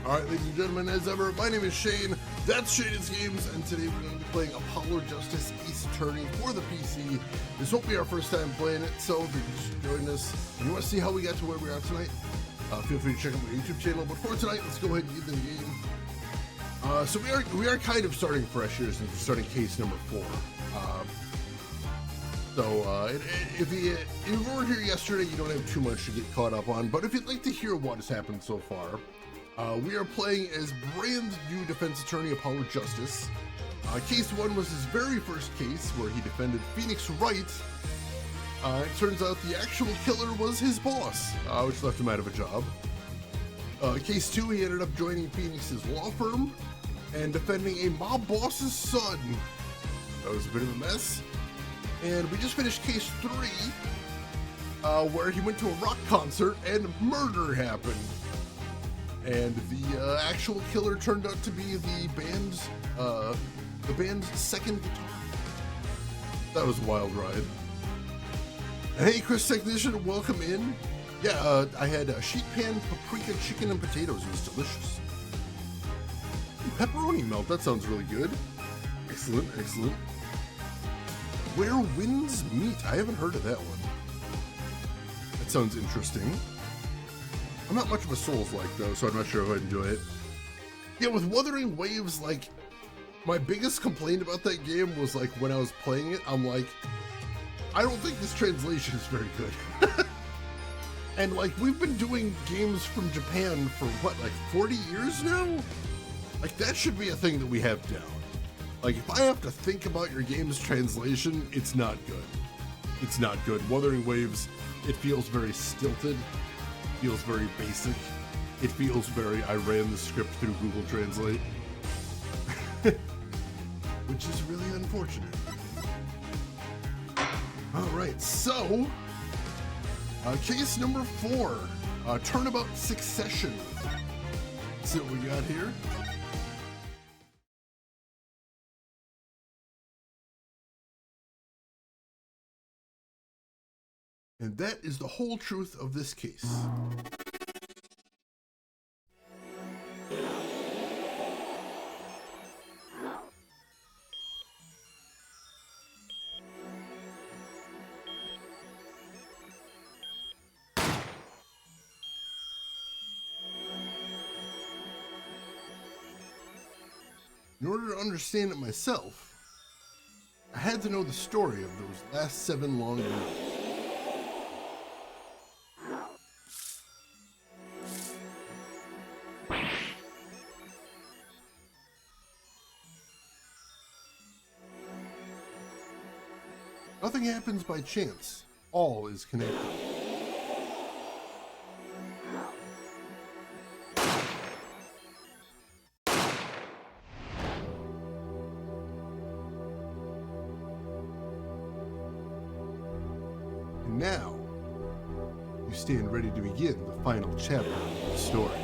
Alright, ladies and gentlemen, as ever, my name is Shane, that's Shane's Games, and today we're going to be playing Apollo Justice Ace Attorney for the PC. This won't be our first time playing it, so if you just joined us and you want to see how we got to where we are tonight, feel free to check out my YouTube channel. But for tonight, let's go ahead and get into the game. So we are kind of starting fresh here since we're starting case number 4. If you weren't here yesterday, you don't have too much to get caught up on, but if you'd like to hear what has happened so far, we are playing as brand new defense attorney Apollo Justice. Case 1 was his very first case where he defended Phoenix Wright. It turns out the actual killer was his boss, which left him out of a job. Case 2, he ended up joining Phoenix's law firm and defending a mob boss's son. That was a bit of a mess. And we just finished case 3, where he went to a rock concert and murder happened. And the actual killer turned out to be the band's second guitar. That was a wild ride. And hey, Chris Technician, welcome in. Yeah, I had sheet pan, paprika, chicken, and potatoes. It was delicious. Pepperoni melt, that sounds really good. Excellent, excellent. Where Winds Meet, I haven't heard of that one. That sounds interesting. I'm not much of a Souls-like though, so I'm not sure if I'd enjoy it. Yeah, with Wuthering Waves, like, my biggest complaint about that game was like when I was playing it, I'm like, I don't think this translation is very good. And like, we've been doing games from Japan for what, like 40 years now? Like, that should be a thing that we have down. Like, if I have to think about your game's translation, it's not good. It's not good. Wuthering Waves, it feels very stilted. Feels very basic. It feels very, I ran the script through Google Translate. Which is really unfortunate. Alright, so, case number 4, Turnabout Succession. Let's see what we got here. And that is the whole truth of this case. In order to understand it myself, I had to know the story of those last 7 long years. Nothing happens by chance. All is connected. And now, you stand ready to begin the final chapter of the story.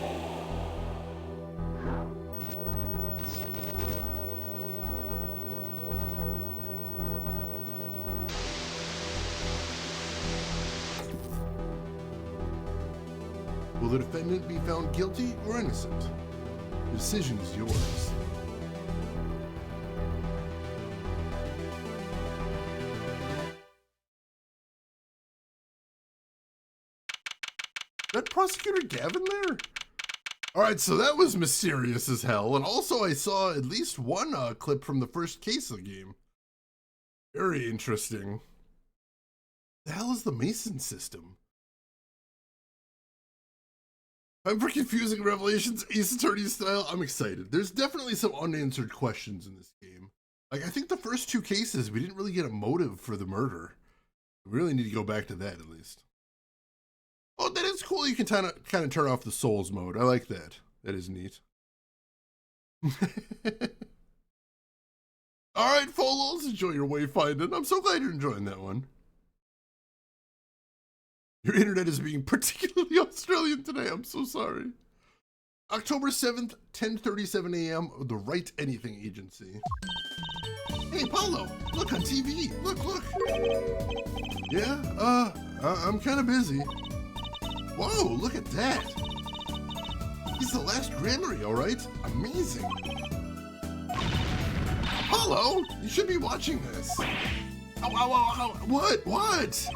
Will the defendant be found guilty or innocent? The decision is yours. That Prosecutor Gavin there? Alright, so that was mysterious as hell, and also I saw at least one clip from the first case of the game. Very interesting. The hell is the Mason system? I'm for confusing Revelations Ace Attorney style. I'm excited. There's definitely some unanswered questions in this game. Like, I think the first 2 cases, we didn't really get a motive for the murder. We really need to go back to that at least. Oh, that is cool. You can kind of turn off the Souls mode. I like that. That is neat. All right, Folos, enjoy your wayfinding. I'm so glad you're enjoying that one. Your internet is being particularly Australian today. I'm so sorry. October 7th, 10:37 a.m. The Right Anything Agency. Hey, Paulo, look on TV. Look, look. Yeah, I'm kind of busy. Whoa, look at that. He's the last Grammary, all right? Amazing. Apollo, you should be watching this. Ow. What?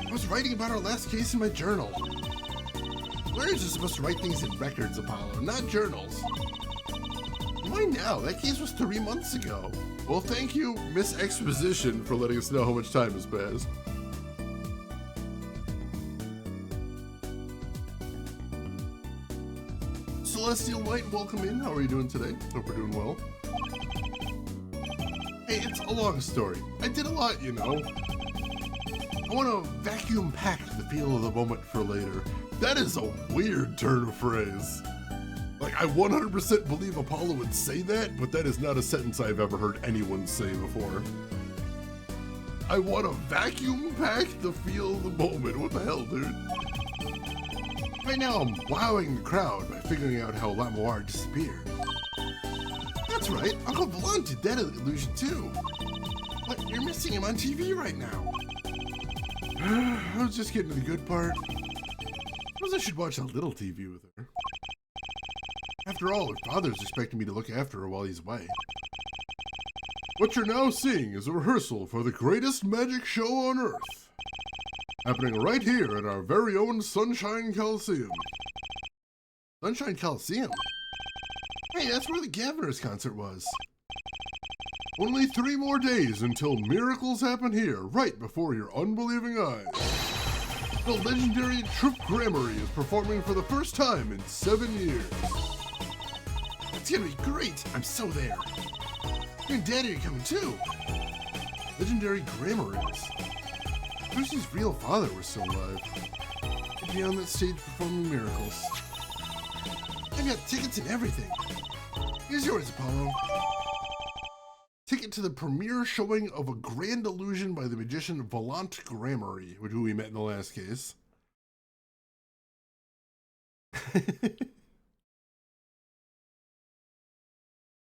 I was writing about our last case in my journal. Lawyers are supposed to write things in records, Apollo, not journals. Why now? That case was 3 months ago. Well, thank you, Miss Exposition, for letting us know how much time has passed. Celestial Light, welcome in. How are you doing today? Hope we're doing well. Hey, it's a long story. I did a lot, you know. I want to vacuum pack the feel of the moment for later. That is a weird turn of phrase. Like, I 100% believe Apollo would say that, but that is not a sentence I've ever heard anyone say before. I want to vacuum pack the feel of the moment. What the hell, dude? Right now, I'm wowing the crowd by figuring out how Lamoir disappeared. That's right, Uncle Volant did that illusion too. But you're missing him on TV right now. I was just getting to the good part. Suppose I should watch a little TV with her. After all, her father's expecting me to look after her while he's away. What you're now seeing is a rehearsal for the greatest magic show on Earth. Happening right here at our very own Sunshine Coliseum. Sunshine Coliseum? Hey, that's where the Gaviners concert was. Only 3 more days until miracles happen here, right before your unbelieving eyes. The legendary Troupe Grammary is performing for the first time in 7 years. It's gonna be great. I'm so there. You and Daddy are coming too. Legendary Grammaries. Lucy's real father was still alive. He'd be on that stage performing miracles. I got tickets and everything. Here's yours, Apollo. Ticket to the premiere showing of A Grand Illusion by the magician Volant Grammary, who we met in the last case.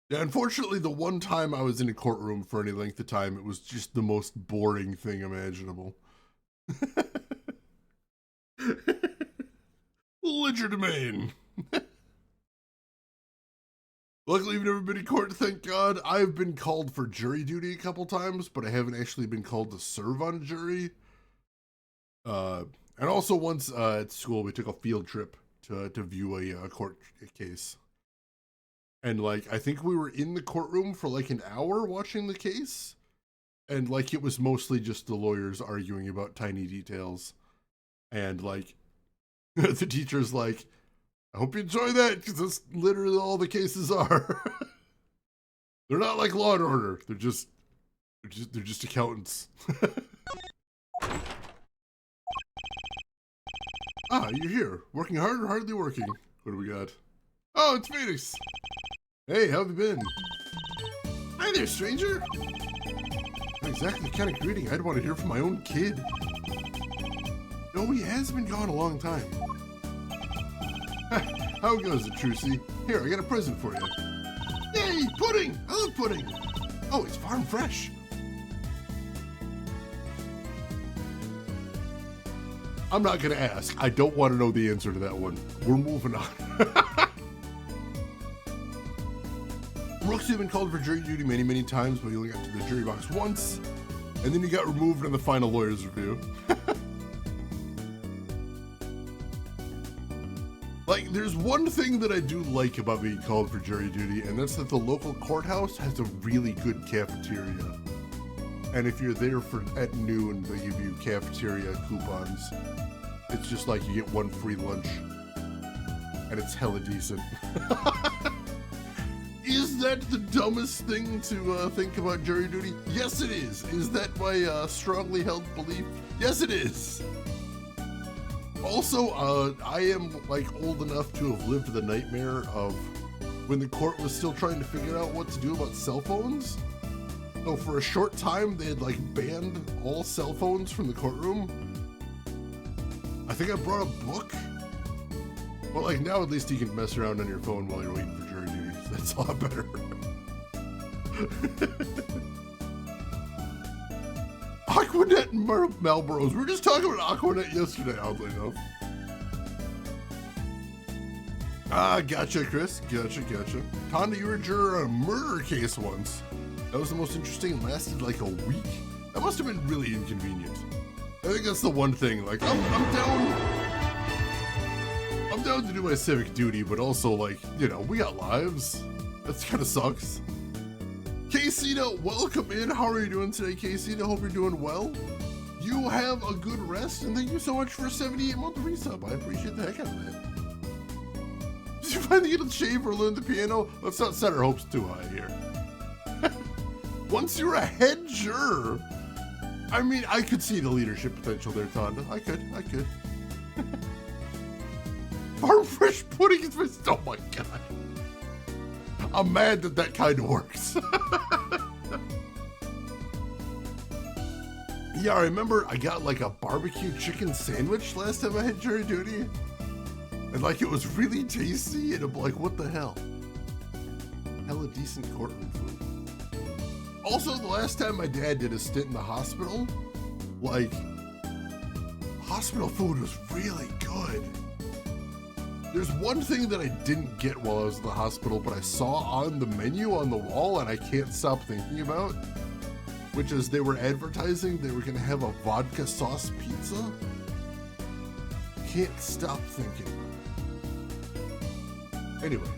Yeah, unfortunately, the one time I was in a courtroom for any length of time, it was just the most boring thing imaginable. Legerdemain. Luckily, I've never been in court, thank God. I've been called for jury duty a couple times, but I haven't actually been called to serve on a jury. And also once at school, we took a field trip to view a court case. And, like, I think we were in the courtroom for, like, an hour watching the case. And, like, it was mostly just the lawyers arguing about tiny details. And, like, the teacher's like, I hope you enjoy that, because that's literally all the cases are. They're not like Law and Order. They're just accountants. Ah, you're here. Working hard or hardly working? What do we got? Oh, it's Phoenix. Hey, how have you been? Hi there, stranger. Not exactly the kind of greeting I'd want to hear from my own kid. No, he has been gone a long time. How goes it, Trucy? Here, I got a present for you. Yay, pudding! I love pudding. Oh, it's farm fresh. I'm not gonna ask. I don't want to know the answer to that one. We're moving on. Brooks, you've been called for jury duty many, many times, but you only got to the jury box once, and then you got removed in the final lawyer's review. Like, there's one thing that I do like about being called for jury duty, and that's that the local courthouse has a really good cafeteria. And if you're there at noon, they give you cafeteria coupons. It's just like you get 1 free lunch, and it's hella decent. Is that the dumbest thing to think about jury duty? Yes, it is. Is that my strongly held belief? Yes, it is. Also, I am like old enough to have lived the nightmare of when the court was still trying to figure out what to do about cell phones. So for a short time, they had like banned all cell phones from the courtroom. I think I brought a book. Well, like now at least you can mess around on your phone while you're waiting for jury duty. So that's a lot better. Aquanet and Marlboros. We were just talking about Aquanet yesterday, oddly enough. Ah, gotcha, Chris. Gotcha. Tonda, you were a juror on a murder case once. That was the most interesting and lasted like a week. That must have been really inconvenient. I think that's the one thing. Like, I'm down to do my civic duty, but also, like, you know, we got lives. That kind of sucks. Casita, welcome in. How are you doing today, Casita? Hope you're doing well. You have a good rest, and thank you so much for a 78-month resub. I appreciate the heck out of that. Did you finally get a shave or learn the piano? Let's not set our hopes too high here. Once you're a head juror, I mean, I could see the leadership potential there, Tonda. I could. Farm fresh pudding is missed. Oh my god. I'm mad that kind of works. Yeah, I remember I got like a barbecue chicken sandwich last time I had jury duty. And like, it was really tasty, and I'm like, what the hell? Hella decent courtroom food. Also, the last time my dad did a stint in the hospital, like, hospital food was really good. There's one thing that I didn't get while I was in the hospital, but I saw on the menu on the wall, and I can't stop thinking about, which is they were advertising they were gonna have a vodka sauce pizza. Can't stop thinking. Anyway.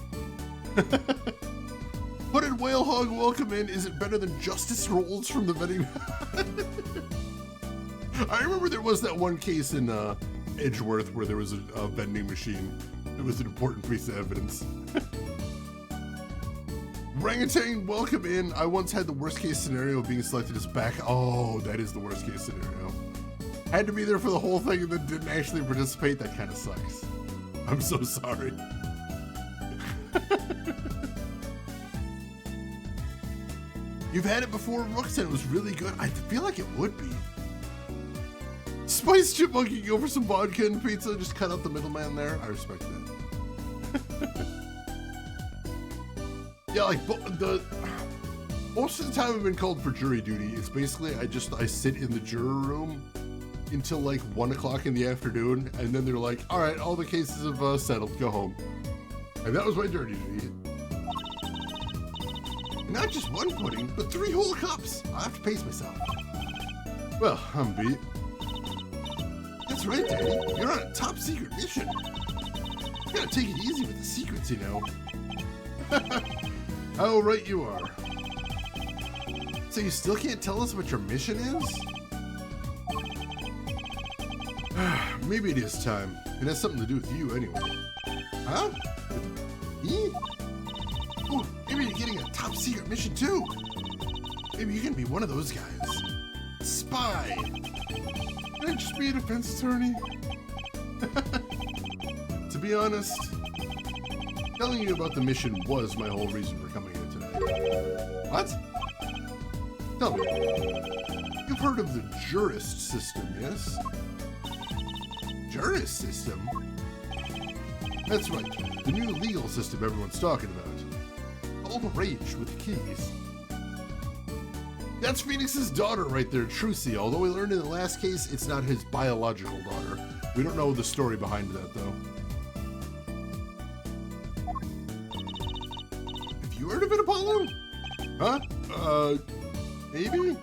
Hooded Whale Hog, welcome in. Is it better than Justice Rolls from the vending? I remember there was that one case in Edgeworth where there was a vending machine. It was an important piece of evidence. Orangutan, welcome in. I once had the worst case scenario of being selected as back. Oh, that is the worst case scenario. Had to be there for the whole thing and then didn't actually participate. That kind of sucks. I'm so sorry. You've had it before, Rooks, and it was really good. I feel like it would be. Spice Chipmunk, you go for some vodka and pizza, just cut out the middleman there. I respect that. Yeah, like, most of the time I've been called for jury duty. It's basically, I sit in the juror room until like 1 o'clock in the afternoon, and then they're like, all right, all the cases have settled, go home. And that was my jury duty. Not just one pudding, but 3 whole cups. I have to pace myself. Well, I'm beat. That's right, Daddy. You're on a top secret mission. You gotta take it easy with the secrets, you know. How right you are. So you still can't tell us what your mission is? Maybe it is time. It has something to do with you anyway. Huh? Me? Oh, maybe you're getting a top secret mission too. Maybe you can be one of those guys. Spy. Can I just be a defense attorney? To be honest, telling you about the mission was my whole reason for coming here today. What? Tell me. You've heard of the jurist system, yes? Jurist system? That's right, the new legal system everyone's talking about. All the rage with the keys. That's Phoenix's daughter right there, Trucy. Although we learned in the last case, it's not his biological daughter. We don't know the story behind that, though. Have you heard of it, Apollo? Huh? Maybe?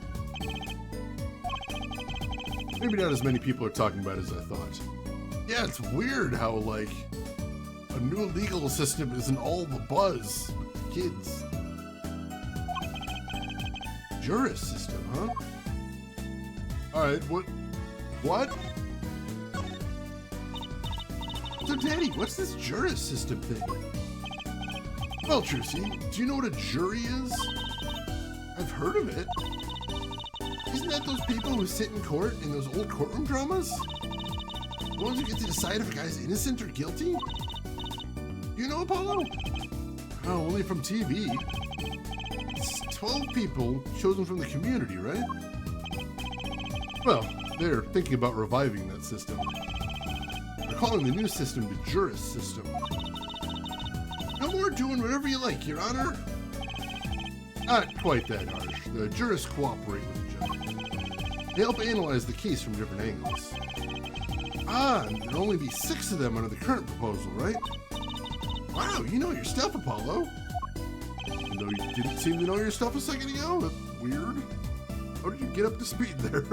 Maybe not as many people are talking about it as I thought. Yeah, it's weird how, like, a new legal system isn't all the buzz with the kids. Jurist system, huh? Alright, what? So, Daddy, what's this jurist system thing? Well, Trucy, do you know what a jury is? I've heard of it. Isn't that those people who sit in court in those old courtroom dramas? The ones who get to decide if a guy's innocent or guilty? You know, Apollo? Oh, only from TV. It's 12 people chosen from the community, right? Well, they're thinking about reviving that system. They're calling the new system the jurist system. No more doing whatever you like, Your Honor. Not quite that harsh. The jurists cooperate with each other. They help analyze the case from different angles. Ah, and there'll only be 6 of them under the current proposal, right? Wow, you know your stuff, Apollo. Even though you didn't seem to know your stuff a second ago. That's weird. How did you get up to speed there?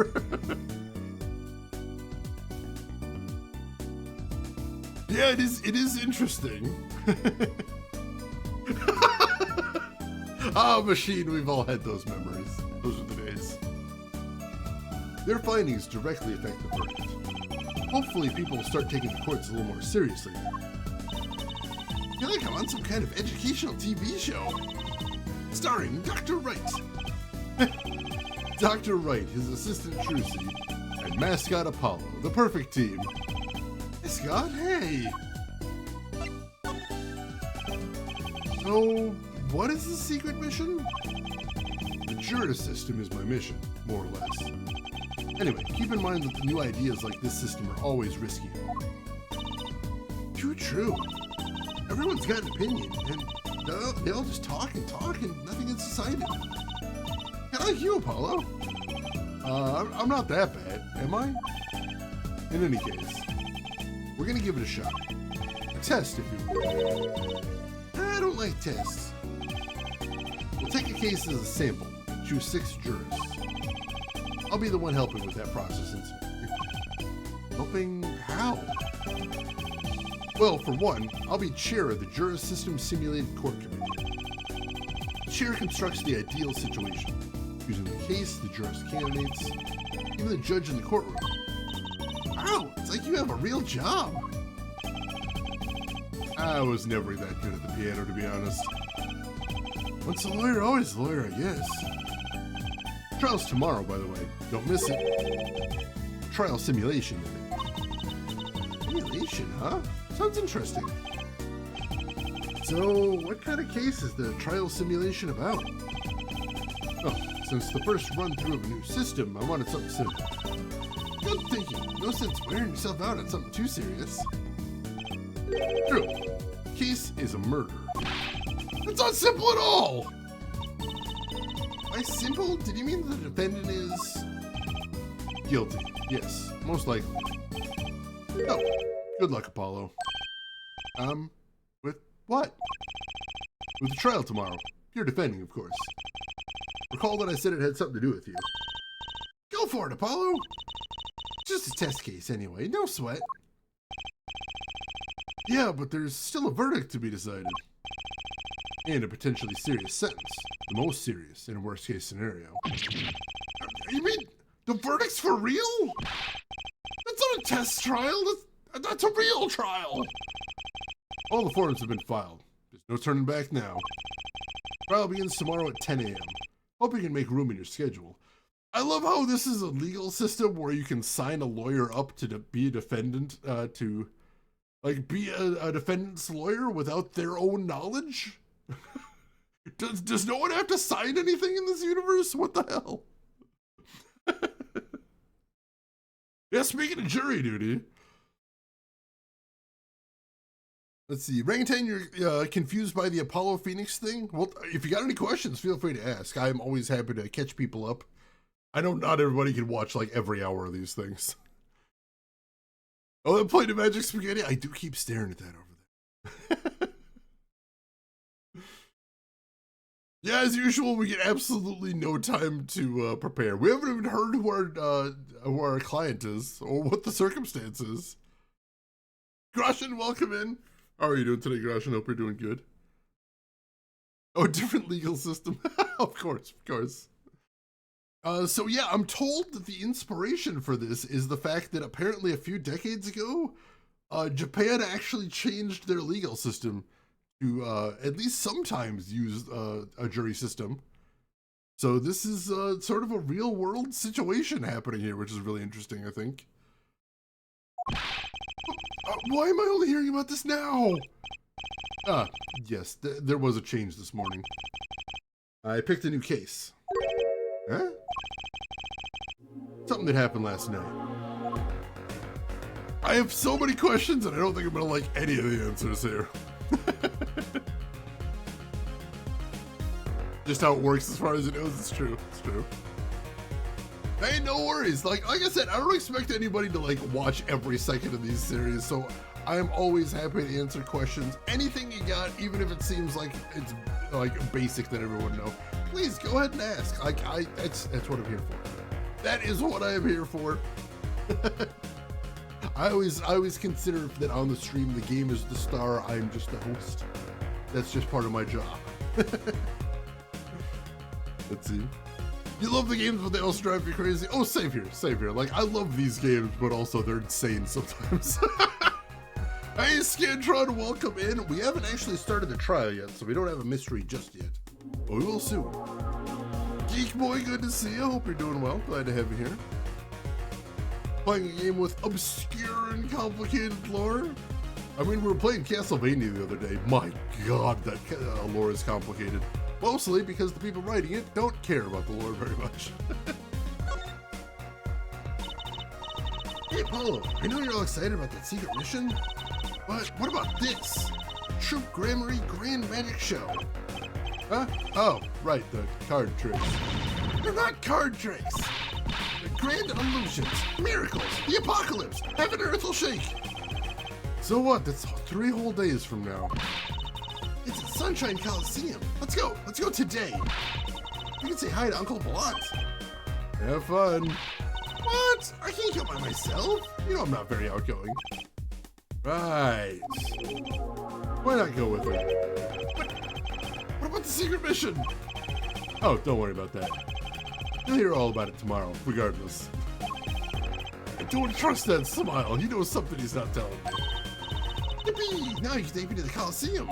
Yeah, it is interesting. Ah, machine, we've all had those memories. Those are the days. Their findings directly affect the verdict. Hopefully people will start taking the courts a little more seriously. I feel like I'm on some kind of educational TV show. Starring Dr. Wright. Dr. Wright, his assistant Trucy, and mascot Apollo, the perfect team. Hey Scott, hey! So, what is the secret mission? The jury system is my mission, more or less. Anyway, keep in mind that the new ideas like this system are always risky. Too true. Everyone's got an opinion, and they all just talk and nothing gets decided. Kind of like you, Apollo. I'm not that bad, am I? In any case, we're gonna give it a shot. A test, if you will. I don't like tests. We'll take a case as a sample, choose 6 jurists. I'll be the one helping with that process. Helping how? Well, for one, I'll be chair of the Juris System Simulated Court Committee. The chair constructs the ideal situation, using the case, the jurist candidates, even the judge in the courtroom. Wow, it's like you have a real job. I was never that good at the piano, to be honest. Once a lawyer, always a lawyer, I guess. Trial's tomorrow, by the way. Don't miss it. Trial simulation, I think. Simulation, huh? Sounds interesting. So, what kind of case is the trial simulation about? Oh, since the first run-through of a new system, I wanted something simple. Good thinking. No sense wearing yourself out on something too serious. True. Case is a murder. It's not simple at all! By simple, did you mean the defendant is guilty? Yes, most likely. Oh, good luck, Apollo. With what? With the trial tomorrow. You're defending, of course. Recall that I said it had something to do with you. Go for it, Apollo! Just a test case anyway, no sweat. Yeah, but there's still a verdict to be decided. And a potentially serious sentence. The most serious in a worst case scenario. You mean the verdict's for real? That's not a test trial, that's a real trial! All the forms have been filed. There's no turning back now. Trial begins tomorrow at 10 a.m. Hope you can make room in your schedule. I love how this is a legal system where you can sign a lawyer up to be a defendant, to be a defendant's lawyer without their own knowledge? Does no one have to sign anything in this universe? What the hell? Yeah, speaking of jury duty. Let's see. Rangitan, you're confused by the Apollo Phoenix thing? Well, if you got any questions, feel free to ask. I'm always happy to catch people up. I know not everybody can watch like every hour of these things. Oh, that plate of magic spaghetti? I do keep staring at that over there. Yeah, as usual, we get absolutely no time to prepare. We haven't even heard who our client is or what the circumstances. Groshin, welcome in. How are you doing today, Groshin? Hope you're doing good. Oh, different legal system. Of course, of course. So yeah, I'm told that the inspiration for this is the fact that apparently a few decades ago, Japan actually changed their legal system to at least sometimes use a jury system. So this is sort of a real world situation happening here, which is really interesting, I think. Why am I only hearing about this now? Yes, there was a change this morning. I picked a new case. Huh? Something that happened last night. I have so many questions and I don't think I'm gonna like any of the answers here. Just how it works as far as it knows, it's true. It's true. Hey, no worries. Like I said, I don't expect anybody to like watch every second of these series, so I am always happy to answer questions. Anything you got, even if it seems like it's like basic that everyone would know, please go ahead and ask. That's what I'm here for. That is what I am here for. I always consider that on the stream the game is the star, I'm just the host. That's just part of my job. Let's see. You love the games, but they also drive you crazy. Oh, same here. Like, I love these games, but also they're insane sometimes. Hey, Scantron, welcome in. We haven't actually started the trial yet, so we don't have a mystery just yet. But we will soon. Geek Boy, good to see you. Hope you're doing well. Glad to have you here. Playing a game with obscure and complicated lore. I mean, we were playing Castlevania the other day. My God, that lore is complicated. Mostly because the people writing it don't care about the lore very much. Hey, Paulo, I know you're all excited about that secret mission, but what about this? Troop Gramarye Grand Magic Show. Huh? Oh, right, the card tricks. They're not card tricks. They're grand illusions, miracles, the apocalypse, heaven and earth will shake. So what? That's 3 whole days from now. It's at Sunshine Coliseum. Let's go today. You can say hi to Uncle Blunt. Have fun. What? I can't go by myself. You know I'm not very outgoing. Right. Why not go with her? But what about the secret mission? Oh, don't worry about that. You'll hear all about it tomorrow, regardless. I don't trust that smile. He knows something he's not telling me. Yippee! Now you can take me to the Coliseum.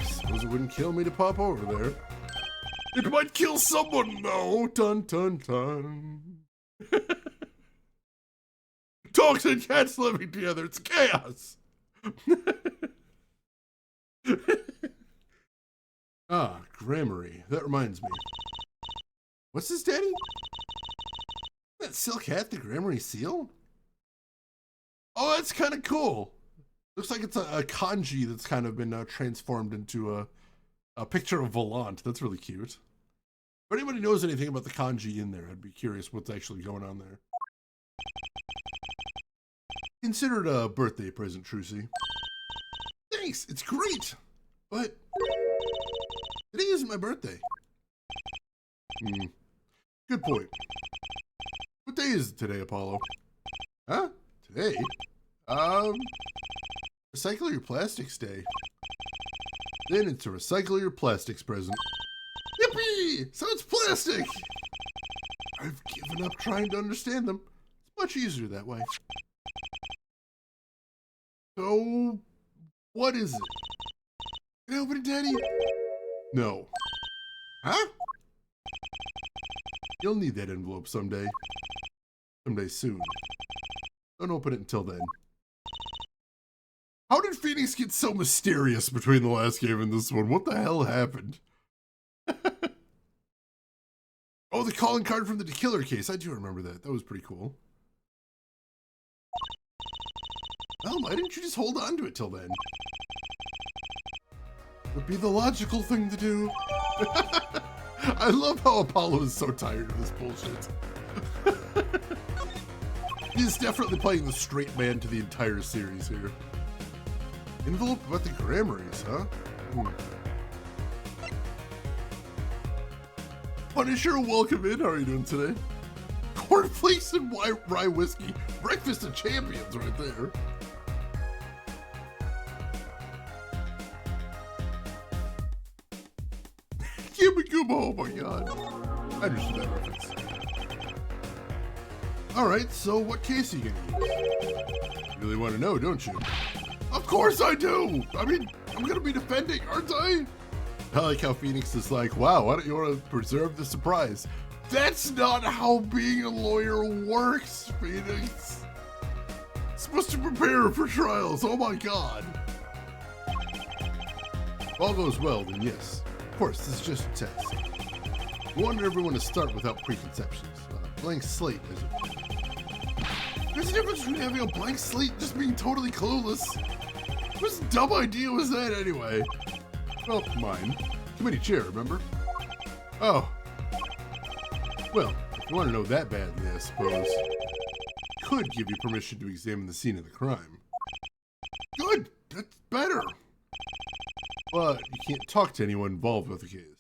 Suppose it wouldn't kill me to pop over there. It might kill someone, though. Dun dun dun. Dogs and cats living together. It's chaos. Ah, Gramarye. That reminds me. What's this, Daddy? That silk hat, the Gramarye seal? Oh, that's kind of cool. Looks like it's a kanji that's kind of been transformed into a picture of Volant. That's really cute. If anybody knows anything about the kanji in there, I'd be curious what's actually going on there. Consider it a birthday present, Trucy. Thanks, it's great. But today isn't my birthday. Good point. What day is it today, Apollo? Huh? Today? Recycle your plastics day. Then it's a recycle your plastics present. Yippee! So it's plastic! I've given up trying to understand them. It's much easier that way. So, what is it? Can I open it, Daddy? No. Huh? You'll need that envelope someday. Someday soon. Don't open it until then. How did Phoenix get so mysterious between the last game and this one? What the hell happened? Oh, the calling card from the Killer case. I do remember that. That was pretty cool. Well, why didn't you just hold on to it till then? Would be the logical thing to do. I love how Apollo is so tired of this bullshit. He's definitely playing the straight man to the entire series here. Envelope about the Gramarys, huh? Punisher, welcome in. How are you doing today? Cornflakes and rye whiskey. Breakfast of champions right there. Gimme Gooba, oh my god. I understood that reference. Alright, so what case are you gonna use? You really want to know, don't you? Of course I do! I mean, I'm gonna be defending, aren't I? I like how Phoenix is like, wow, why don't you want to preserve the surprise? That's not how being a lawyer works, Phoenix. Supposed to prepare for trials, oh my god. If all goes well, then yes. Of course, this is just a test. We wanted everyone to start without preconceptions. Blank slate, as it were. There's a difference between having a blank slate and just being totally clueless. Whose dumb idea was that anyway? Well, mine. Committee chair, remember? Oh. Well, if you want to know that badly, I suppose. could give you permission to examine the scene of the crime. Good! That's better! But you can't talk to anyone involved with the case.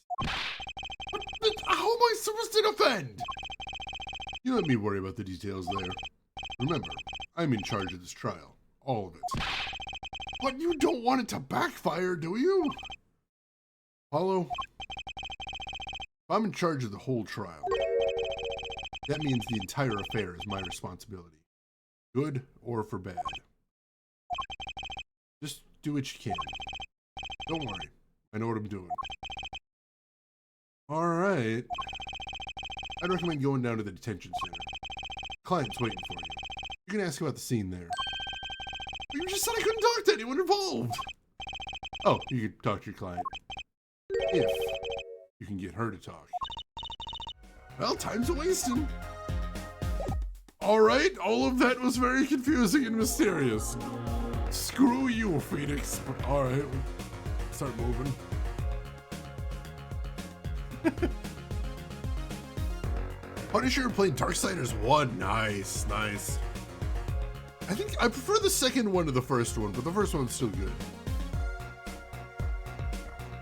How am I supposed to defend? You let me worry about the details there. Remember, I'm in charge of this trial. All of it. But you don't want it to backfire, do you? Apollo, I'm in charge of the whole trial. That means the entire affair is my responsibility. Good or for bad. Just do what you can. Don't worry. I know what I'm doing. Alright. I'd recommend going down to the detention center. Client's waiting for you. You can ask about the scene there. But you just said I couldn't talk to anyone involved! Oh, you can talk to your client. If you can get her to talk. Well, time's a-wasting. Alright, all of that was very confusing and mysterious. Screw you, Phoenix. But alright, start moving. Punisher playing Darksiders 1. Nice, nice. I think I prefer the second one to the first one, but the first one's still good.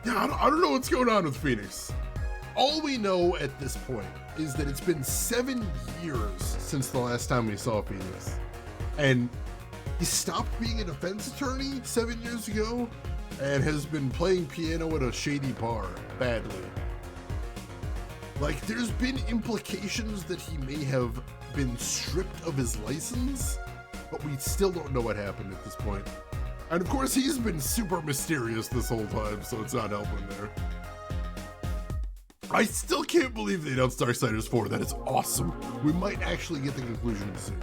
Yeah, I don't know what's going on with Phoenix. All we know at this point is that it's been 7 years since the last time we saw Phoenix. And he stopped being a defense attorney 7 years ago and has been playing piano at a shady bar badly. Like, there's been implications that he may have been stripped of his license, but we still don't know what happened at this point. And of course, he's been super mysterious this whole time, so it's not helping there. I still can't believe they announced Darksiders 4. That is awesome. We might actually get the conclusion of the series.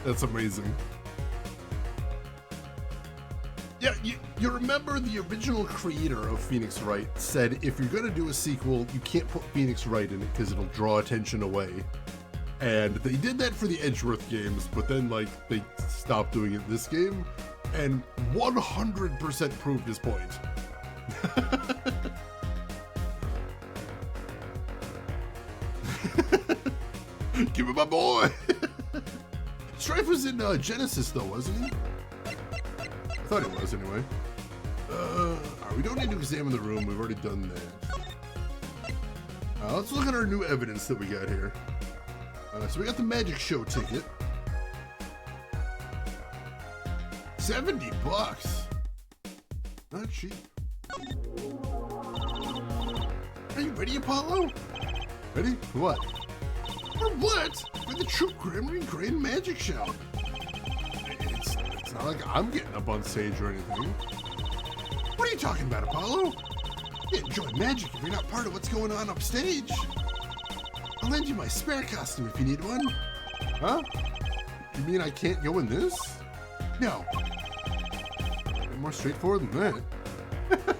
That's amazing. Yeah, you remember the original creator of Phoenix Wright said if you're going to do a sequel, you can't put Phoenix Wright in it because it'll draw attention away. And they did that for the Edgeworth games, but then like they stopped doing it in this game and 100% proved his point. Give me my boy! Strife was in Genesis though, wasn't he? I thought he was anyway. We don't need to examine the room, we've already done that. Let's look at our new evidence that we got here. So we got the magic show ticket. 70 bucks. Not cheap. Are you ready, Apollo? Ready? For what? For what? For the True Grim Grand Magic Show. It's not like I'm getting up on stage or anything. What are you talking about, Apollo? You can't enjoy magic if you're not part of what's going on upstage. I'll lend you my spare costume if you need one. Huh? You mean I can't go in this? No. More straightforward than that.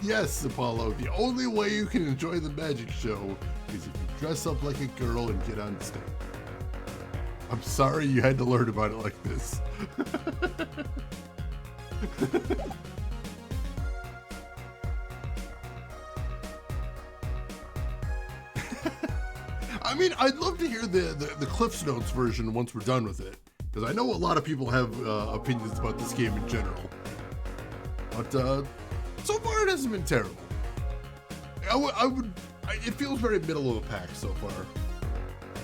Yes, Apollo, the only way you can enjoy the magic show is if you dress up like a girl and get on stage. I'm sorry you had to learn about it like this. I mean, I'd love to hear the Cliff's Notes version once we're done with it, because I know a lot of people have opinions about this game in general. But so far it hasn't been terrible. It feels very middle of the pack so far.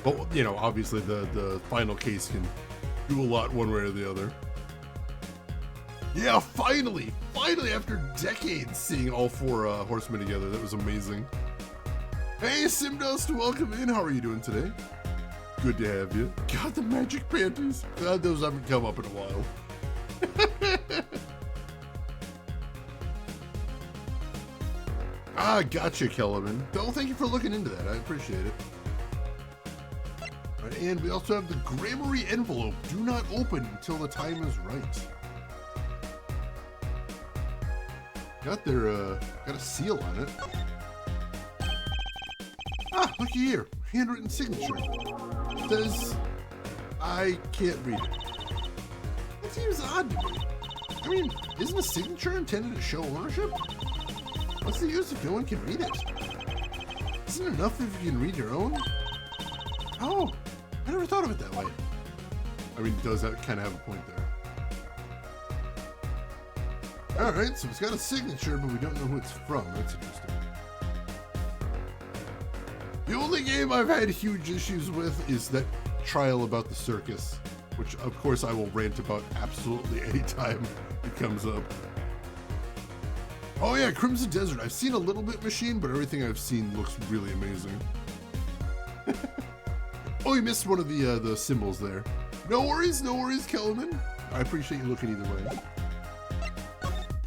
But, you know, obviously the final case can do a lot one way or the other. Yeah, finally after decades seeing all four horsemen together, that was amazing. Hey, Simdust, welcome in. How are you doing today? Good to have you. God, the magic panties. God, those haven't come up in a while. Gotcha, Kellerman. Oh, thank you for looking into that. I appreciate it. All right, and we also have the Grammary envelope. Do not open until the time is right. Got a seal on it. Looky here. Handwritten signature. It says, I can't read it. That seems odd to me. I mean, isn't a signature intended to show ownership? What's the use if no one can read it? Isn't it enough if you can read your own? Oh, I never thought of it that way. I mean, it does kind of have a point there. All right, so it's got a signature, but we don't know who it's from. That's interesting. The only game I've had huge issues with is that trial about the circus, which of course I will rant about absolutely anytime it comes up. Oh yeah, Crimson Desert. I've seen a little bit Machine, but everything I've seen looks really amazing. Oh, you missed one of the symbols there. No worries, Kellerman. I appreciate you looking either way.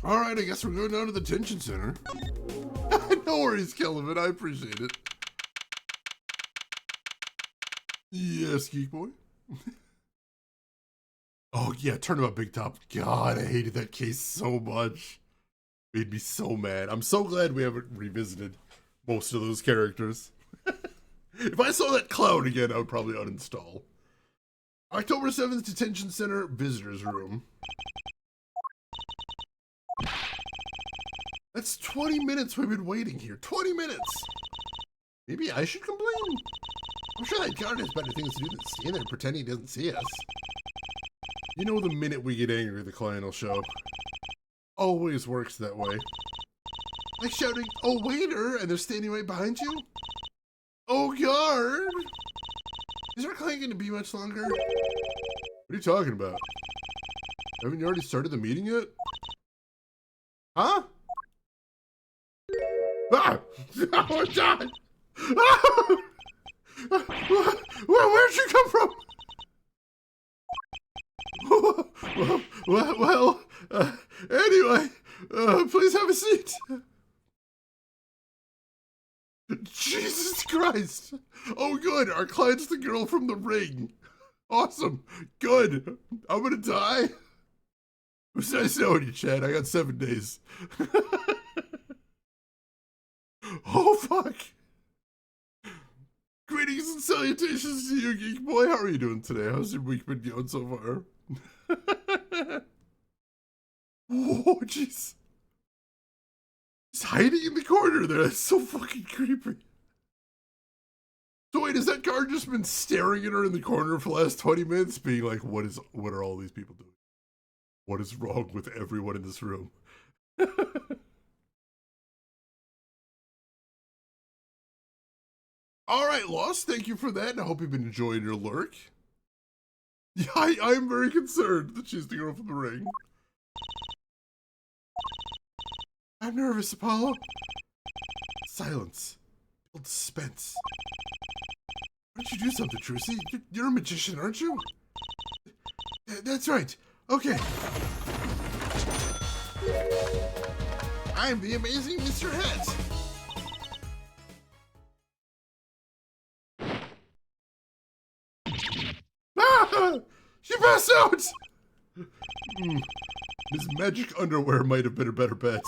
All right, I guess we're going down to the detention center. No worries, Kellerman. I appreciate it. Yes, Geek Boy. Oh yeah, Turnabout Big Top. God, I hated that case so much. Made me so mad. I'm so glad we haven't revisited most of those characters. If I saw that clown again, I would probably uninstall. October 7th, Detention Center, Visitors Room. That's 20 minutes we've been waiting here. 20 minutes! Maybe I should complain? I'm sure that guard has better things to do than stand there and pretend he doesn't see us. You know, the minute we get angry, the client will show. Always works that way. Like shouting, "Oh, waiter," and they're standing right behind you? Oh, guard! Is our client going to be much longer? What are you talking about? Haven't you already started the meeting yet? Huh? Ah! Oh, God! Ah! Where'd you come from? Well, anyway, please have a seat. Jesus Christ. Oh, good. Our client's the girl from The Ring. Awesome. Good. I'm gonna die. It was nice knowing you, Chad. I got 7 days. Oh, fuck. Greetings and salutations to you, Geek Boy. How are you doing today? How's your week been going so far? Oh, jeez. He's hiding in the corner there. That's so fucking creepy. So wait, has that guard just been staring at her in the corner for the last 20 minutes, being like, what are all these people doing? What is wrong with everyone in this room? All right, Lost, thank you for that, and I hope you've been enjoying your lurk. Yeah, I'm very concerned that she's the girl from The Ring. I'm nervous, Apollo. Silence. Build suspense. Why don't you do something, Trucy? You're a magician, aren't you? That's right. Okay. I'm the amazing Mr. Hat. Ah! She passed out! His magic underwear might have been a better bet.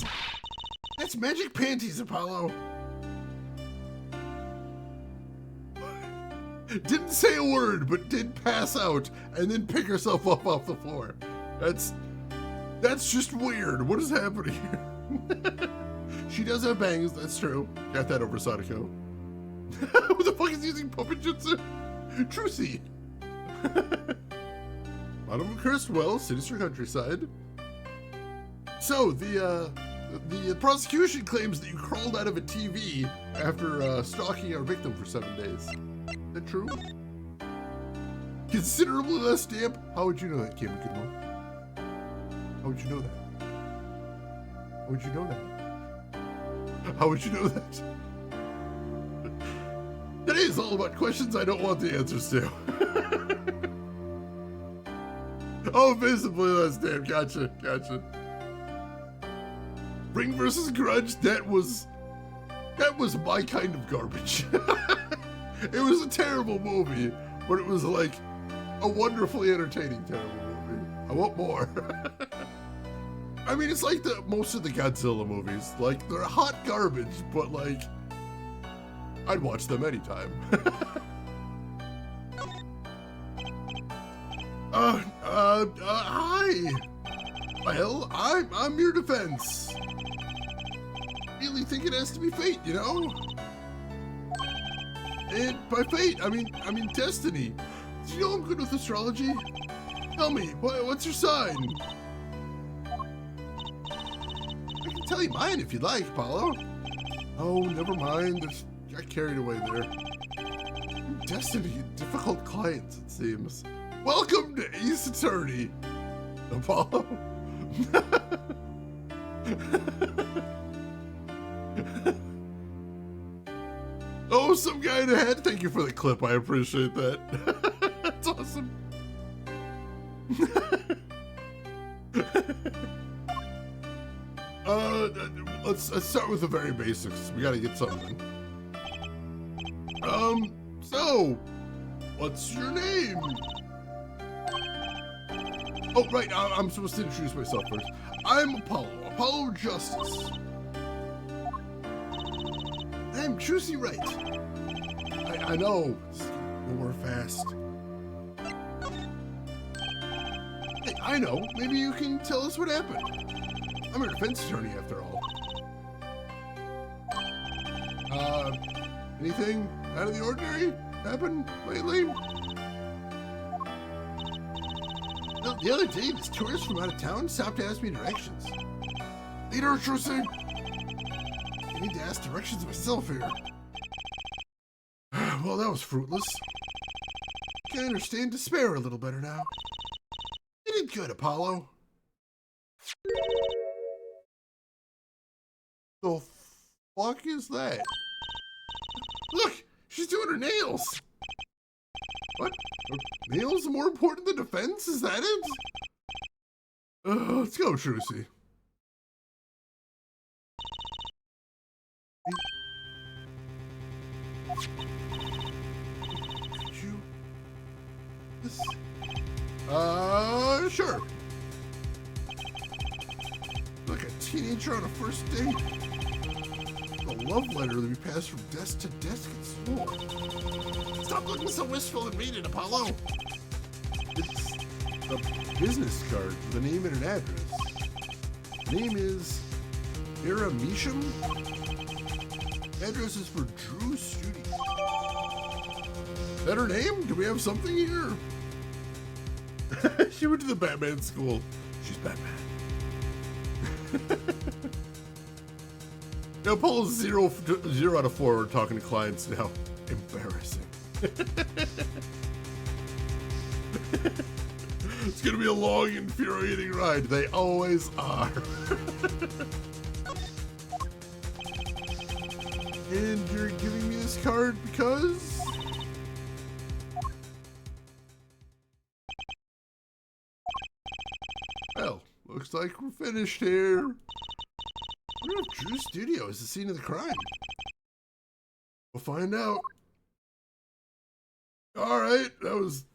That's magic panties, Apollo. Didn't say a word, but did pass out and then pick herself up off the floor. That's just weird. What is happening here? She does have bangs, that's true. Got that over Sadako. Who the fuck is using puppet jutsu? Trucy. Bottom of Cursed Well, Sinister Countryside. So, the prosecution claims that you crawled out of a TV after stalking our victim for 7 days. Is that true? Considerably less damp? How would you know that, Kim Goodwin? How would you know that? How would you know that? How would you know that? Today is all about questions I don't want the answers to. Oh, visibly less damp. Gotcha. Ring versus Grudge, that was my kind of garbage. It was a terrible movie, but it was like a wonderfully entertaining terrible movie. I want more. I mean, it's like most of the Godzilla movies. Like, they're hot garbage, but like, I'd watch them anytime. Hi. Well, I'm your defense. Really think it has to be fate, you know? And by fate, I mean destiny. Do you know I'm good with astrology? Tell me, what's your sign? I can tell you mine if you'd like, Apollo. Oh, never mind. Got carried away there. I'm destined to get difficult clients, it seems. Welcome to Ace Attorney, Apollo. Oh, some guy in a hat. Thank you for the clip. I appreciate that. That's awesome. Let's start with the very basics. We gotta get something. So, what's your name? Oh, right, I'm supposed to introduce myself first. I'm Apollo Justice. I'm Juicy Right. I know, more fast. Hey, I know, maybe you can tell us what happened. I'm a defense attorney after all. Anything out of the ordinary happened lately? Well, the other day, this tourist from out of town stopped to ask me directions. Leader, Trucy! I need to ask directions myself here. Well, that was fruitless. I can understand despair a little better now. You did good, Apollo. The fuck is that? Look, she's doing her nails. What? Are nails more important than defense? Is that it? Let's go, Trucy. Could you? This? Sure. Like a teenager on a first date. A love letter that we pass from desk to desk at school. Stop looking so wistful and read it, Apollo. It's a business card with a name and an address. Name is Mira Misham. Address is for Drew Studio. Is that her name? Do we have something here? She went to the Batman school. She's Batman. Now, Apollo's 0 out of 4 are talking to clients now. Embarrassing. It's gonna be a long, infuriating ride. They always are. And you're giving me this card because? Well, looks like we're finished here. I wonder if Drew's studio is the scene of the crime. We'll find out. Alright, that was,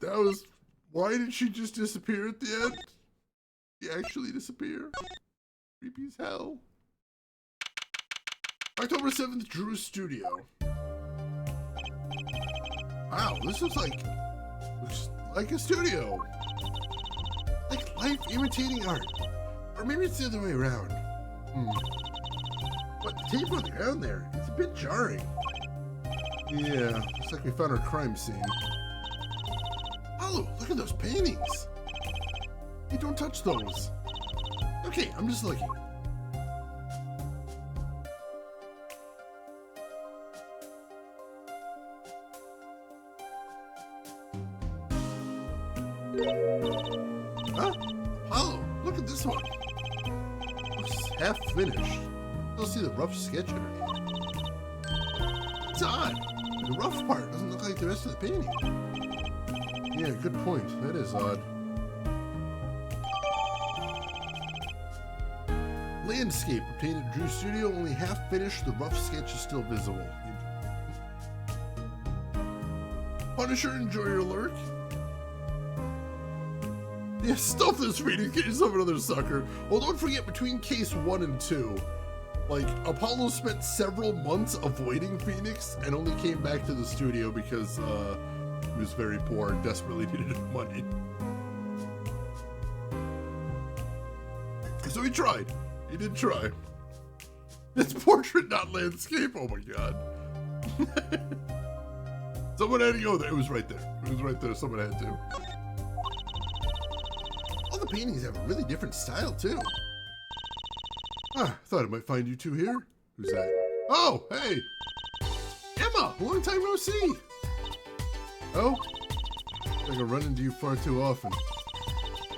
why did she just disappear at the end? She actually disappear? Creepy as hell. October 7th, Drew's studio. Wow, this looks like a studio. Like life imitating art. Or maybe it's the other way around. What, the tape on the ground there? It's a bit jarring. Yeah, looks like we found our crime scene. Oh, look at those paintings. Hey, don't touch those. Okay, I'm just looking. Huh? Apollo, look at this one. Looks half finished. Still see the rough sketch underneath. It's odd. The rough part doesn't look like the rest of the painting. Yeah, good point. That is odd. Landscape obtained at Drew's studio, only half finished. The rough sketch is still visible. Punisher, enjoy your lurk. Yeah, stuff this reading. Get yourself another sucker. Well, don't forget, between case 1 and 2, like, Apollo spent several months avoiding Phoenix and only came back to the studio because he was very poor and desperately needed money. So he tried. He did try. It's portrait, not landscape. Oh my god. Someone had to go there. It was right there. It was right there. Someone had to. the paintings have a really different style, too. Ah, thought I might find you two here. Who's that? Oh, hey! Emma! Long time no see! Oh? I think I run into you far too often.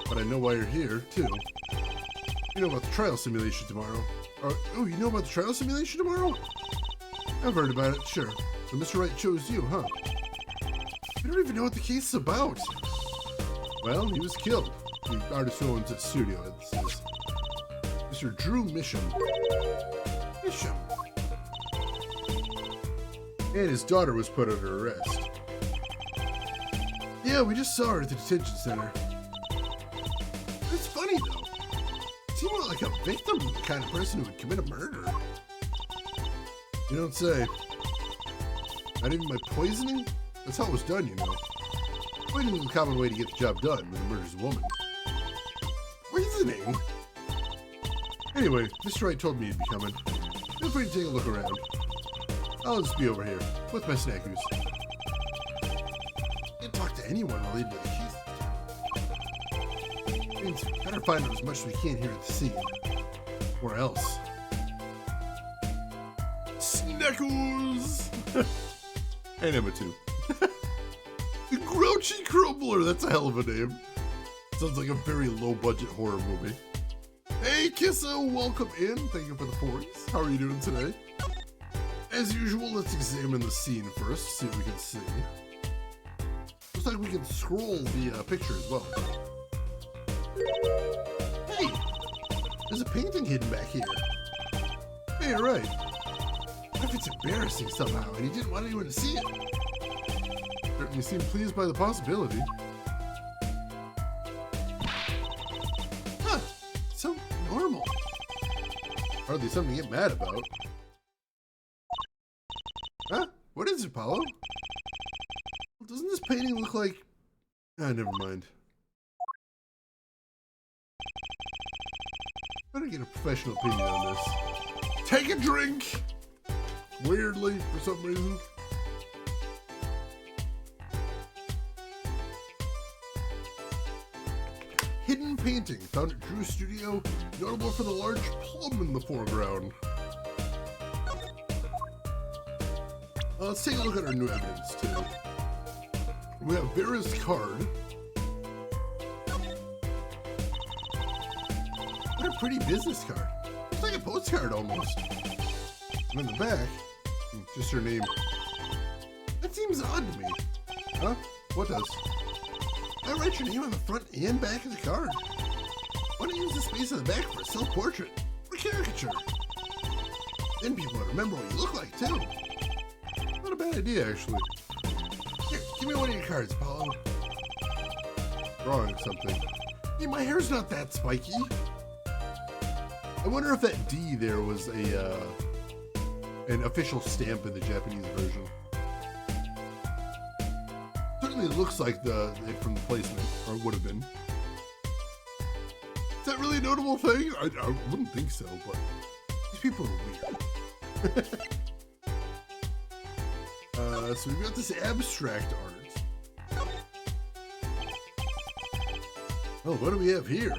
But I know why you're here, too. You know about the trial simulation tomorrow. Oh, you know about the trial simulation tomorrow? I've heard about it, sure. So Mr. Wright chose you, huh? You don't even know what the case is about. Well, he was killed. The artist who owns the studio. This is Mr. Drew Misham. Misham. And his daughter was put under arrest. Yeah, we just saw her at the detention center. That's funny, though. She seemed more like a victim than the kind of person who would commit a murder. You don't say. Not even by poisoning? That's how it was done, you know. Poisoning is a common way to get the job done when he murders a woman. Poisoning? Anyway, Mr. Wright told me you'd be coming. Feel free to take a look around. I'll just be over here with my snackies. Can't talk to anyone related to the case. Means better find out as much as we can here at the scene. Or else. Snackos! And Emma too. The Grouchy Crumbler, that's a hell of a name. Sounds like a very low-budget horror movie. Hey, Kissa, welcome in. Thank you for the 40s. How are you doing today? As usual, let's examine the scene first, see what we can see. Looks like we can scroll the picture as well. Hey! There's a painting hidden back here. Hey, you're right. What if it's embarrassing somehow and he didn't want anyone to see it? Certainly seemed pleased by the possibility. Huh, so normal. Hardly something to get mad about. Huh? What is it, Paolo? Well, doesn't this painting look like... Ah, never mind. Better get a professional opinion on this. Take a drink! Weirdly, for some reason. Hidden painting found at Drew's studio, notable for the large plum in the foreground. Let's take a look at our new evidence, too. We have Vera's card. What a pretty business card. Looks like a postcard almost. And in the back, just her name. That seems odd to me. Huh? What does? I write your name on the front and back of the card. Why don't you use the space on the back for a self-portrait or caricature? Then people will remember what you look like, too. Not a bad idea, actually. Here, give me one of your cards, Paulo. Drawing something. Hey, my hair's not that spiky. I wonder if that D there was an official stamp in the Japanese version. Certainly looks like it from the placement, or would have been. Is that really a notable thing? I wouldn't think so, but these people are weird. So we've got this abstract art. Oh, what do we have here?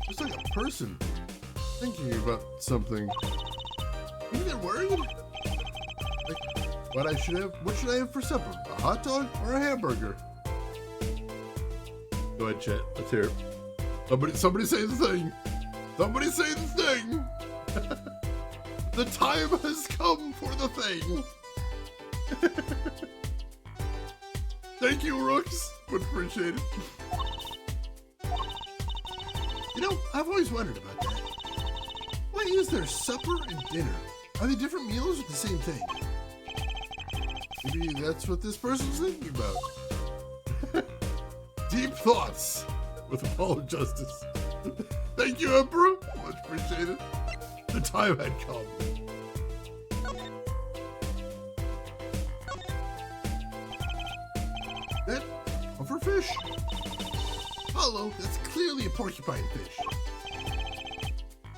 Looks like a person thinking about something. Maybe they're worried? Like, what should I have for supper? A hot dog or a hamburger? Go ahead, chat. Let's hear it. Somebody say the thing. Somebody say the thing. The time has come for the thing. Thank you, Rooks. Would appreciate it. You know, I've always wondered about that. Why is there supper and dinner? Are they different meals or the same thing? Maybe that's what this person's thinking about. Deep thoughts with Apollo Justice. Thank you, Emperor. Much appreciated. The time had come. That pufferfish? Apollo, that's clearly a porcupine fish.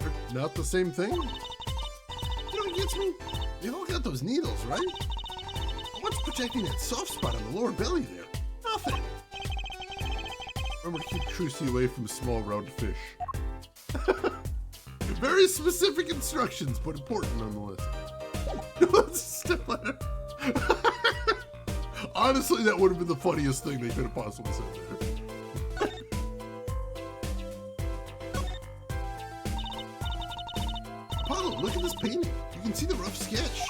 They're not the same thing? You know what gets me? They've all got those needles, right? What's protecting that soft spot on the lower belly there? Nothing. Remember to keep Trucy away from small round fish. Very specific instructions, but important nonetheless. That's a step ladder. Honestly, that would have been the funniest thing they could have possibly said there. Apollo, look at this painting. You can see the rough sketch.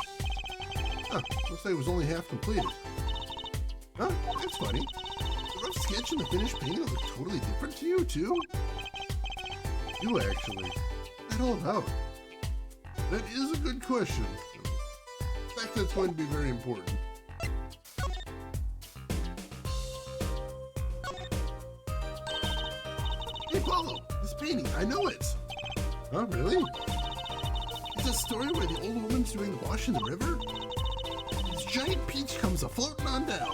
Huh, looks like it was only half completed. Huh, that's funny. The rough sketch and the finished painting look totally different to you, too? You actually. What's that all about? That is a good question. In fact, that's going to be very important. Hey, Paulo, this painting, I know it. Oh, really? It's a story where the old woman's doing the wash in the river. This giant peach comes a-floating on down.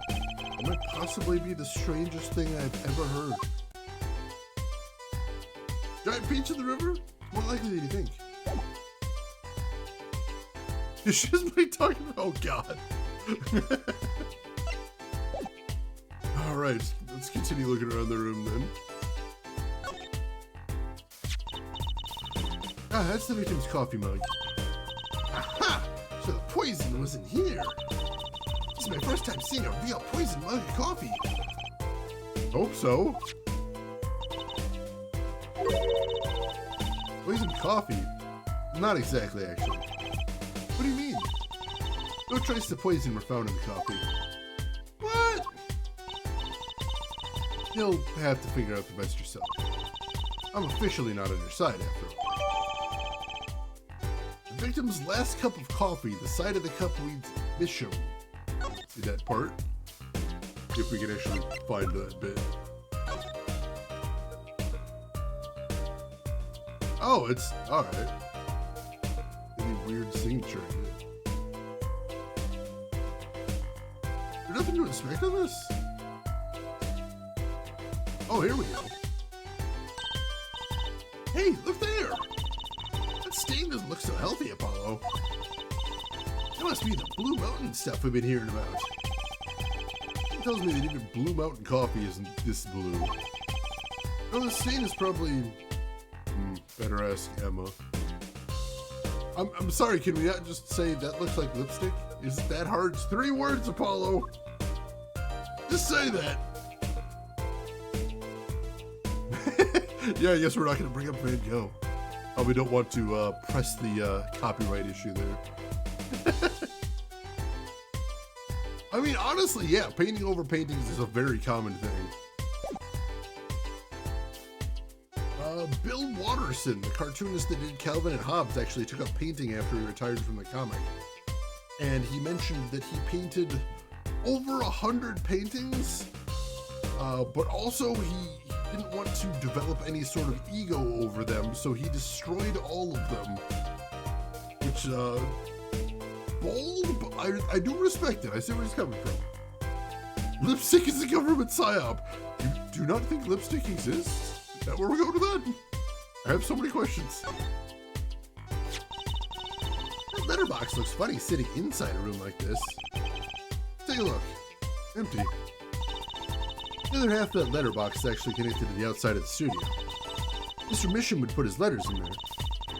That might possibly be the strangest thing I've ever heard. Giant peach in the river? More likely than you think. It's just me talking about, oh god. Alright, let's continue looking around the room then. Ah, that's the victim's coffee mug. Aha! So the poison was in here. This is my first time seeing a real poison mug of coffee. Hope so. Poison coffee? Not exactly, actually. What do you mean? No traces of poison were found in the coffee. What? You'll have to figure out the rest yourself. I'm officially not on your side, after all. The victim's last cup of coffee, the side of the cup reads Bisham. See that part? See if we can actually find that bit. Oh, it's alright. Any weird signature in it. There's nothing to inspect on this? Oh, here we go. Hey, look there! That stain doesn't look so healthy, Apollo. That must be the Blue Mountain stuff we've been hearing about. It tells me that even Blue Mountain coffee isn't this blue. Oh, the stain is probably... better ask Emma. I'm sorry, can we not just say that looks like lipstick? Is it that hard? It's 3 words, Apollo! Just say that! Yeah, I guess we're not going to bring up Van Gogh. Oh, we don't want to press the copyright issue there. I mean, honestly, yeah, painting over paintings is a very common thing. Bill Watterson, the cartoonist that did Calvin and Hobbes, actually took up painting after he retired from the comic. And he mentioned that he painted over 100 paintings, but also he didn't want to develop any sort of ego over them, so he destroyed all of them. Which, bold, but I do respect it. I see where he's coming from. Lipstick is a government psyop. You do not think lipstick exists? Is that where we're going to that? I have so many questions. That letterbox looks funny sitting inside a room like this. Take a look. Empty. The other half of that letterbox is actually connected to the outside of the studio. Mr. Mission would put his letters in there,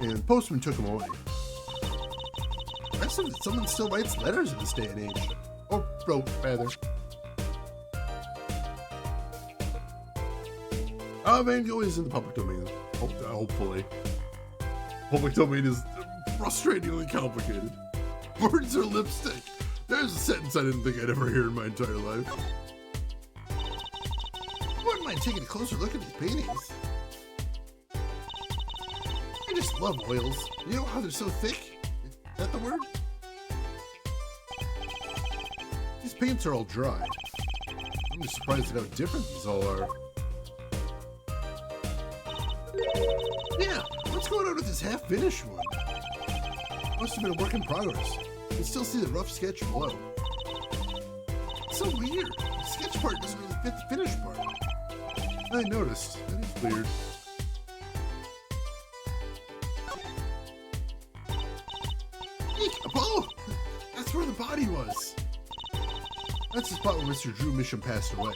and the postman took them away. Impressive that someone still writes letters in this day and age. Or wrote, rather. Van Gogh is in the public domain. Hopefully. Public domain is frustratingly complicated. Words are lipstick. There's a sentence I didn't think I'd ever hear in my entire life. I wouldn't mind taking a closer look at these paintings. I just love oils. You know how they're so thick? Is that the word? These paints are all dry. I'm just surprised at how different these all are. Yeah, what's going on with this half-finished one? Must have been a work in progress. You can still see the rough sketch below. It's so weird. The sketch part doesn't really fit the finished part. I noticed. That is weird. Eek, Apollo! That's where the body was. That's the spot where Mr. Drew Mission passed away.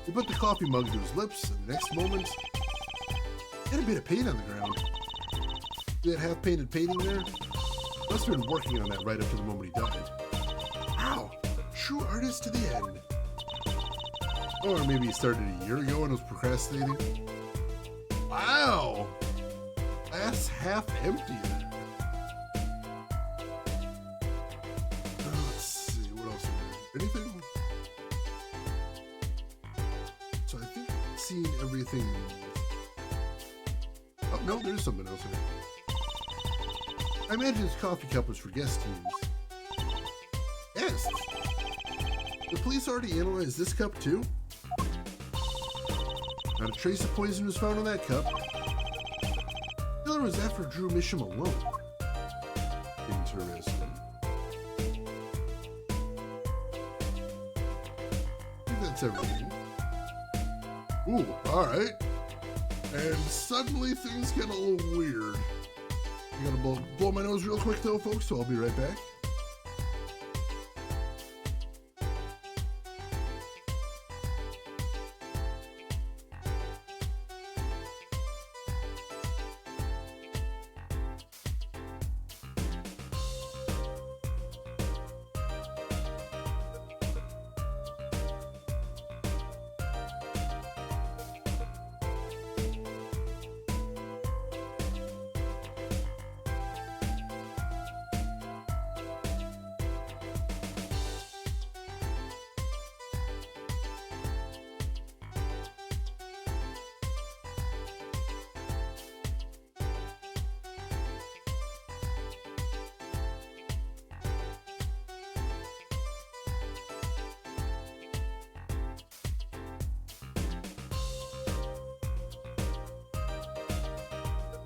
He put the coffee mug to his lips, and the next moment, he had a bit of paint on the ground. See that half-painted painting there? Must have been working on that right up to the moment he died. Wow, true artist to the end. Or maybe he started a year ago and was procrastinating. Wow! Glass half empty there. Let's see, what else is there? Anything? So I think I've seen everything. Oh, no, there's something else here. I imagine this coffee cup was for guests to use. Guests? The police already analyzed this cup too? Not a trace of poison was found on that cup. The killer was after Drew Misham alone. Interesting. I think that's everything. Ooh, alright. And suddenly things get a little weird. I gotta blow my nose real quick though, folks, so I'll be right back.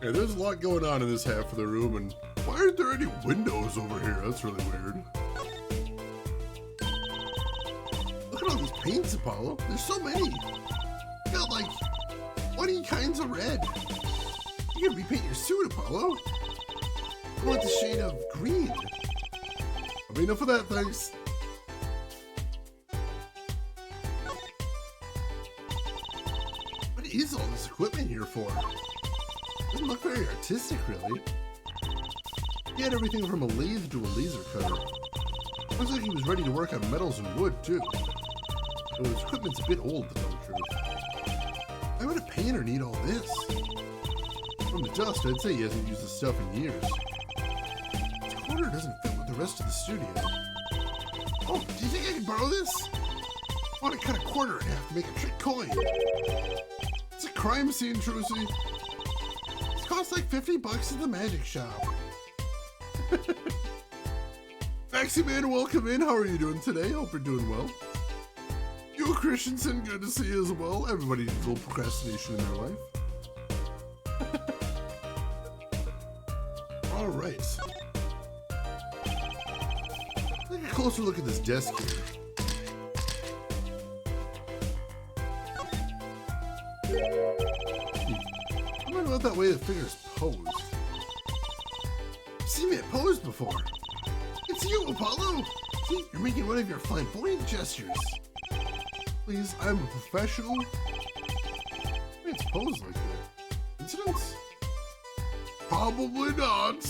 Yeah, there's a lot going on in this half of the room, and why aren't there any windows over here? That's really weird. Look at all these paints, Apollo. There's so many. You got like 20 kinds of red. You can repaint your suit, Apollo. I want the shade of green. I'll be enough of that, thanks. What is all this equipment here for? Doesn't look very artistic, really. He had everything from a lathe to a laser cutter. Looks like he was ready to work on metals and wood, too. Though his equipment's a bit old, to tell the truth. Why would a painter need all this? From the dust, I'd say he hasn't used this stuff in years. His corner doesn't fit with the rest of the studio. Oh, do you think I can borrow this? I want to cut a quarter in half to make a trick coin. It's a crime scene, Trucy. Costs like $50 at the magic shop. Maxie Man, welcome in. How are you doing today? Hope you're doing well. Yo, Christensen, good to see you as well. Everybody needs a little procrastination in their life. All right. Take a closer look at this desk here. I don't know about that way the figure's posed. You've seen me at pose before. It's you, Apollo. See, you're making one of your flamboyant gestures. Please, I'm a professional. It's posed like that. Incidents? Probably not.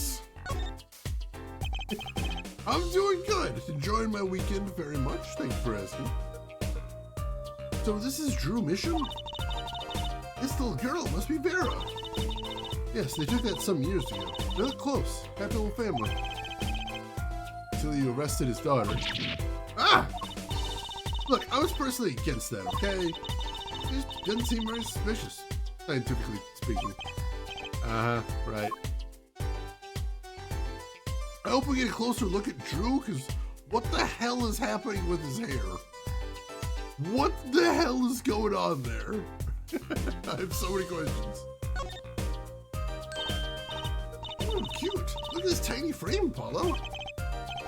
I'm doing good. Enjoying my weekend very much. Thank you for asking. So this is Drew Misham? This little girl must be Vera. Yes, they took that some years ago. They look close. Happy little family. Until you arrested his daughter. Ah! Look, I was personally against that, okay? It just doesn't seem very suspicious, scientifically speaking. Right. I hope we get a closer look at Drew, because what the hell is happening with his hair? What the hell is going on there? I have so many questions. Oh, cute. Look at this tiny frame, Apollo.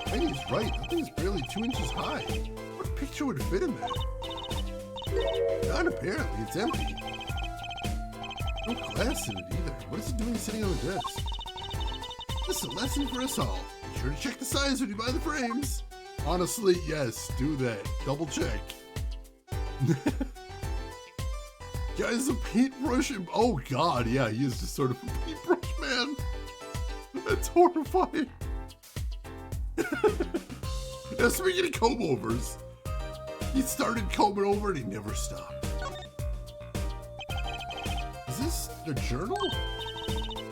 Tiny's right. That thing's barely 2 inches high. What picture would fit in there? Not apparently. It's empty. No glass in it either. What is it doing sitting on the desk? This is a lesson for us all. Be sure to check the size when you buy the frames. Honestly, yes. Do that. Double check. Guy's a paintbrush and oh god, yeah, he is just sort of a paintbrush man. That's horrifying. Now, speaking of comb-overs, he started combing over and he never stopped. Is this the journal?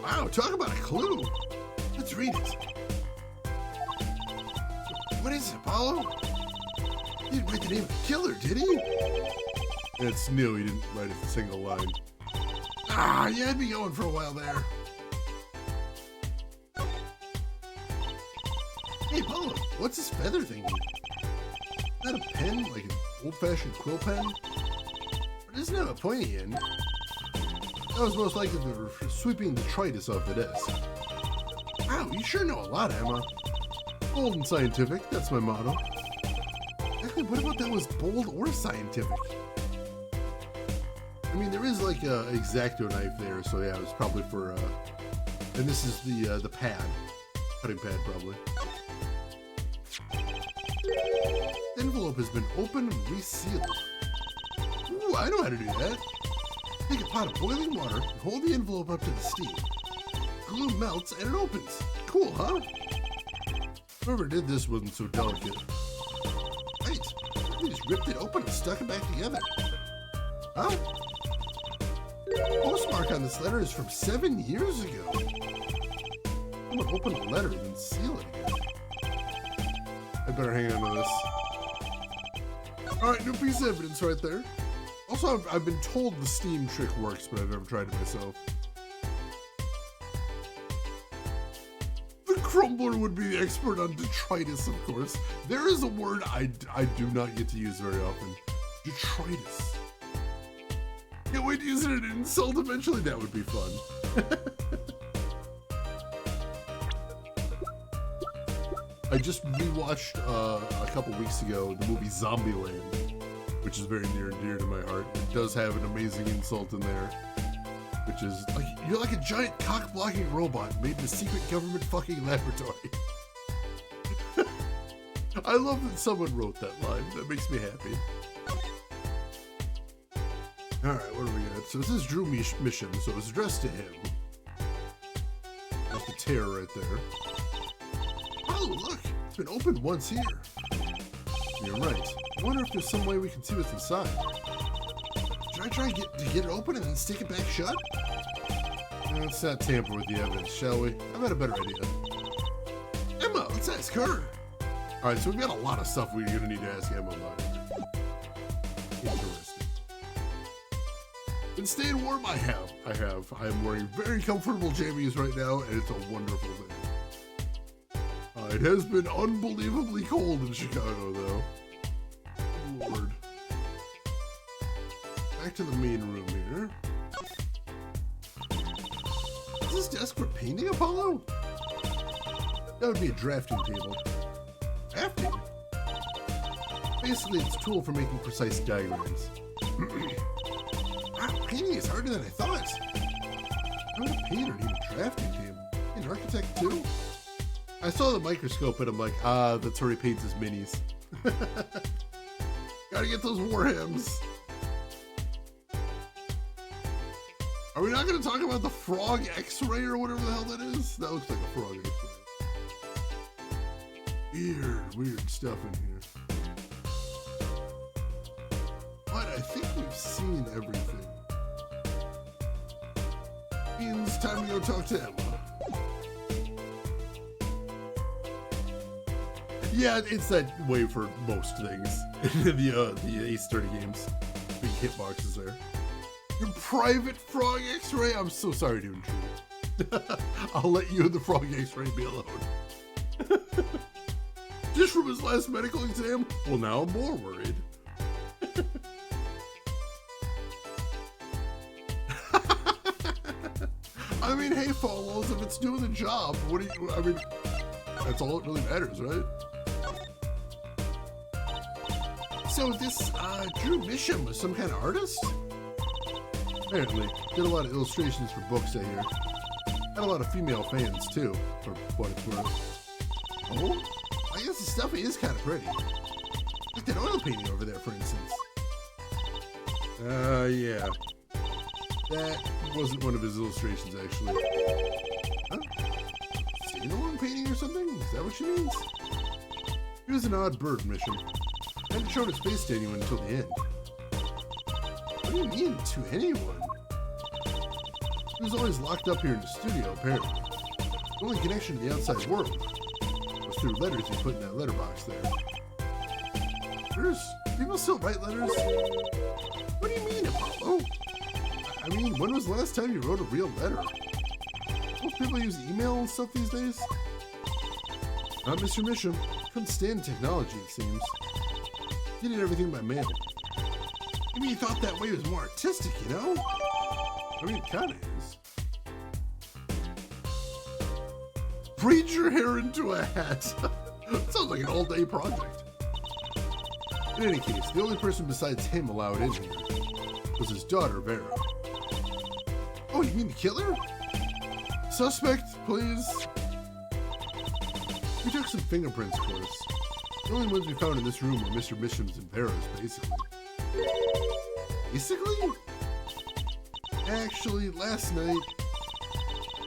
Wow, talk about a clue. Let's read it. What is it, Apollo? He didn't write the name of the killer, did he? It's new, he didn't write a single line. Ah, you had me going for a while there. Hey, Apollo, what's this feather thing? Is that a pen, like an old-fashioned quill pen? It doesn't have a pointy end. That was most likely for sweeping detritus off the desk. Wow, you sure know a lot, Emma. Bold and scientific, that's my motto. Exactly, what about that was bold or scientific? I mean, there is like a X-Acto knife there, so yeah, it was probably for, and this is the pad. Cutting pad, probably. The envelope has been opened and resealed. Ooh, I know how to do that. Take a pot of boiling water and hold the envelope up to the steam. Glue melts and it opens. Cool, huh? Whoever did this wasn't so delicate. Right, they just ripped it open and stuck it back together. Huh? The postmark on this letter is from 7 years ago. I'm gonna open the letter and then seal it again. I better hang on to this. Alright, new piece of evidence right there. Also, I've been told the steam trick works, but I've never tried it myself. The Crumbler would be the expert on detritus, of course. There is a word I do not get to use very often. Detritus. Can't wait to use it as an insult eventually. That would be fun. I just rewatched a couple weeks ago the movie Zombieland, which is very near and dear to my heart. It does have an amazing insult in there, which is like, you're like a giant cock-blocking robot made in a secret government fucking laboratory. I love that someone wrote that line. That makes me happy. Alright, what do we got? So this is Drew mission, so it's addressed to him. There's the tear right there. Oh, look! It's been opened once here. You're right. I wonder if there's some way we can see what's inside. Should I try to get it open and then stick it back shut? Let's not tamper with the evidence, shall we? I've got a better idea. Emma, let's ask her. Alright, so we've got a lot of stuff we're gonna need to ask Emma about. Interesting. Been staying warm, I have. I am wearing very comfortable jammies right now, and it's a wonderful thing. It has been unbelievably cold in Chicago, though. Lord. Back to the main room here. Is this desk for painting, Apollo? That would be a drafting table. Drafting? Basically, it's a tool for making precise diagrams. Wow, painting is harder than I thought. How would a painter need a drafting table? An architect, too? I saw the microscope and I'm like, that's where he paints his minis. Gotta get those Warhams. Are we not gonna talk about the frog x-ray or whatever the hell that is? That looks like a frog x-ray. Weird stuff in here. But I think we've seen everything. Means time to go talk to Emma. Yeah, it's that way for most things in the Ace 30 games. Big hitboxes there. Your private frog x-ray? I'm so sorry to intrude. I'll let you and the frog x-ray be alone. Just from his last medical exam? Well, now I'm more worried. I mean, hey, follows, if it's doing the job, what do you, I mean, that's all that really matters, right? So this Drew Misham was some kind of artist? Apparently. Did a lot of illustrations for books, I hear. Had a lot of female fans, too, for what it's worth. Oh? I guess the stuff is kind of pretty. Like that oil painting over there, for instance. Yeah. That wasn't one of his illustrations, actually. Huh? Seen a long painting or something? Is that what she means? He was an odd bird, Mission. Hadn't shown his face to anyone until the end. What do you mean, to anyone? He was always locked up here in the studio, apparently. The only connection to the outside world was through letters he put in that letterbox there. People still write letters? What do you mean, Apollo? I mean, when was the last time you wrote a real letter? Most people use email and stuff these days. Not Mr. Misham. Couldn't stand technology, it seems. He did everything by mail. Maybe he thought that way was more artistic, you know? I mean, it kinda is. Braid your hair into a hat. Sounds like an all-day project. In any case, the only person besides him allowed in here was his daughter, Vera. Oh, you mean the killer? Suspect, please. We took some fingerprints, of course. The only ones we found in this room were Mr. Misham's and Vera's, basically. Basically? Actually, last night,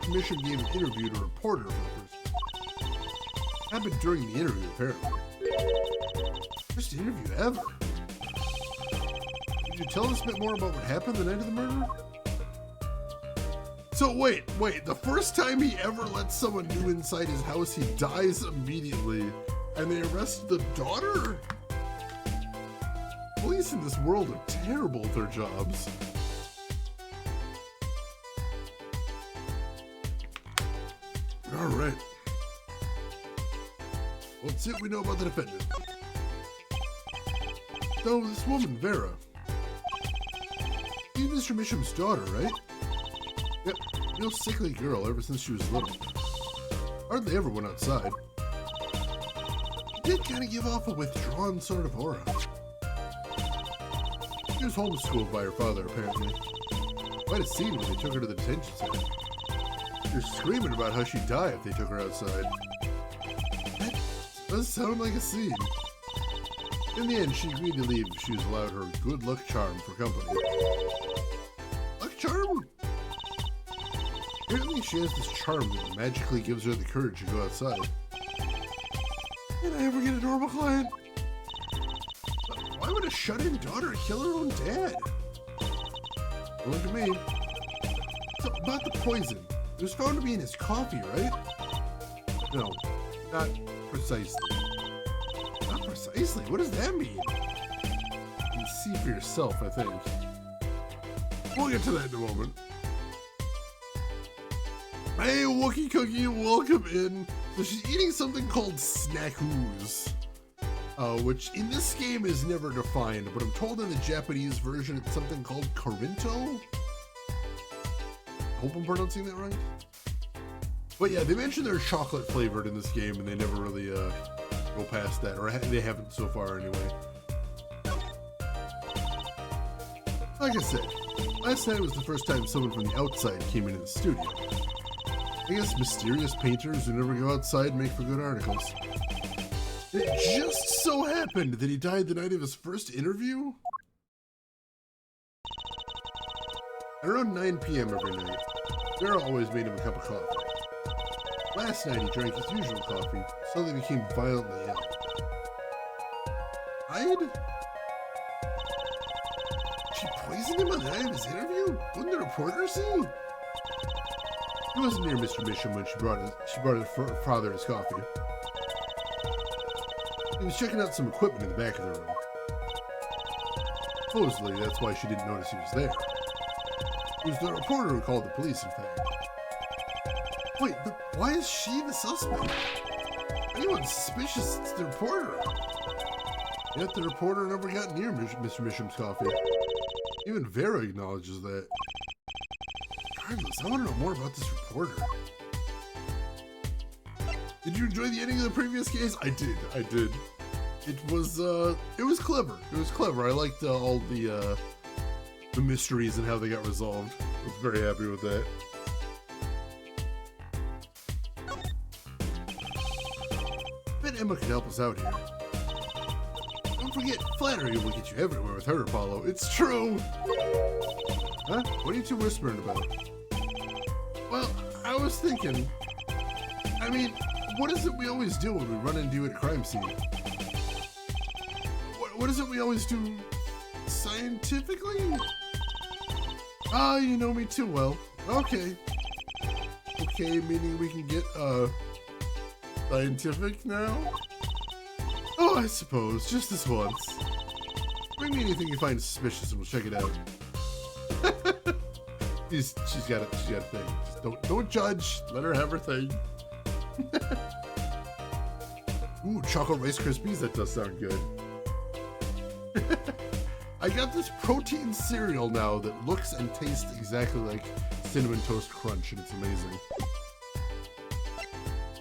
Misham gave an interview to a reporter for the first time. Happened during the interview, apparently. First interview ever. Could you tell us a bit more about what happened the night of the murder? So wait, the first time he ever lets someone new inside his house, he dies immediately, and they arrest the daughter? Police in this world are terrible at their jobs. All right. Well, that's it we know about the defendant. So, this woman, Vera. She's Mr. Misham's daughter, right? Yep, real sickly girl ever since she was little. Hardly ever went outside. She did kind of give off a withdrawn sort of aura. She was homeschooled by her father, apparently. Quite a scene when they took her to the detention center. She was screaming about how she'd die if they took her outside. That does sound like a scene. In the end, she agreed to leave if she was allowed her good luck charm for company. Luck charm? Apparently she has this charm that magically gives her the courage to go outside. Did I ever get a normal client? Why would a shut-in daughter kill her own dad? Look at me. So, about the poison. It was found to be in his coffee, right? No, not precisely. Not precisely? What does that mean? You can see for yourself, I think. We'll get to that in a moment. Hey, Wookie Cookie, welcome in. So she's eating something called snackoos, which in this game is never defined, but I'm told in the Japanese version it's something called Corinto. Hope I'm pronouncing that right. But yeah, they mentioned they're chocolate flavored in this game, and they never really go past that, or they haven't so far anyway. Like I said, last night was the first time someone from the outside came into the studio. I guess mysterious painters who never go outside make for good articles. It just so happened that he died the night of his first interview? At around 9 p.m. every night, Vera always made him a cup of coffee. Last night he drank his usual coffee, suddenly became violently ill. Died? She poisoned him on the night of his interview? Wouldn't the reporter see? He wasn't near Mr. Misham when she brought her father his coffee. He was checking out some equipment in the back of the room. Supposedly, that's why she didn't notice he was there. It was the reporter who called the police, in fact. Wait, but why is she the suspect? Anyone's suspicious, it's the reporter. Yet the reporter never got near Mr. Misham's coffee. Even Vera acknowledges that. Regardless, I want to know more about this reporter. Did you enjoy the ending of the previous case? I did. It was clever. It was clever. I liked all the mysteries and how they got resolved. I was very happy with that. I bet Emma could help us out here. Don't forget, flattery will get you everywhere with her, Apollo. It's true. Huh? What are you two whispering about? Well, I was thinking, I mean, what is it we always do when we run into you at a crime scene? What is it we always do scientifically? Ah, you know me too well. Okay. Okay, meaning we can get, scientific now? Oh, I suppose, just this once. Bring me anything you find suspicious and we'll check it out. she's got a thing. Just don't judge. Let her have her thing. Ooh, chocolate Rice Krispies. That does sound good. I got this protein cereal now that looks and tastes exactly like Cinnamon Toast Crunch, and it's amazing.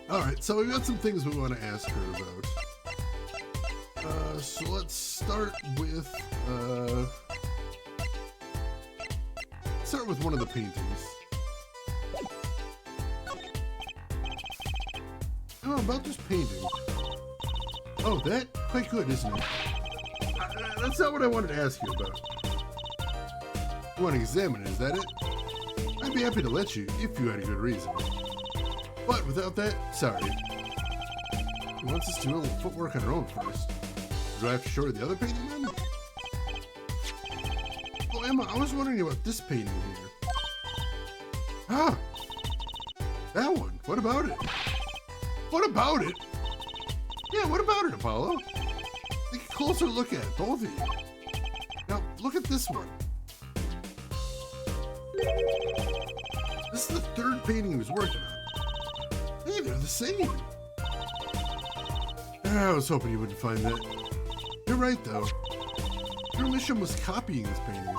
All right, so we got some things we want to ask her about. So let's start with one of the paintings. Oh, about this painting. Oh, that? Quite good, isn't it? That's not what I wanted to ask you about. You want to examine it, is that it? I'd be happy to let you, if you had a good reason. But without that, sorry. She wants us to do a little footwork on her own first. Do I have to show her the other painting then? Oh, Emma, I was wondering about this painting here. Ah! That one. What about it? What about it? Yeah, what about it, Apollo? Take a closer look at it, both of you. Now, look at this one. This is the third painting he was working on. Hey, they're the same. I was hoping you wouldn't find that. You're right, though. Your mission was copying this painting.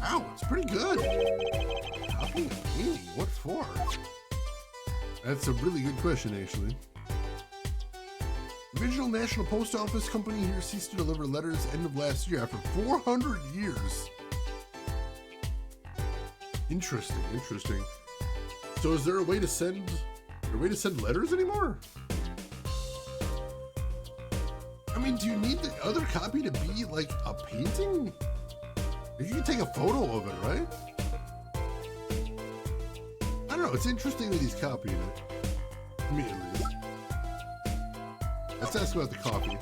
Wow, it's pretty good. Copying a painting? What for? That's a really good question, actually. The original National Post Office Company here ceased to deliver letters end of last year after 400 years. Interesting, interesting. So is there a way to send letters anymore? I mean, do you need the other copy to be like a painting? You can take a photo of it, right? I don't know, it's interesting that he's copying it. Me at least. Let's ask about the coffee.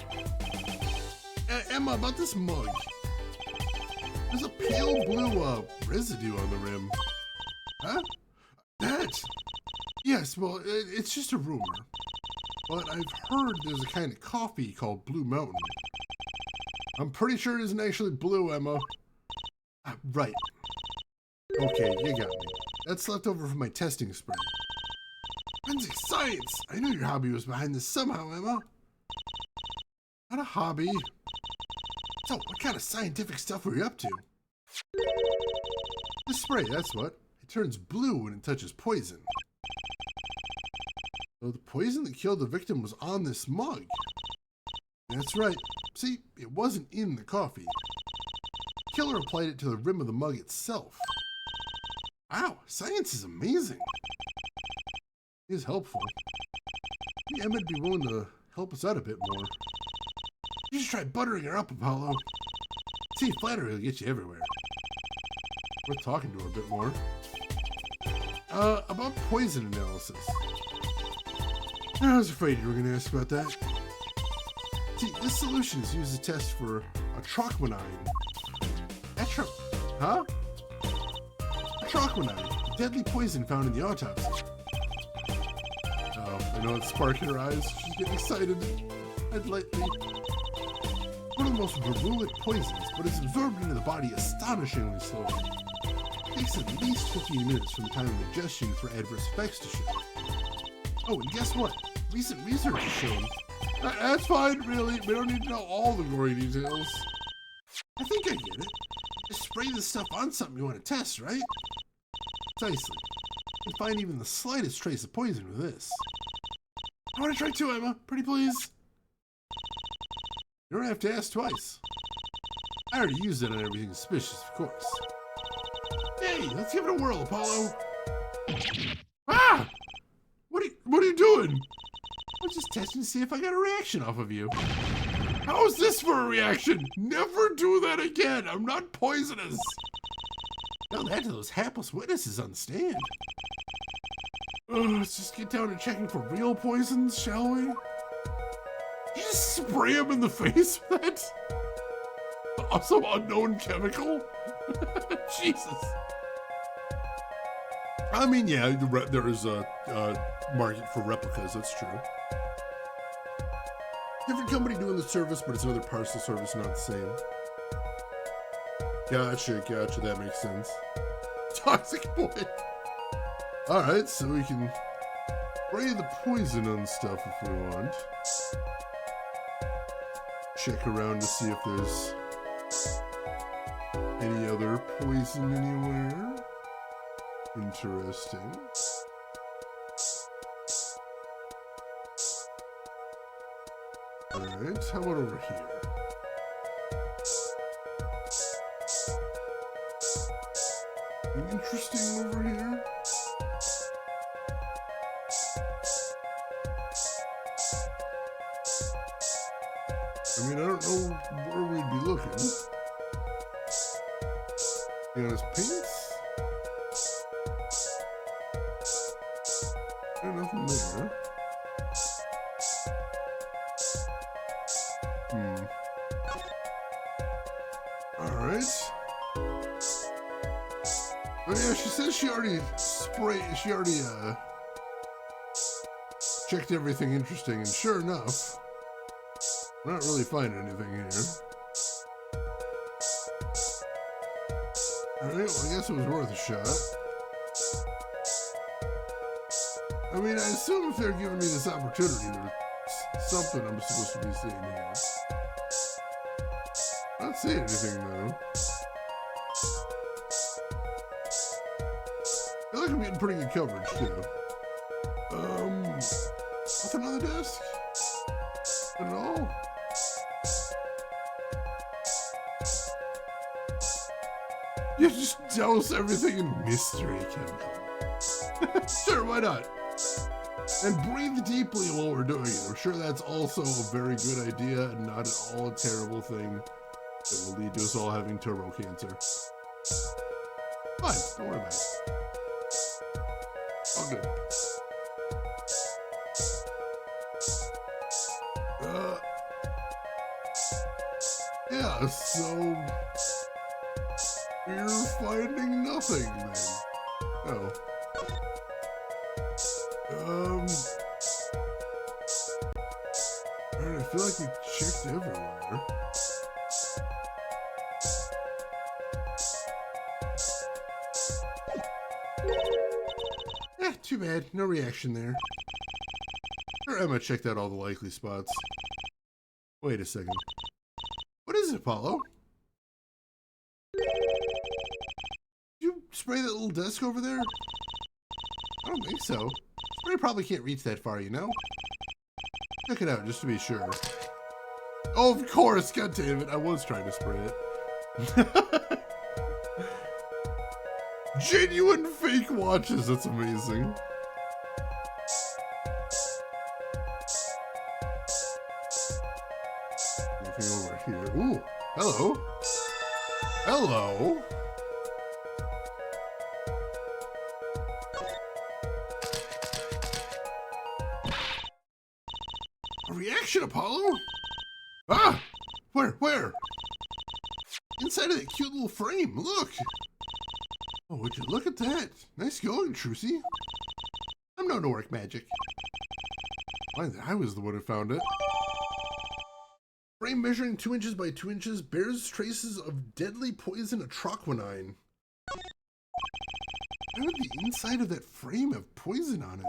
Emma, about this mug. There's a pale blue residue on the rim. Huh? That? Yes, well, it's just a rumor. But I've heard there's a kind of coffee called Blue Mountain. I'm pretty sure it isn't actually blue, Emma. Right. Okay, you got me. That's left over from my testing spray. Forensic science! I knew your hobby was behind this somehow, Emma. Not a hobby. So, what kind of scientific stuff were you up to? This spray, that's what. It turns blue when it touches poison. So the poison that killed the victim was on this mug. That's right. See, it wasn't in the coffee. The killer applied it to the rim of the mug itself. Wow, science is amazing. It is helpful. Maybe Emma'd be willing to help us out a bit more. You should try buttering her up, Apollo. See, flattery will get you everywhere. We're talking to her a bit more. About poison analysis. I was afraid you were going to ask about that. See, this solution is used to test for atroquinine. Huh? Atroquinine, a deadly poison found in the autopsy. Oh, I know it's sparking her eyes. She's getting excited. I'd lightly. One of the most virulent poisons, but it's absorbed into the body astonishingly slowly. It takes at least 15 minutes from the time of ingestion for adverse effects to show. Oh, and guess what? Recent research has shown. That's fine, really. We don't need to know all the gory details. I think I get it. Just spray this stuff on something you want to test, right? Precisely. You can find even the slightest trace of poison with this. I want to try too, Emma. Pretty please. You don't have to ask twice. I already used it on everything suspicious, of course. Hey, let's give it a whirl, Apollo. Ah! What are you doing? I'm just testing to see if I got a reaction off of you. How is this for a reaction? Never do that again. I'm not poisonous. Tell that to those hapless witnesses on the stand. Let's just get down to checking for real poisons, shall we? You just spray him in the face with that? Some unknown chemical? Jesus. I mean, yeah, there is a market for replicas, that's true. Different company doing the service, but it's another parcel service, not the same. Gotcha, that makes sense. Toxic boy. Alright, so we can spray the poison on stuff if we want. Check around to see if there's any other poison anywhere. Interesting. Alright, how about over here? Interesting over here. I mean, I don't know where we'd be looking. You know, his paints? There's nothing there. Alright. Oh yeah, she says she already checked everything interesting, and sure enough, we're not really finding anything here. Alright, well I guess it was worth a shot. I mean, I assume if they're giving me this opportunity, there's something I'm supposed to be seeing here. Not seeing anything though. I feel like I'm getting pretty good coverage too. Nothing on the desk? Not at all? You just douse everything in mystery chemical. Sure, why not? And breathe deeply while we're doing it. I'm sure that's also a very good idea and not at all a terrible thing that will lead to us all having turbo cancer. Fine, don't worry about it. All good. Yeah, so we're finding nothing then. Oh. Alright, I feel like we checked everywhere. Too bad. No reaction there. Sure, Emma checked out all the likely spots. Wait a second. What is it, Apollo? Did you spray that little desk over there? I don't think so. Spray probably can't reach that far, you know? Check it out, just to be sure. Oh, of course! God damn it, I was trying to spray it. Genuine fake watches, that's amazing. Anything over here? Ooh, hello. Hello. A reaction, Apollo? Ah! Where? Inside of that cute little frame, look! Oh, would you look at that? Nice going, Trucy. I'm known to work magic. I was the one who found it. Frame measuring 2 inches by 2 inches bears traces of deadly poison atroquinine. Why would the inside of that frame have poison on it?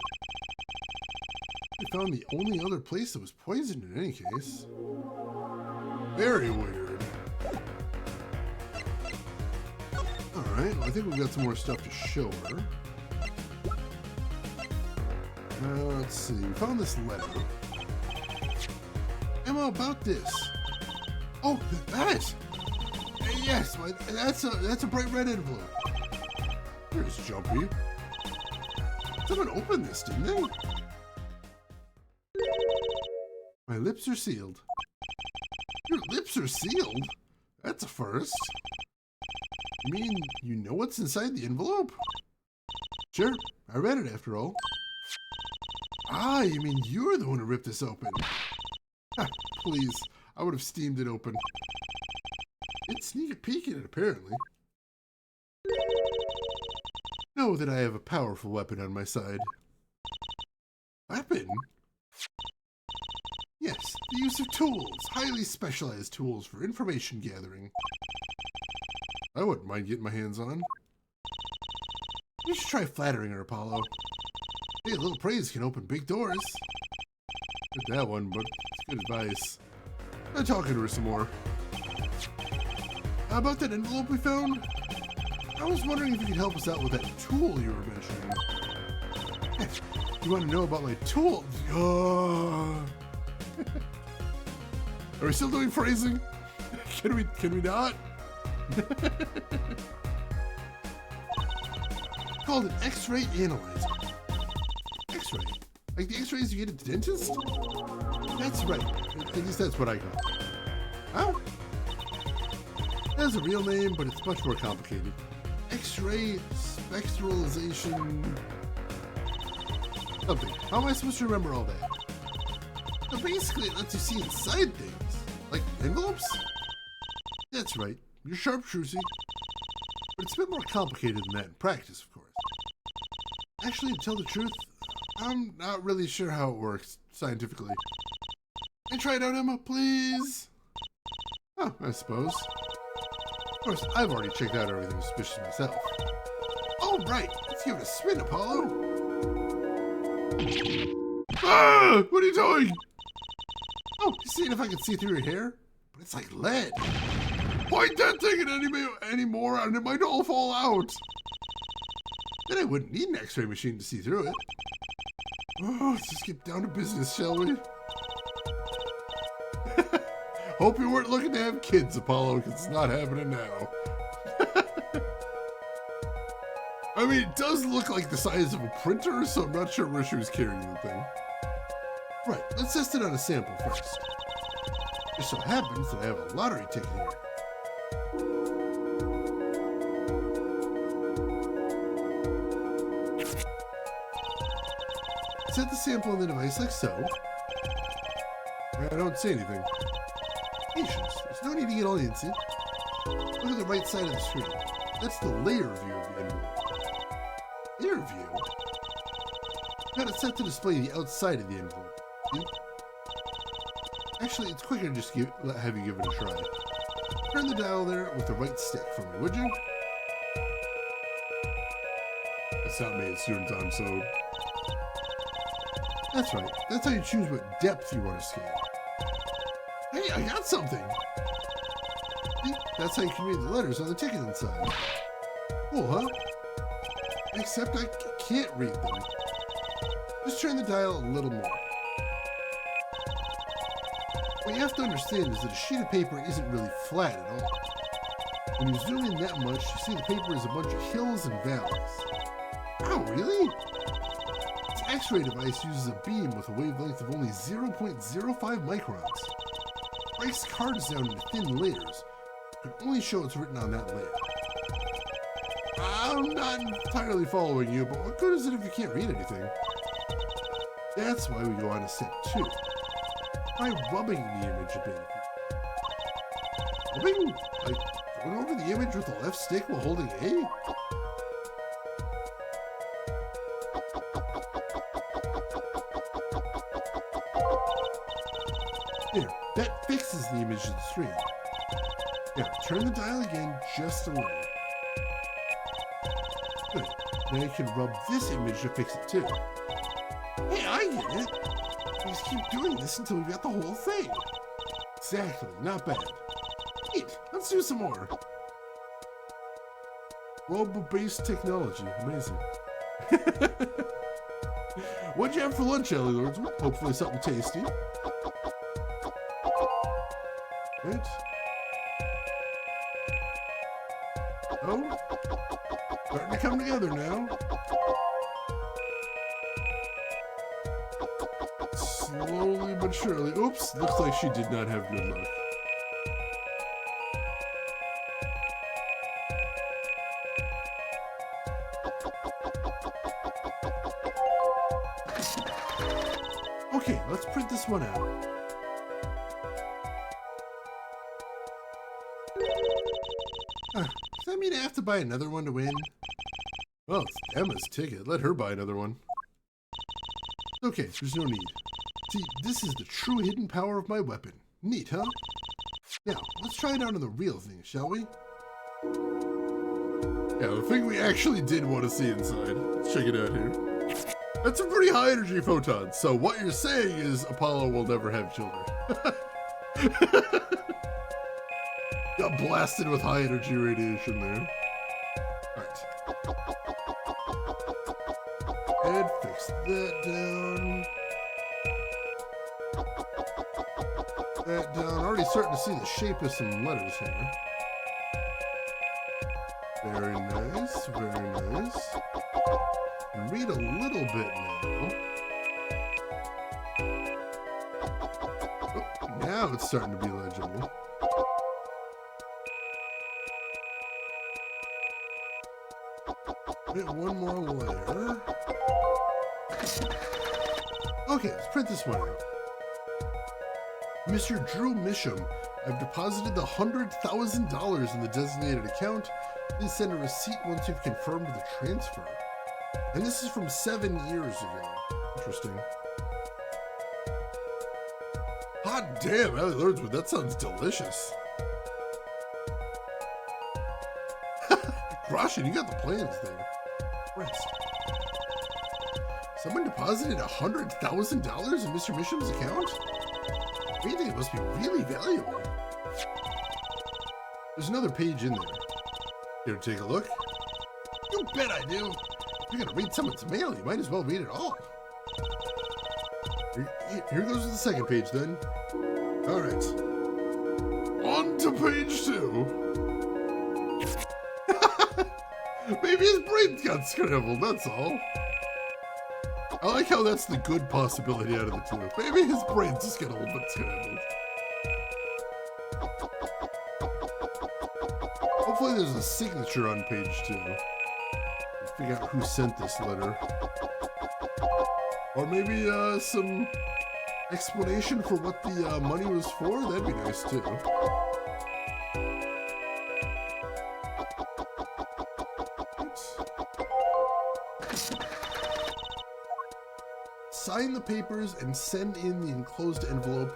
I found the only other place that was poisoned in any case. Very weird. Alright, well, I think we've got some more stuff to show her. Let's see, we found this letter. Emma, about this. Oh, that! Yes, that's a bright red envelope. Here's Jumpy. Someone opened this, didn't they? My lips are sealed. Your lips are sealed? That's a first. You mean you know what's inside the envelope? Sure, I read it after all. Ah, you mean you're the one who ripped this open? Please, I would have steamed it open. Didn't sneak a peek in it, apparently. Know that I have a powerful weapon on my side. Weapon? Yes, the use of tools, highly specialized tools for information gathering. I wouldn't mind getting my hands on. You should try flattering her, Apollo. Hey, a little praise can open big doors. Not that one, but it's good advice. I'm talking to her some more. How about that envelope we found? I was wondering if you could help us out with that tool you were mentioning. You want to know about my tool? Are we still doing phrasing? Can we not? Called an X-ray analyzer. X-ray? Like the X-rays you get at the dentist? That's right. At least that's what I got. Huh? That's a real name, but it's much more complicated. X-ray spectralization something. How am I supposed to remember all that? So basically, it lets you see inside things. Like envelopes? That's right. You're sharp, Trucy. But it's a bit more complicated than that in practice, of course. Actually, to tell the truth, I'm not really sure how it works scientifically. Can I try it out, Emma, please? Oh, I suppose. Of course, I've already checked out everything suspicious myself. Oh, right. Let's give it a spin, Apollo. Ah! What are you doing? Oh, you seeing if I can see through your hair? But it's like lead. Point that thing at any more and it might all fall out. Then I wouldn't need an X-ray machine to see through it. Oh, let's just get down to business, shall we? Hope you weren't looking to have kids, Apollo, because it's not happening now. I mean, it does look like the size of a printer, so I'm not sure where she was carrying the thing. Right, let's test it on a sample first. It so happens that I have a lottery ticket here. Set the sample on the device like so. I don't say anything. Patience. There's no need to get all antsy. Look at the right side of the screen. That's the layer view of the envelope. Layer view? Got it set to display the outside of the envelope. See? Actually, it's quicker to just have you give it a try. Turn the dial there with the right stick for me, would you? That's not me, it's your time, so... That's right. That's how you choose what depth you want to scan. Hey, I got something! See? That's how you can read the letters on the ticket inside. Cool, huh? Except I can't read them. Just turn the dial a little more. What you have to understand is that a sheet of paper isn't really flat at all. When you zoom in that much, you see the paper is a bunch of hills and valleys. Oh, really? This X-ray device uses a beam with a wavelength of only 0.05 microns. Breaks cards down into thin layers. You can only show what's written on that layer. I'm not entirely following you, but what good is it if you can't read anything? That's why we go on to step 2. Try rubbing the image a bit. Rubbing? Like going over the image with the left stick while holding A? There, that fixes the image to the screen. Now, turn the dial again just a little. Good. Now you can rub this image to fix it too. Hey, I get it. We just keep doing this until we got the whole thing. Exactly, not bad. Neat, let's do some more. Robo-based technology, amazing. What'd you have for lunch, Ellie Lords? Hopefully something tasty. Right. Oh, starting to come together now. Slowly but surely. Oops, looks like she did not have good luck. Okay, let's print this one out. Does that mean I have to buy another one to win? Well, it's Emma's ticket. Let her buy another one. Okay, there's no need. See, this is the true hidden power of my weapon. Neat, huh? Now, let's try it out on the real thing, shall we? Yeah, the thing we actually did want to see inside. Let's check it out here. That's a pretty high energy photon, so what you're saying is Apollo will never have children. Got blasted with high energy radiation there. Alright. And fix that down. That down. Already starting to see the shape of some letters here. Very nice, very nice. And read a little bit now. Oh, now it's starting to be legible. Get one more layer. Okay, let's print this one out. Mr. Drew Misham, I've deposited the $100,000 in the designated account. Please send a receipt once you've confirmed the transfer. And this is from 7 years ago. Interesting. Hot damn, Allie Lordswood, that sounds delicious. Groshin, you got the plans there. Rest. Someone deposited $100,000 in Mr. Misham's account? I think it must be really valuable. There's another page in there. Here, take a look. You bet I do. If you're gonna read someone's mail, you might as well read it all. Here goes to the second page then. All right. On to page 2. Maybe his brain got scrambled, that's all. I like how that's the good possibility out of the two. Maybe his brain just got a little bit scrambled. Hopefully there's a signature on page 2. Let's figure out who sent this letter. Or maybe some explanation for what the money was for. That'd be nice too. Sign the papers and send in the enclosed envelope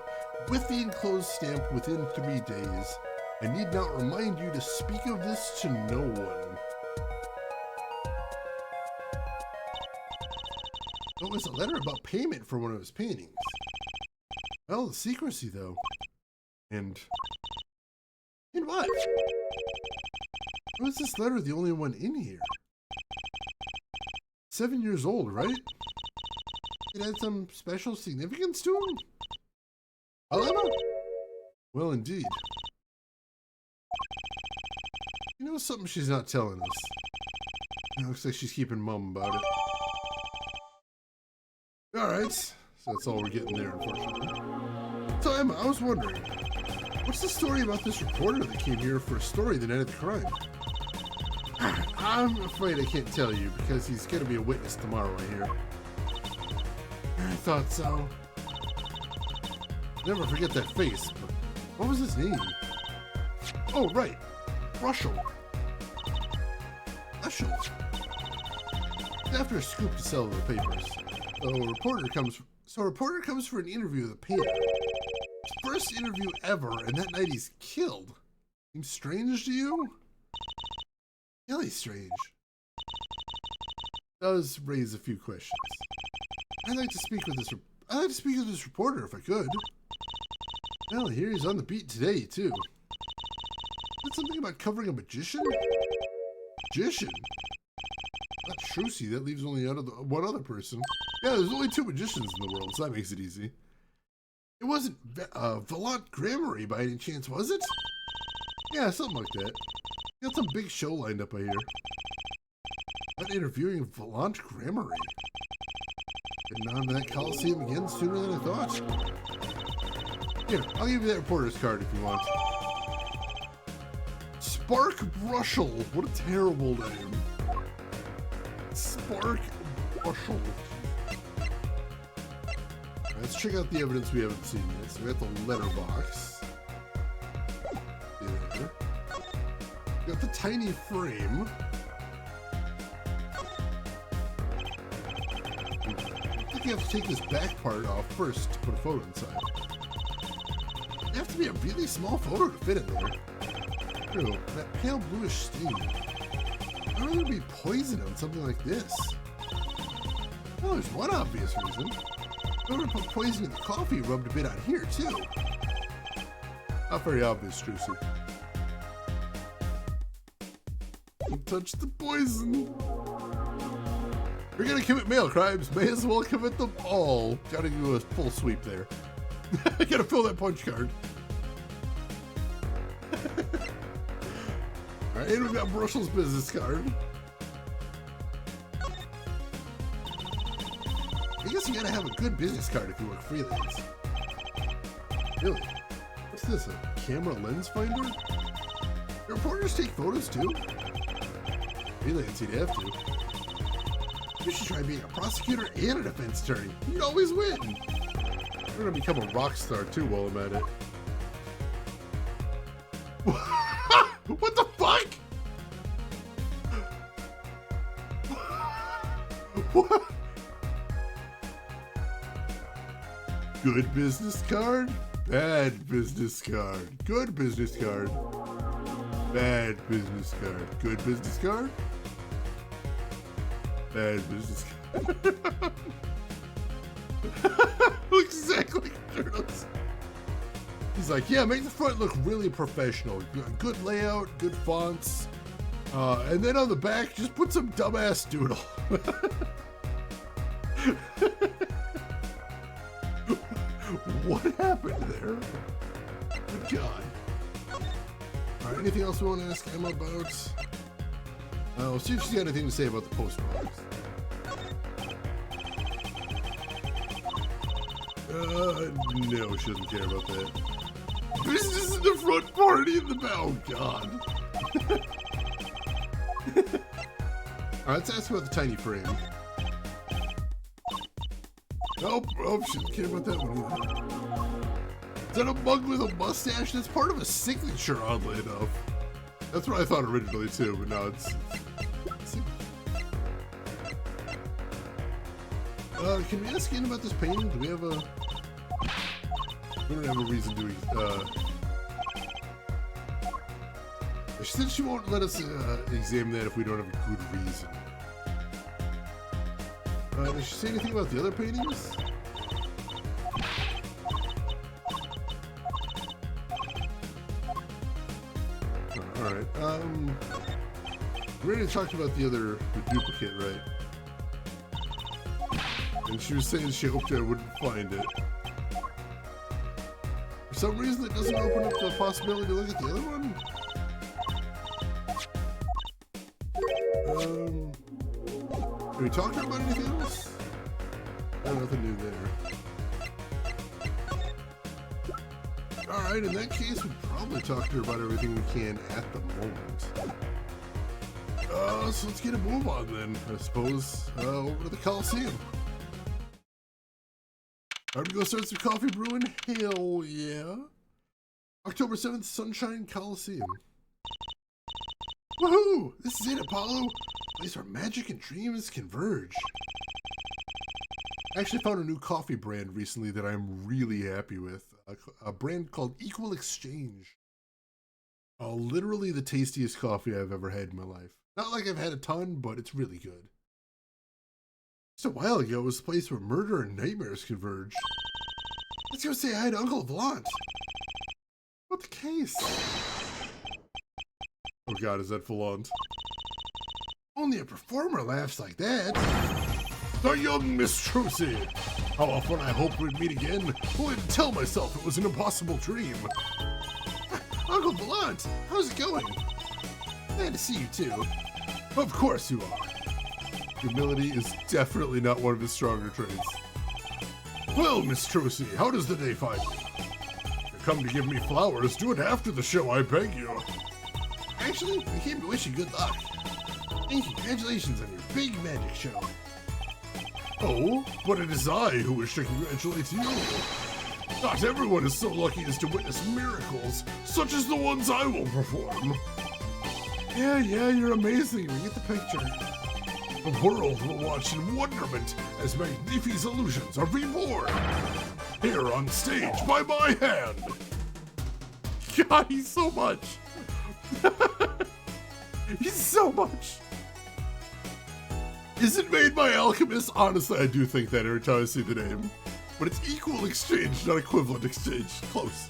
with the enclosed stamp within 3 days. I need not remind you to speak of this to no one. It was a letter about payment for one of his paintings. Well, the secrecy though. And what? How is this letter the only one in here? 7 years old, right? It had some special significance to him? Alema? Well, indeed. You know something she's not telling us. It looks like she's keeping mum about it. Alright, so that's all we're getting there, unfortunately. So, Emma, I was wondering, what's the story about this reporter that came here for a story the night of the crime? I'm afraid I can't tell you, because he's going to be a witness tomorrow, I hear. I thought so. Never forget that face, but what was his name? Oh, right. Russell. After a scoop to sell the papers. So a reporter comes for an interview with a painter. His first interview ever, and that night he's killed. Seems strange to you? Really strange. Does raise a few questions. I'd like to speak with this reporter if I could. Well, here he's on the beat today, too. Is something about covering a magician? Magician? Not Trucy, that leaves only one other person. Yeah, there's only 2 magicians in the world, so that makes it easy. It wasn't Volant Gramarye by any chance, was it? Yeah, something like that. Got some big show lined up, I hear. Not interviewing Volant Gramarye. Getting on to that Coliseum again sooner than I thought. Here, I'll give you that reporter's card if you want. Spark Brushel. What a terrible name. Spark Brushel. Let's check out the evidence we haven't seen yet. So we got the letterbox. There. We got the tiny frame. I think you have to take this back part off first to put a photo inside. You have to be a really small photo to fit in there. Ew, that pale bluish stain. How would there be poison on something like this? Oh, there's one obvious reason. Whoever put poison in the coffee rubbed a bit on here, too. Not very obvious, Trucy. Don't touch the poison. You're gonna commit mail crimes, may as well commit them all. Gotta do a full sweep there. I gotta fill that punch card. Alright, and we've got Brussels business card. I guess you gotta have a good business card if you work freelance. Really? What's this, a camera lens finder? Do reporters take photos too? Freelance, you'd have to. You should try being a prosecutor and a defense attorney. You'd always win. I'm gonna become a rock star too while I'm at it. What the fuck? What? Good business card, bad business card. Good business card, bad business card. Good business card, bad business card. Looks exactly like Turtles. He's like, yeah, make the front look really professional. Good layout, good fonts. And then on the back, just put some dumbass doodle. What happened there? Good God. Alright, anything else we want to ask Emma about? We'll see if she's got anything to say about the postbox. No, she doesn't care about that. Business in the front, party in the back. Oh, God. Alright, let's ask about the tiny frame. Nope, she doesn't care about that one either. Is that a mug with a mustache? That's part of a signature, oddly enough. That's what I thought originally, too, but now it's can we ask Ian about this painting? Do we have a... We don't have a reason to... She said she won't let us examine that if we don't have a good reason. Did she say anything about the other paintings? Alright, we already talked about the duplicate, right? And she was saying she hoped I wouldn't find it. For some reason, it doesn't open up the possibility to look at the other one. Are we talking about anything else? Oh, nothing new there. Alright, in that case, we'd probably talk to her about everything we can at the moment. So let's get a move on then, I suppose. Over to the Coliseum. Time to go start some coffee brewing? Hell yeah. October 7th, Sunshine Coliseum. Woohoo! This is it, Apollo! A place where magic and dreams converge. I actually found a new coffee brand recently that I'm really happy with. A brand called Equal Exchange. Literally the tastiest coffee I've ever had in my life. Not like I've had a ton, but it's really good. Just a while ago, it was a place where murder and nightmares converge. Let's go say hi to Uncle Vlant. What the case? Oh God, is that Vlant? Only a performer laughs like that. The young Miss Trucy. How often I hoped we'd meet again, only to tell myself it was an impossible dream. Uncle Vlant, how's it going? Glad to see you too. Of course you are. Humility is definitely not one of his stronger traits. Well, Miss Trucy, how does the day find you? You come to give me flowers, do it after the show, I beg you. Actually, we came to wish you good luck. And congratulations on your big magic show. Oh, but it is I who wish to congratulate you. Not everyone is so lucky as to witness miracles, such as the ones I will perform. Yeah, you're amazing. We get the picture. The world will watch in wonderment as Magnifi's illusions are reborn. Here on stage by my hand. God, he's so much. He's so much. Is it made by alchemists? Honestly, I do think that every time I see the name. But it's equal exchange, not equivalent exchange. Close.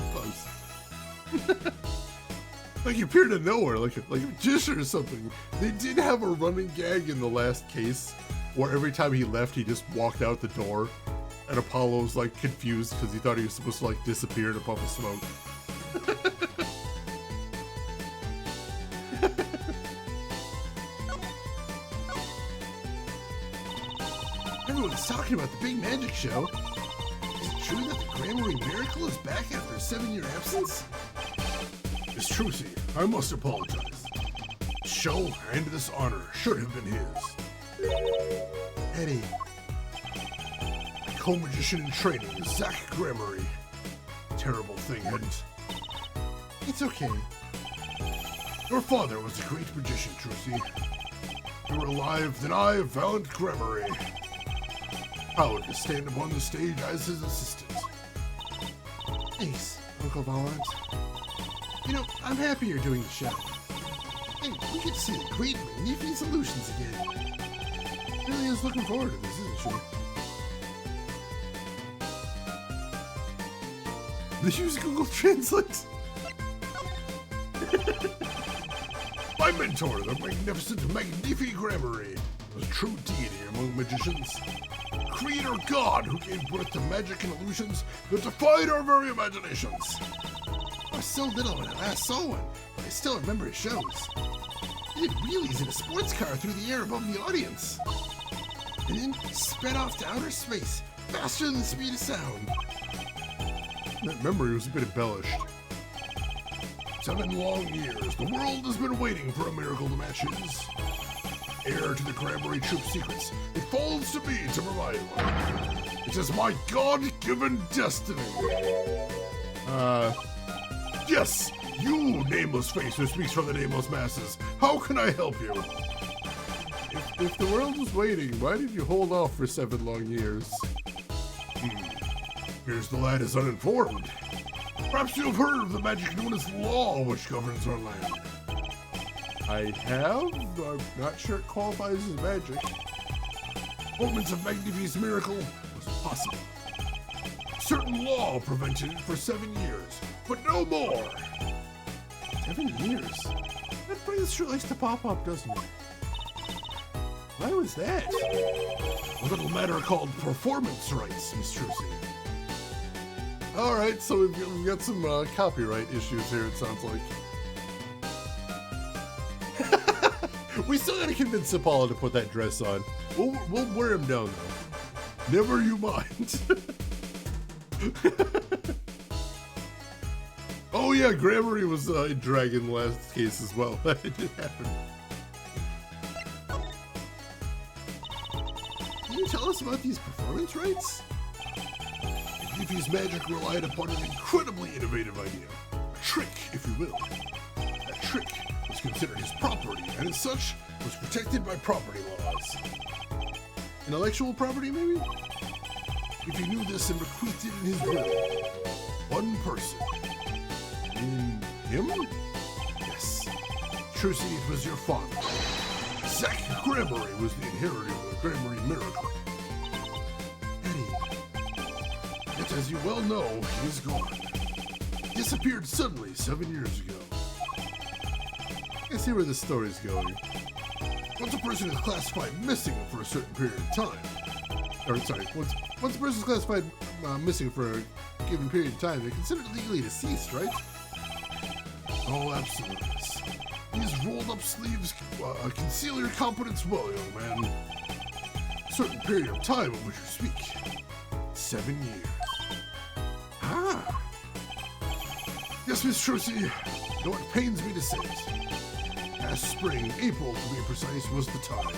Like he appeared out of nowhere, like a magician or something. They did have a running gag in the last case, where every time he left, he just walked out the door, and Apollo was like confused because he thought he was supposed to like disappear in a puff of smoke. Everyone's talking about the big magic show. Is it true that the Grammary Miracle is back after a 7-year absence? Miss Trucy, I must apologize. The show and this honor should have been his. Eddie. My co-magician in training, Zach Grammary. Terrible thing, hadn't. It's okay. Your father was a great magician, Trucy. If you were alive, then I, Valiant Grammary, proud to stand upon the stage as his assistant. Thanks, Uncle Valiant. You know, I'm happy you're doing the show. And we get to see the great Magnifi solutions again. Really is looking forward to this, isn't she? They use Google Translate. My mentor, the magnificent Magnifi Grammary, was a true deity among magicians. Creator God who gave birth to magic and illusions that defied our very imaginations. I was so little when I last saw one, but I still remember his shows. He did wheelies in a sports car through the air above the audience. And then he sped off to outer space, faster than the speed of sound. That memory was a bit embellished. 7 long years, the world has been waiting for a miracle to match his. Heir to the Grammary Troop secrets, it falls to me to provide one. It is my God-given destiny. Yes, you, nameless face who speaks for the nameless masses. How can I help you? If the world was waiting, why did you hold off for 7 long years? Here's the lad is uninformed. Perhaps you have heard of the magic known as law which governs our land. I have. I'm not sure it qualifies as magic. Moments of Magnifi's miracle was possible. Certain law prevented it for 7 years, but no more. 7 years? That phrase sure likes to pop up, doesn't it? Why was that? A little matter called performance rights, Miss Trucy. Alright, so we've got some copyright issues here, it sounds like. We still gotta convince Apollo to put that dress on. We'll wear him down, though. Never you mind. Oh yeah, Grammary was in Dragon last case as well. That did happen. Can you tell us about these performance rights? Magnifi's magic relied upon an incredibly innovative idea. A trick, if you will. That trick was considered his property, and as such, was protected by property laws. Intellectual property, maybe? If you knew this and bequeathed it in his will, one person. In him? Yes. Trucy, it was your father. Zach Grammary was the inheritor of the Grammary Miracle. Eddie. Yet, as you well know, he is gone. He disappeared suddenly 7 years ago. I see where this story's going. Once a person is classified missing for a certain period of time, once a person is classified missing for a given period of time, they're considered legally deceased, right? Oh, absolutely. These rolled-up sleeves conceal your competence well, young man. A certain period of time of which you speak. 7 years. Ah. Yes, Miss Trucy, though it pains me to say it. Last spring, April to be precise, was the time.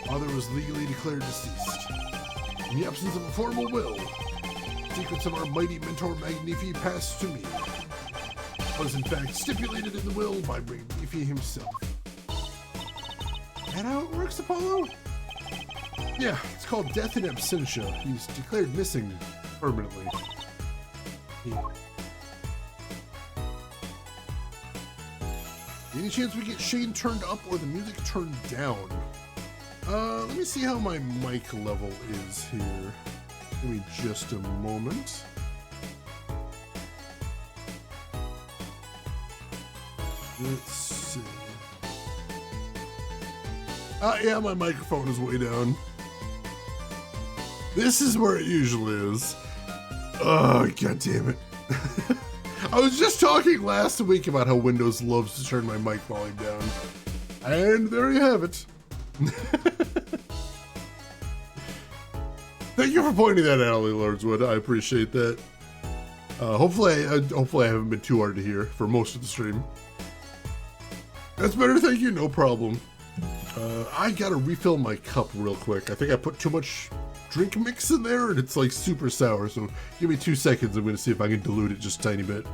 Father was legally declared deceased. In the absence of a formal will, secrets of our mighty mentor Magnifi passed to me. Was in fact stipulated in the will by Magnifi himself. That how it works, Apollo? Yeah, it's called death in absentia. He's declared missing permanently. Any chance we get Shane turned up or the music turned down? Let me see how my mic level is here. Give me just a moment. Let's see. Yeah, my microphone is way down. This is where it usually is. Oh, god damn it. I was just talking last week about how Windows loves to turn my mic volume down. And there you have it. Thank you for pointing that out, Lordswood. I appreciate that. Hopefully I haven't been too hard to hear for most of the stream. That's better, thank you, no problem. I gotta refill my cup real quick. I think I put too much drink mix in there and it's like super sour, so give me 2 seconds. I'm gonna see if I can dilute it just a tiny bit.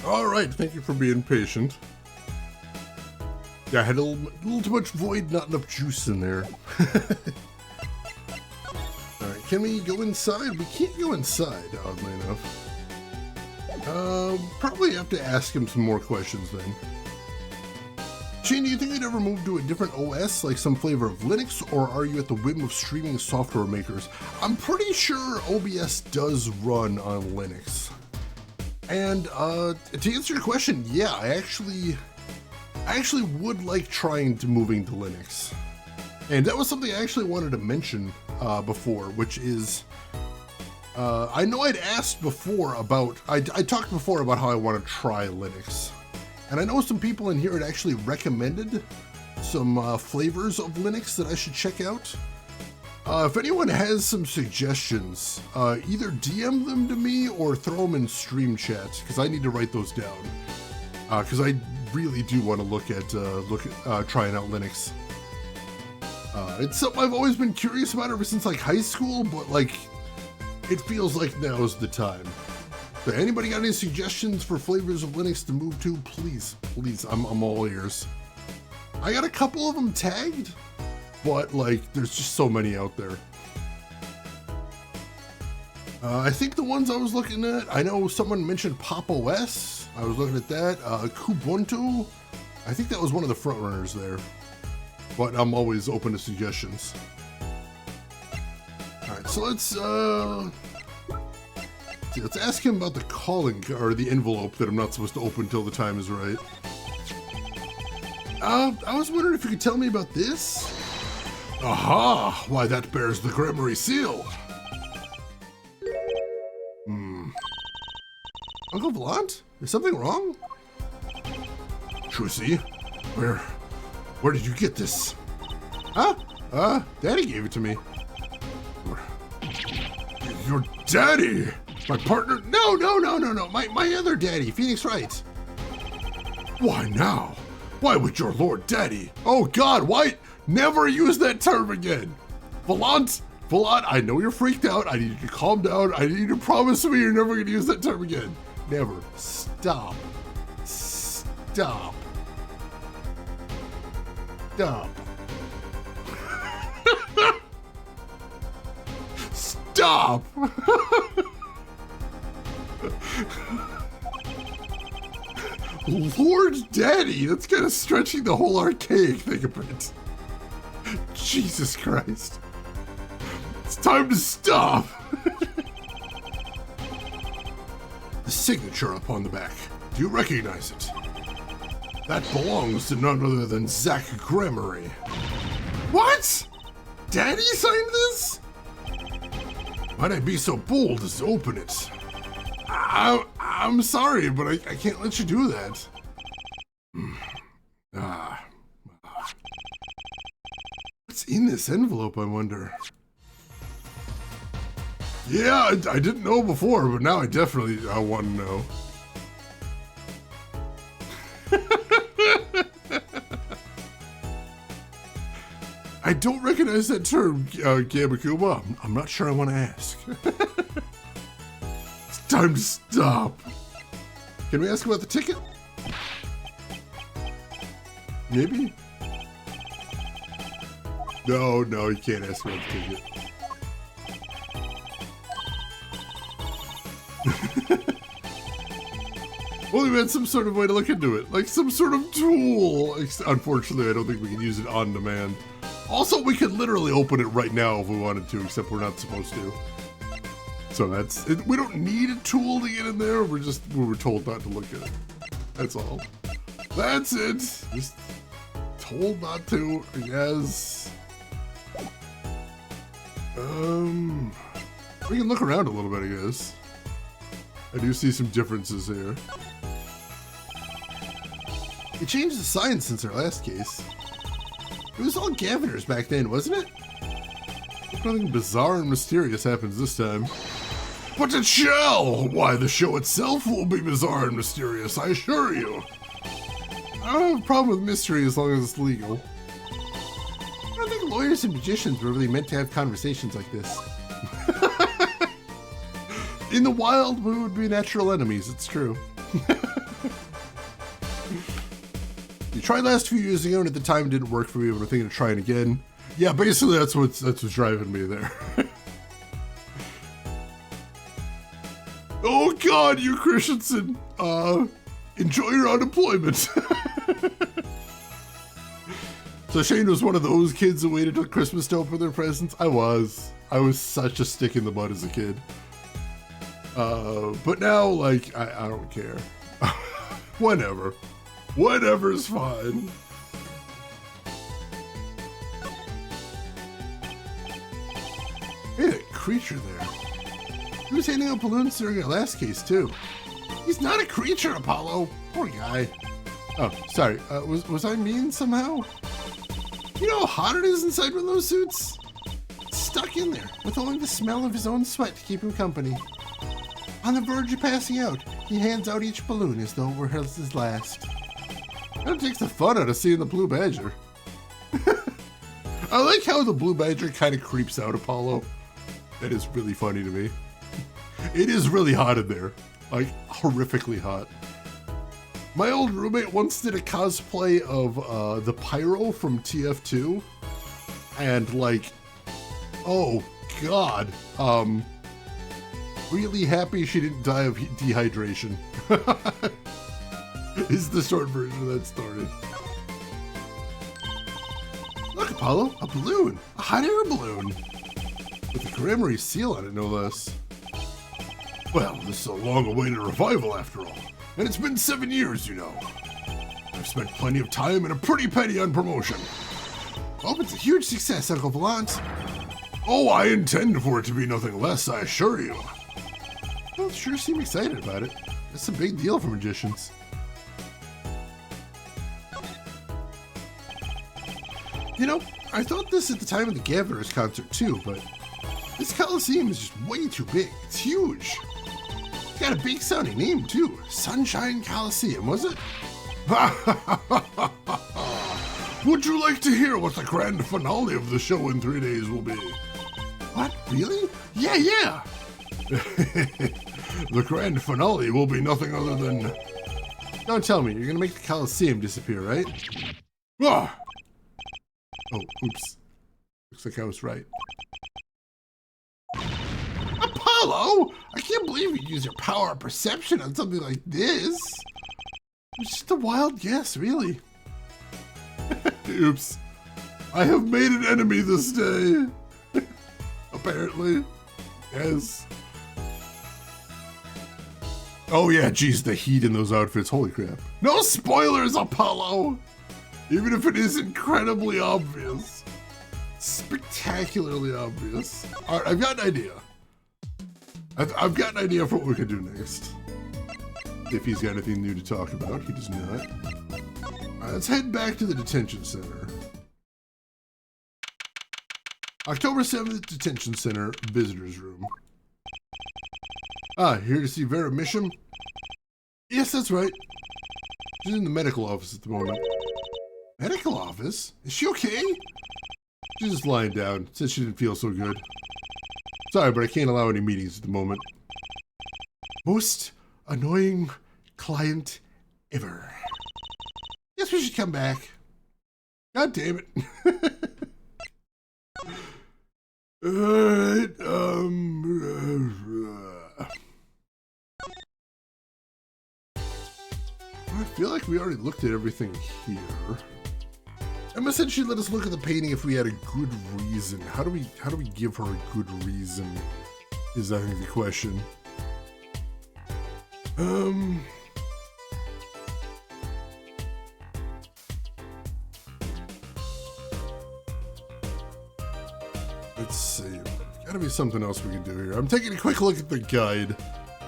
Alright, thank you for being patient. Yeah, I had a little too much void, not enough juice in there. Alright, can we go inside? We can't go inside, oddly enough. Probably have to ask him some more questions then. Shane, do you think you'd ever move to a different OS, like some flavor of Linux, or are you at the whim of streaming software makers? I'm pretty sure OBS does run on Linux. And to answer your question, yeah, I actually would like trying to moving to Linux. And that was something I actually wanted to mention before, which is, I know I'd asked before about, I talked before about how I want to try Linux. And I know some people in here had actually recommended some flavors of Linux that I should check out. If anyone has some suggestions, either DM them to me or throw them in stream chat, because I need to write those down. Because I really do want to look at trying out Linux. It's something I've always been curious about ever since like high school, but like it feels like now's the time. So anybody got any suggestions for flavors of Linux to move to? Please, please, I'm all ears. I got a couple of them tagged, but like, there's just so many out there. I think the ones I was looking at, I know someone mentioned Pop OS. I was looking at that. Kubuntu. I think that was one of the front runners there. But I'm always open to suggestions. All right, so let's ask him about the calling or the envelope that I'm not supposed to open until the time is right. I was wondering if you could tell me about this. Aha! Why, that bears the Grammary seal. Uncle Volant? Is something wrong? Trucy, where did you get this? Huh? Daddy gave it to me. Your daddy? My partner? No. My other daddy, Phoenix Wright. Why now? Why would your lord daddy? Oh God, why? Never use that term again. Volant, I know you're freaked out. I need you to calm down. I need you to promise me you're never gonna use that term again. Never. Stop. Stop. Stop. Stop. Lord Daddy, that's kind of stretching the whole archaic thing a bit. Jesus Christ. It's time to stop. The signature upon the back. Do you recognize it? That belongs to none other than Zach Grammary. What? Daddy signed this? Might I be so bold as to open it? I'm sorry, but I can't let you do that. What's in this envelope, I wonder? Yeah, I didn't know before, but now I definitely want to know. I don't recognize that term, Gabakuba. I'm not sure I want to ask. It's time to stop. Can we ask about the ticket? Maybe? No, you can't ask about the ticket. Well, we had some sort of way to look into it, like some sort of tool. Unfortunately, I don't think we can use it on demand. Also, we could literally open it right now if we wanted to, except we're not supposed to. So that's it. We don't need a tool to get in there. We were told not to look at it. That's all. That's it. Just told not to, I guess. We can look around a little bit, I guess. I do see some differences here. It changed the sign since our last case. It was all Gaviners back then, wasn't it? Nothing bizarre and mysterious happens this time. But it shall! Why, the show itself will be bizarre and mysterious, I assure you. I don't have a problem with mystery as long as it's legal. I don't think lawyers and magicians were really meant to have conversations like this. In the wild, we would be natural enemies, it's true. You tried last few years ago, and at the time it didn't work for me, but we're thinking of trying again. Yeah, basically that's what's driving me there. Oh God, you Christensen! Enjoy your unemployment. So Shane was one of those kids who waited till Christmas to open their presents. I was such a stick in the mud as a kid. But now, like, I don't care. Whatever. Whatever's fine. Hey, that creature there. He was handing out balloons during our last case, too. He's not a creature, Apollo. Poor guy. Oh, sorry. Was I mean somehow? You know how hot it is inside one of those suits? It's stuck in there, with only the smell of his own sweat to keep him company. On the verge of passing out, he hands out each balloon as though it were his last. That takes the fun out of seeing the blue badger. I like how the blue badger kind of creeps out Apollo. That is really funny to me. It is really hot in there. Like, horrifically hot. My old roommate once did a cosplay of the Pyro from TF2. And like, oh god. Really happy she didn't die of dehydration. Is the short version of that story. Look, Apollo, a balloon. A hot air balloon. With a Grammary seal on it, no less. Well, this is a long-awaited revival, after all. And it's been 7 years, you know. I've spent plenty of time and a pretty penny on promotion. Hope it's a huge success, Uncle Volant. Oh, I intend for it to be nothing less, I assure you. Well, sure seem excited about it. It's a big deal for magicians. You know, I thought this at the time of the Gaviners concert too, but this Coliseum is just way too big. It's huge. It's got a big sounding name too. Sunshine Coliseum, was it? Would you like to hear what the grand finale of the show in 3 days will be? What, really? Yeah. The grand finale will be nothing other than... Don't tell me, you're gonna make the Coliseum disappear, right? Ah! Oh, oops. Looks like I was right. Apollo! I can't believe you use your power of perception on something like this. It's just a wild guess, really. Oops. I have made an enemy this day. Apparently. Yes. Oh yeah, geez, the heat in those outfits. Holy crap. No spoilers, Apollo! Even if it is incredibly obvious. Spectacularly obvious. Alright, I've got an idea. I've got an idea for what we can do next. If he's got anything new to talk about, he does not. Alright, let's head back to the detention center. October 7th, detention center, visitor's room. Ah, here to see Vera Misham? Yes, that's right. She's in the medical office at the moment. Medical office? Is she okay? She's just lying down. Said she didn't feel so good. Sorry, but I can't allow any meetings at the moment. Most annoying client ever. Guess we should come back. God damn it. Alright, I feel like we already looked at everything here. Emma said she'd let us look at the painting if we had a good reason. How do we give her a good reason? Is I think the question. Let's see. Gotta be something else we can do here. I'm taking a quick look at the guide,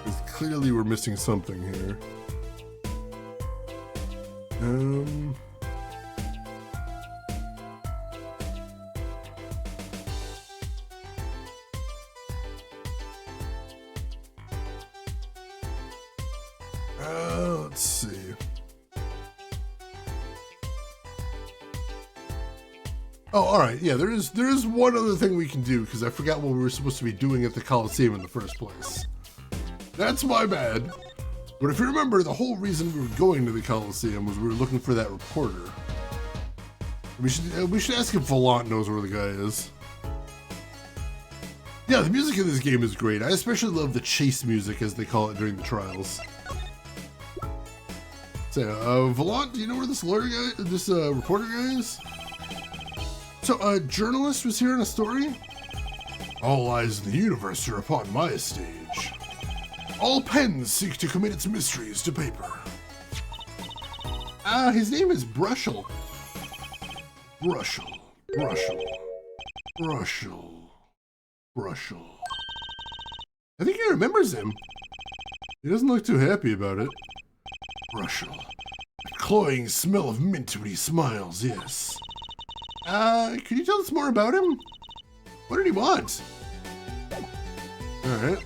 because clearly we're missing something here. Let's see. Oh, all right. Yeah, there is one other thing we can do because I forgot what we were supposed to be doing at the Coliseum in the first place. That's my bad. But if you remember, the whole reason we were going to the Coliseum was we were looking for that reporter. We should ask if Volant knows where the guy is. Yeah, the music in this game is great. I especially love the chase music, as they call it during the trials. So, Volant, do you know where this lawyer guy, this reporter guy is? So, a journalist was here in a story? All eyes in the universe are upon my stage. All pens seek to commit its mysteries to paper. His name is Brushel. Brushel. I think he remembers him. He doesn't look too happy about it. Brushel. A cloying smell of mint when he smiles, yes. Can you tell us more about him? What did he want? Alright.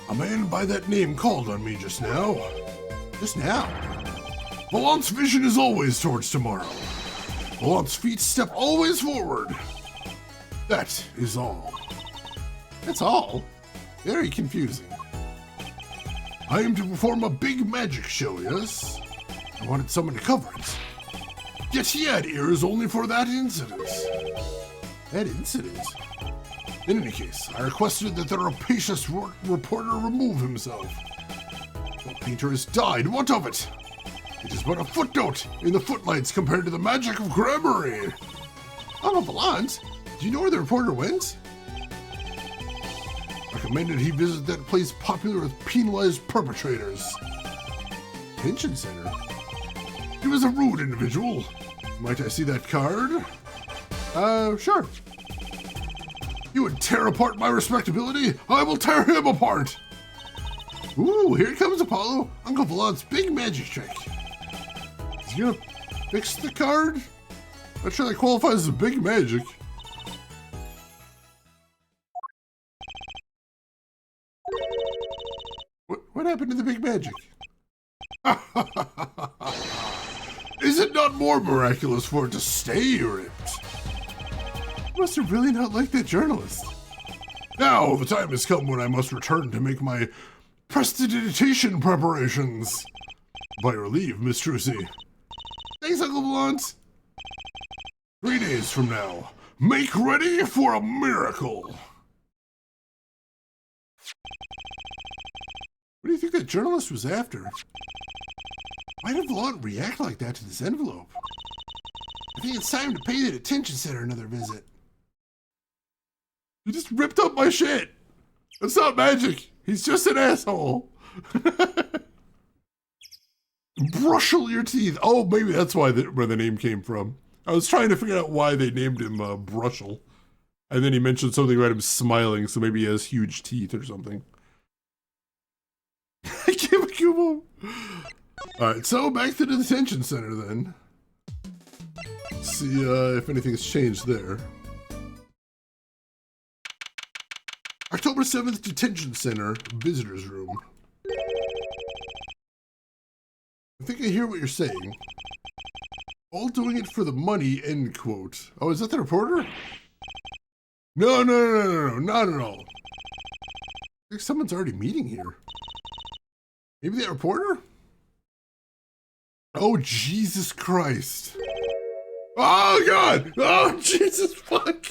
A man by that name called on me just now. Just now? Volant's vision is always towards tomorrow. Volant's feet step always forward. That is all. That's all. Very confusing. I am to perform a big magic show, yes? I wanted someone to cover it. Yet he had ears only for that incident. That incident? In any case, I requested that the rapacious reporter remove himself. The painter has died, what of it? It is but a footnote in the footlights compared to the magic of gramarye. Uncle Valance, do you know where the reporter went? Recommended he visit that place popular with penalized perpetrators. Detention center? He was a rude individual. Might I see that card? Sure. You would tear apart my respectability? I will tear him apart! Ooh, here comes Apollo, Uncle Valant's big magic trick. Is he gonna fix the card? Not sure that qualifies as a big magic. What happened to the big magic? Is it not more miraculous for it to stay ripped? Must have really not liked that journalist. Now the time has come when I must return to make my prestidigitation preparations. By your leave, Miss Trucy. Thanks, Uncle Blunt. 3 days from now, make ready for a miracle. What do you think that journalist was after? Why did Blunt react like that to this envelope? I think it's time to pay the detention center another visit. He just ripped up my shit. That's not magic. He's just an asshole. Brushel your teeth. Oh, maybe that's why where the name came from. I was trying to figure out why they named him Brushel. And then he mentioned something about him smiling, so maybe he has huge teeth or something. I can't give him. Alright, so back to the detention center then. Let's see if anything's changed there. October 7th, Detention Center, Visitors Room. I think I hear what you're saying. All doing it for the money, end quote. Oh, is that the reporter? No, not at all. I think someone's already meeting here. Maybe that reporter? Oh, Jesus Christ. Oh, God! Oh, Jesus fuck!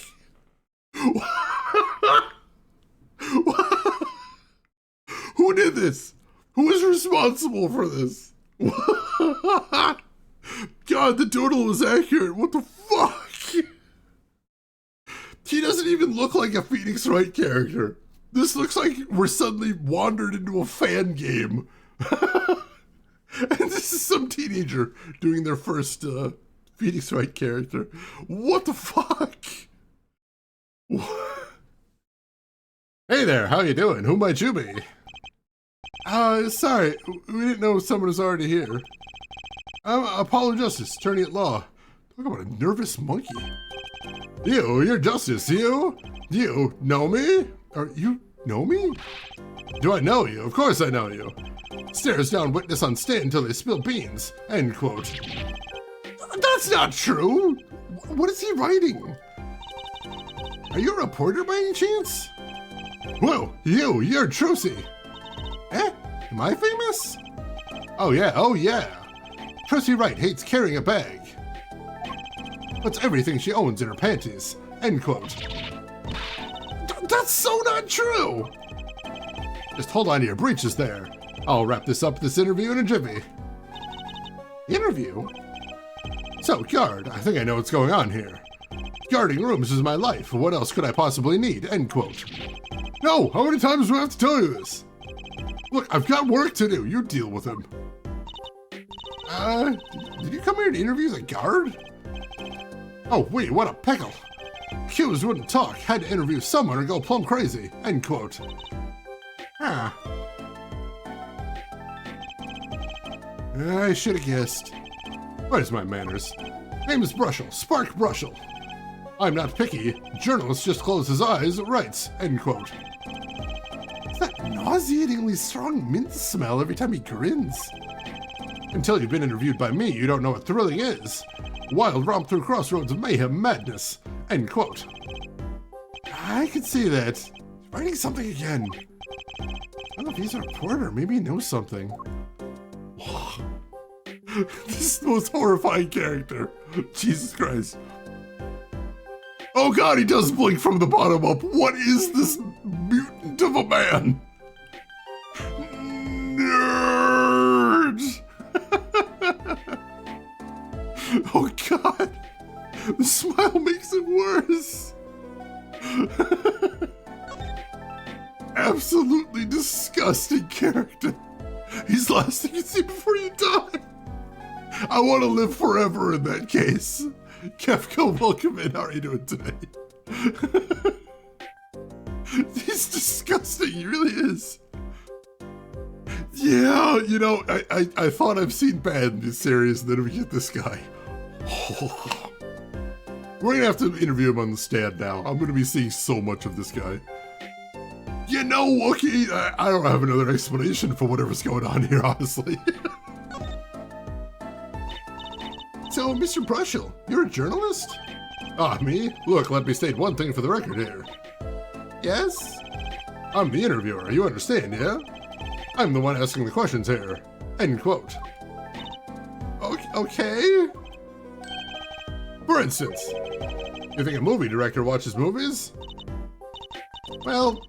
Who did this? Who is responsible for this? God, the doodle was accurate. What the fuck? He doesn't even look like a Phoenix Wright character. This looks like we're suddenly wandered into a fan game. And this is some teenager doing their first Phoenix Wright character. What the fuck? Hey there, how you doing? Who might you be? Sorry, we didn't know someone was already here. I'm Apollo Justice, attorney at law. Talk about a nervous monkey. You're Justice, you? Do you know me? Or you know me? Do I know you? Of course I know you. Stares down witness on stand until they spill beans, end quote. That's not true! What is he writing? Are you a reporter by any chance? Whoa, you're Trucy. Eh? Am I famous? Oh yeah. Trucy Wright hates carrying a bag. Puts everything she owns in her panties, end quote. That's so not true! Just hold on to your breeches there. I'll wrap this interview in a jiffy. Interview? So, guard, I think I know what's going on here. Guarding rooms is my life. What else could I possibly need? End quote. No, how many times do I have to tell you this? Look, I've got work to do. You deal with him. Did you come here to interview the guard? Oh, wait, what a pickle. Accused wouldn't talk. Had to interview someone or go plumb crazy. End quote. I should have guessed. Where's my manners? Name is Brushel, Spark Brushel. I'm not picky. Journalist just closes his eyes, writes, end quote. It's that nauseatingly strong mint smell every time he grins. Until you've been interviewed by me, you don't know what thrilling is. Wild romp through crossroads of mayhem madness, end quote. I can see that. Writing something again. I don't know if he's a reporter. Maybe he knows something. This is the most horrifying character. Jesus Christ. Oh god, he does blink from the bottom up. What is this mutant of a man? Nerds! Oh god. The smile makes it worse. Absolutely disgusting character. He's the last thing you see before you die. I want to live forever in that case. Kefka, welcome in. How are you doing today? He's disgusting. He really is. Yeah, you know, I thought I've seen bad in this series, and then we get this guy. We're going to have to interview him on the stand now. I'm going to be seeing so much of this guy. You know, Wookie, I don't have another explanation for whatever's going on here, honestly. So, Mr. Brushel, you're a journalist? Ah, me? Look, let me state one thing for the record here. Yes? I'm the interviewer, you understand, yeah? I'm the one asking the questions here. End quote. Okay? For instance, you think a movie director watches movies? Well,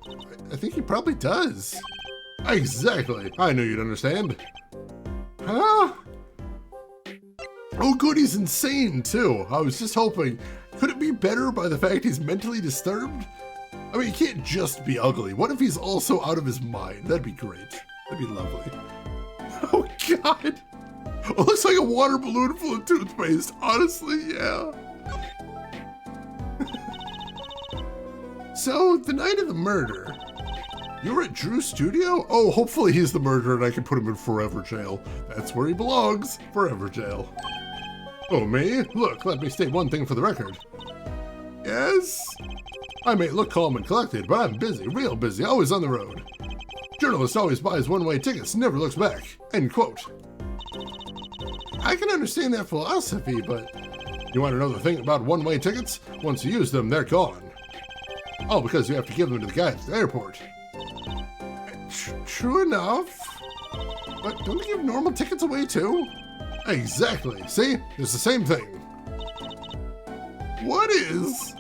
I think he probably does. Exactly. I knew you'd understand. Huh? Oh good, he's insane too. I was just hoping. Could it be better by the fact he's mentally disturbed? I mean, he can't just be ugly. What if he's also out of his mind? That'd be great. That'd be lovely. Oh god. It looks like a water balloon full of toothpaste. Honestly, yeah. So, the night of the murder, you were at Drew's studio? Oh, hopefully he's the murderer and I can put him in forever jail. That's where he belongs, forever jail. Oh, me? Look, let me state one thing for the record. Yes? I may look calm and collected, but I'm busy, real busy, always on the road. Journalist always buys one-way tickets, never looks back. End quote. I can understand that philosophy, but you want to know the thing about one-way tickets? Once you use them, they're gone. Oh, because you have to give them to the guys at the airport. True enough. But don't they give normal tickets away too? Exactly. See? It's the same thing. What is...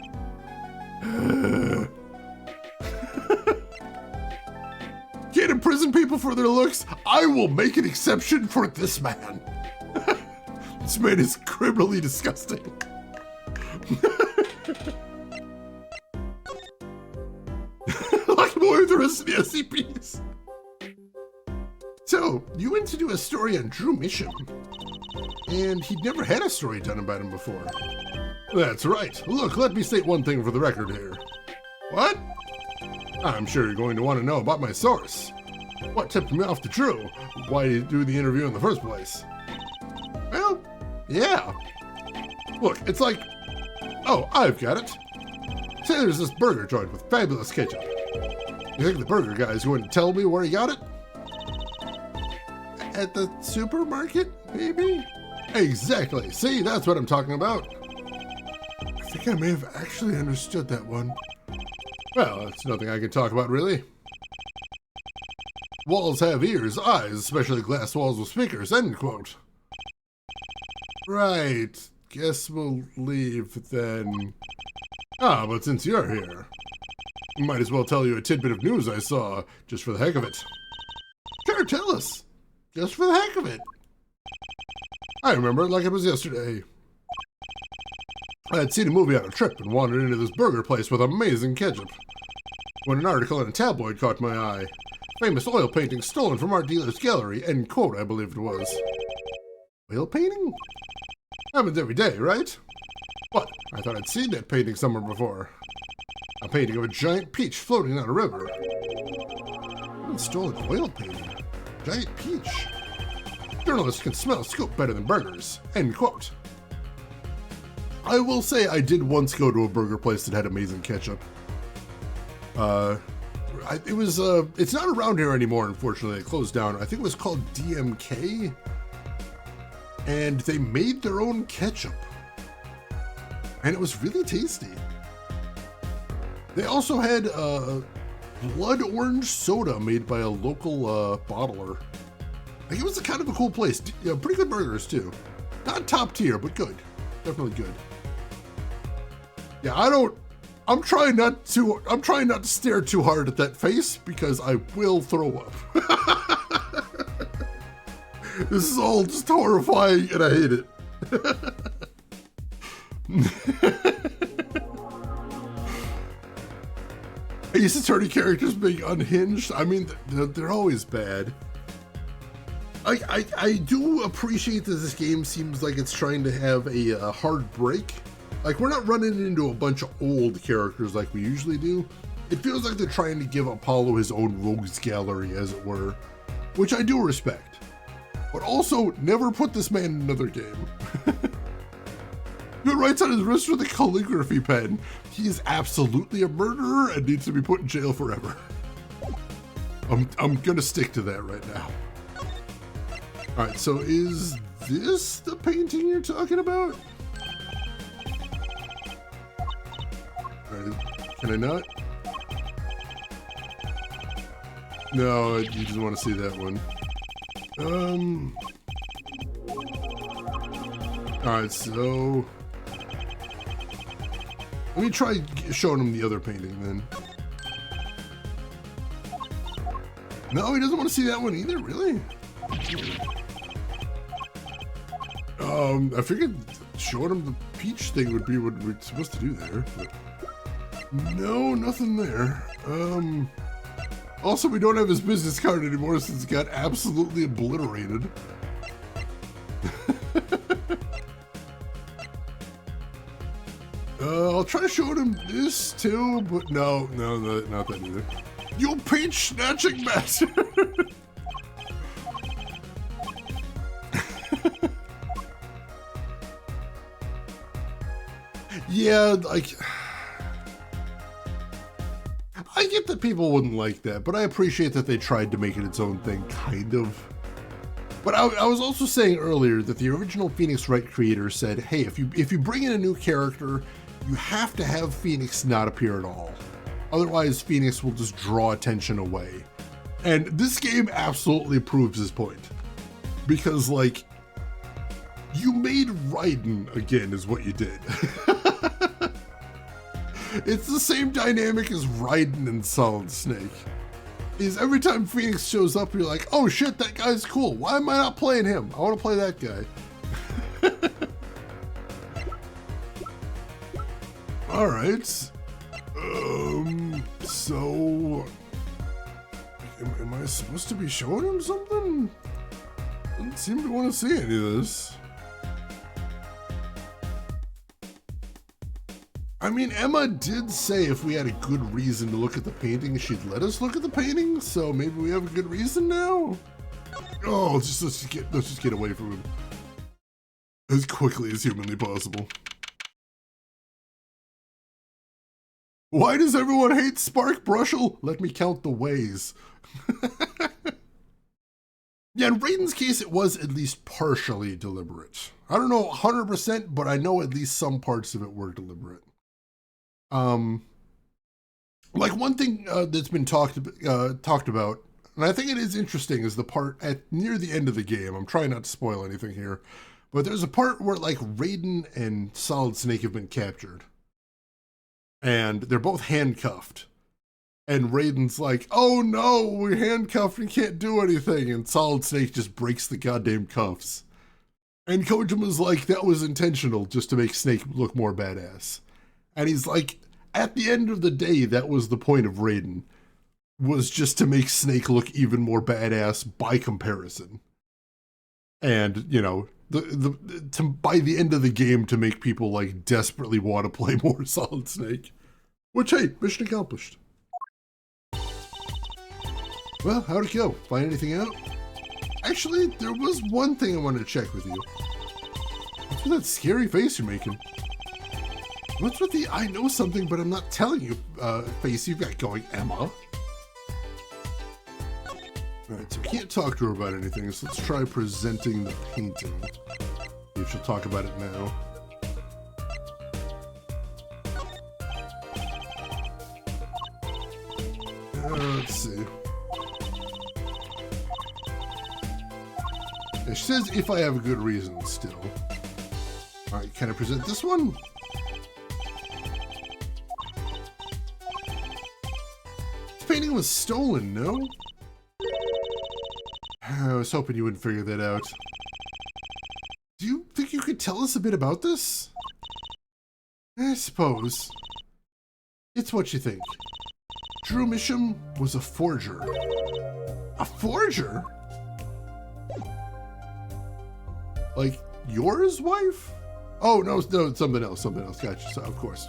Can't imprison people for their looks? I will make an exception for this man. This man is criminally disgusting. Like more of the rest of the SCPs. So, you went to do a story on Drew Mission, and he'd never had a story done about him before. That's right. Look, let me state one thing for the record here. What? I'm sure you're going to want to know about my source. What tipped me off to Drew? Why did you do the interview in the first place? Well, yeah. Look, it's like... Oh, I've got it. Say there's this burger joint with fabulous ketchup. You think the burger guy is going to tell me where he got it? At the supermarket, maybe? Exactly. See, that's what I'm talking about. I think I may have actually understood that one. Well, it's nothing I can talk about, really. Walls have ears, eyes, especially glass walls with speakers, end quote. Right. Guess we'll leave then. Ah, but since you're here, might as well tell you a tidbit of news I saw, just for the heck of it. Sure, tell us. Just for the heck of it. I remember it like it was yesterday. I had seen a movie on a trip and wandered into this burger place with amazing ketchup, when an article in a tabloid caught my eye. Famous oil painting stolen from art dealer's gallery, end quote, I believe it was. Oil painting? Happens every day, right? What? I thought I'd seen that painting somewhere before. A painting of a giant peach floating down a river. Stolen oil painting. Giant peach. Journalists can smell scoop better than burgers. End quote. I will say I did once go to a burger place that had amazing ketchup. It's not around here anymore, unfortunately. It closed down. I think it was called DMK. And they made their own ketchup. And it was really tasty. They also had blood orange soda made by a local bottler. I think it was a kind of a cool place. Yeah, pretty good burgers too. Not top tier, but good. Definitely good. Yeah, I'm trying not to stare too hard at that face because I will throw up. This is all just horrifying and I hate it. Ace Attorney characters being unhinged. I mean, they're always bad. I do appreciate that this game seems like it's trying to have a hard break. Like, we're not running into a bunch of old characters like we usually do. It feels like they're trying to give Apollo his own rogues gallery, as it were, which I do respect. But also, never put this man in another game. He writes on his wrist with a calligraphy pen. He is absolutely a murderer and needs to be put in jail forever. I'm gonna stick to that right now. All right, so is this the painting you're talking about? All right, can I not? No, you just want to see that one. All right, so let me try showing him the other painting then. No, he doesn't want to see that one either, really? I figured showing him the peach thing would be what we're supposed to do there, but no, nothing there. Also, we don't have his business card anymore since it got absolutely obliterated. I'll try showing him this too, but no, not that either. You peach snatching master! Yeah, like, I get that people wouldn't like that, but I appreciate that they tried to make it its own thing, kind of. But I was also saying earlier that the original Phoenix Wright creator said, hey, if you bring in a new character, you have to have Phoenix not appear at all. Otherwise, Phoenix will just draw attention away. And this game absolutely proves his point. Because, like, you made Raiden again is what you did. It's the same dynamic as Raiden and Solid Snake. Is every time Phoenix shows up, you're like, oh shit, that guy's cool. Why am I not playing him? I want to play that guy. All right. So am I supposed to be showing him something? Doesn't seem to want to see any of this. I mean, Emma did say if we had a good reason to look at the painting, she'd let us look at the painting, so maybe we have a good reason now? Oh, let's just get away from him as quickly as humanly possible. Why does everyone hate Spark Brushel? Let me count the ways. Yeah, in Raiden's case, it was at least partially deliberate. I don't know 100%, but I know at least some parts of it were deliberate. Like one thing that's been talked about, and I think it is interesting, is the part at near the end of the game. I'm trying not to spoil anything here, but there's a part where like Raiden and Solid Snake have been captured, and they're both handcuffed. And Raiden's like, "Oh no, we're handcuffed and can't do anything," and Solid Snake just breaks the goddamn cuffs. And Kojima's like, "That was intentional, just to make Snake look more badass." And he's like, at the end of the day, that was the point of Raiden, was just to make Snake look even more badass by comparison. And, you know, by the end of the game to make people like desperately want to play more Solid Snake. Which, hey, mission accomplished. Well, how'd it go? Find anything out? Actually, there was one thing I wanted to check with you. What's with that scary face you're making? What's with the I know something but I'm not telling you face you've got going, Emma? Alright, so we can't talk to her about anything, so let's try presenting the painting. See if she'll talk about it now. Let's see. Yeah, she says if I have a good reason still. Alright, can I present this one? This painting was stolen, no? I was hoping you wouldn't figure that out. Do you think you could tell us a bit about this? I suppose. It's what you think. Drew Misham was a forger. A forger? Like, yours, wife? Oh, no, something else. Gotcha. So, of course.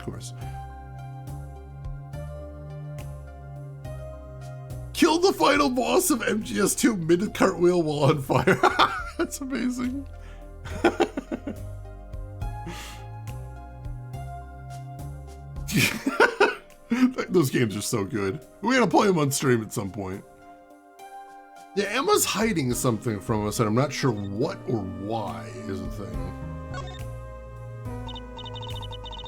Kill the final boss of MGS2 mid-cartwheel while on fire. That's amazing. Those games are so good. We gotta play them on stream at some point. Yeah, Emma's hiding something from us, and I'm not sure what or why is the thing.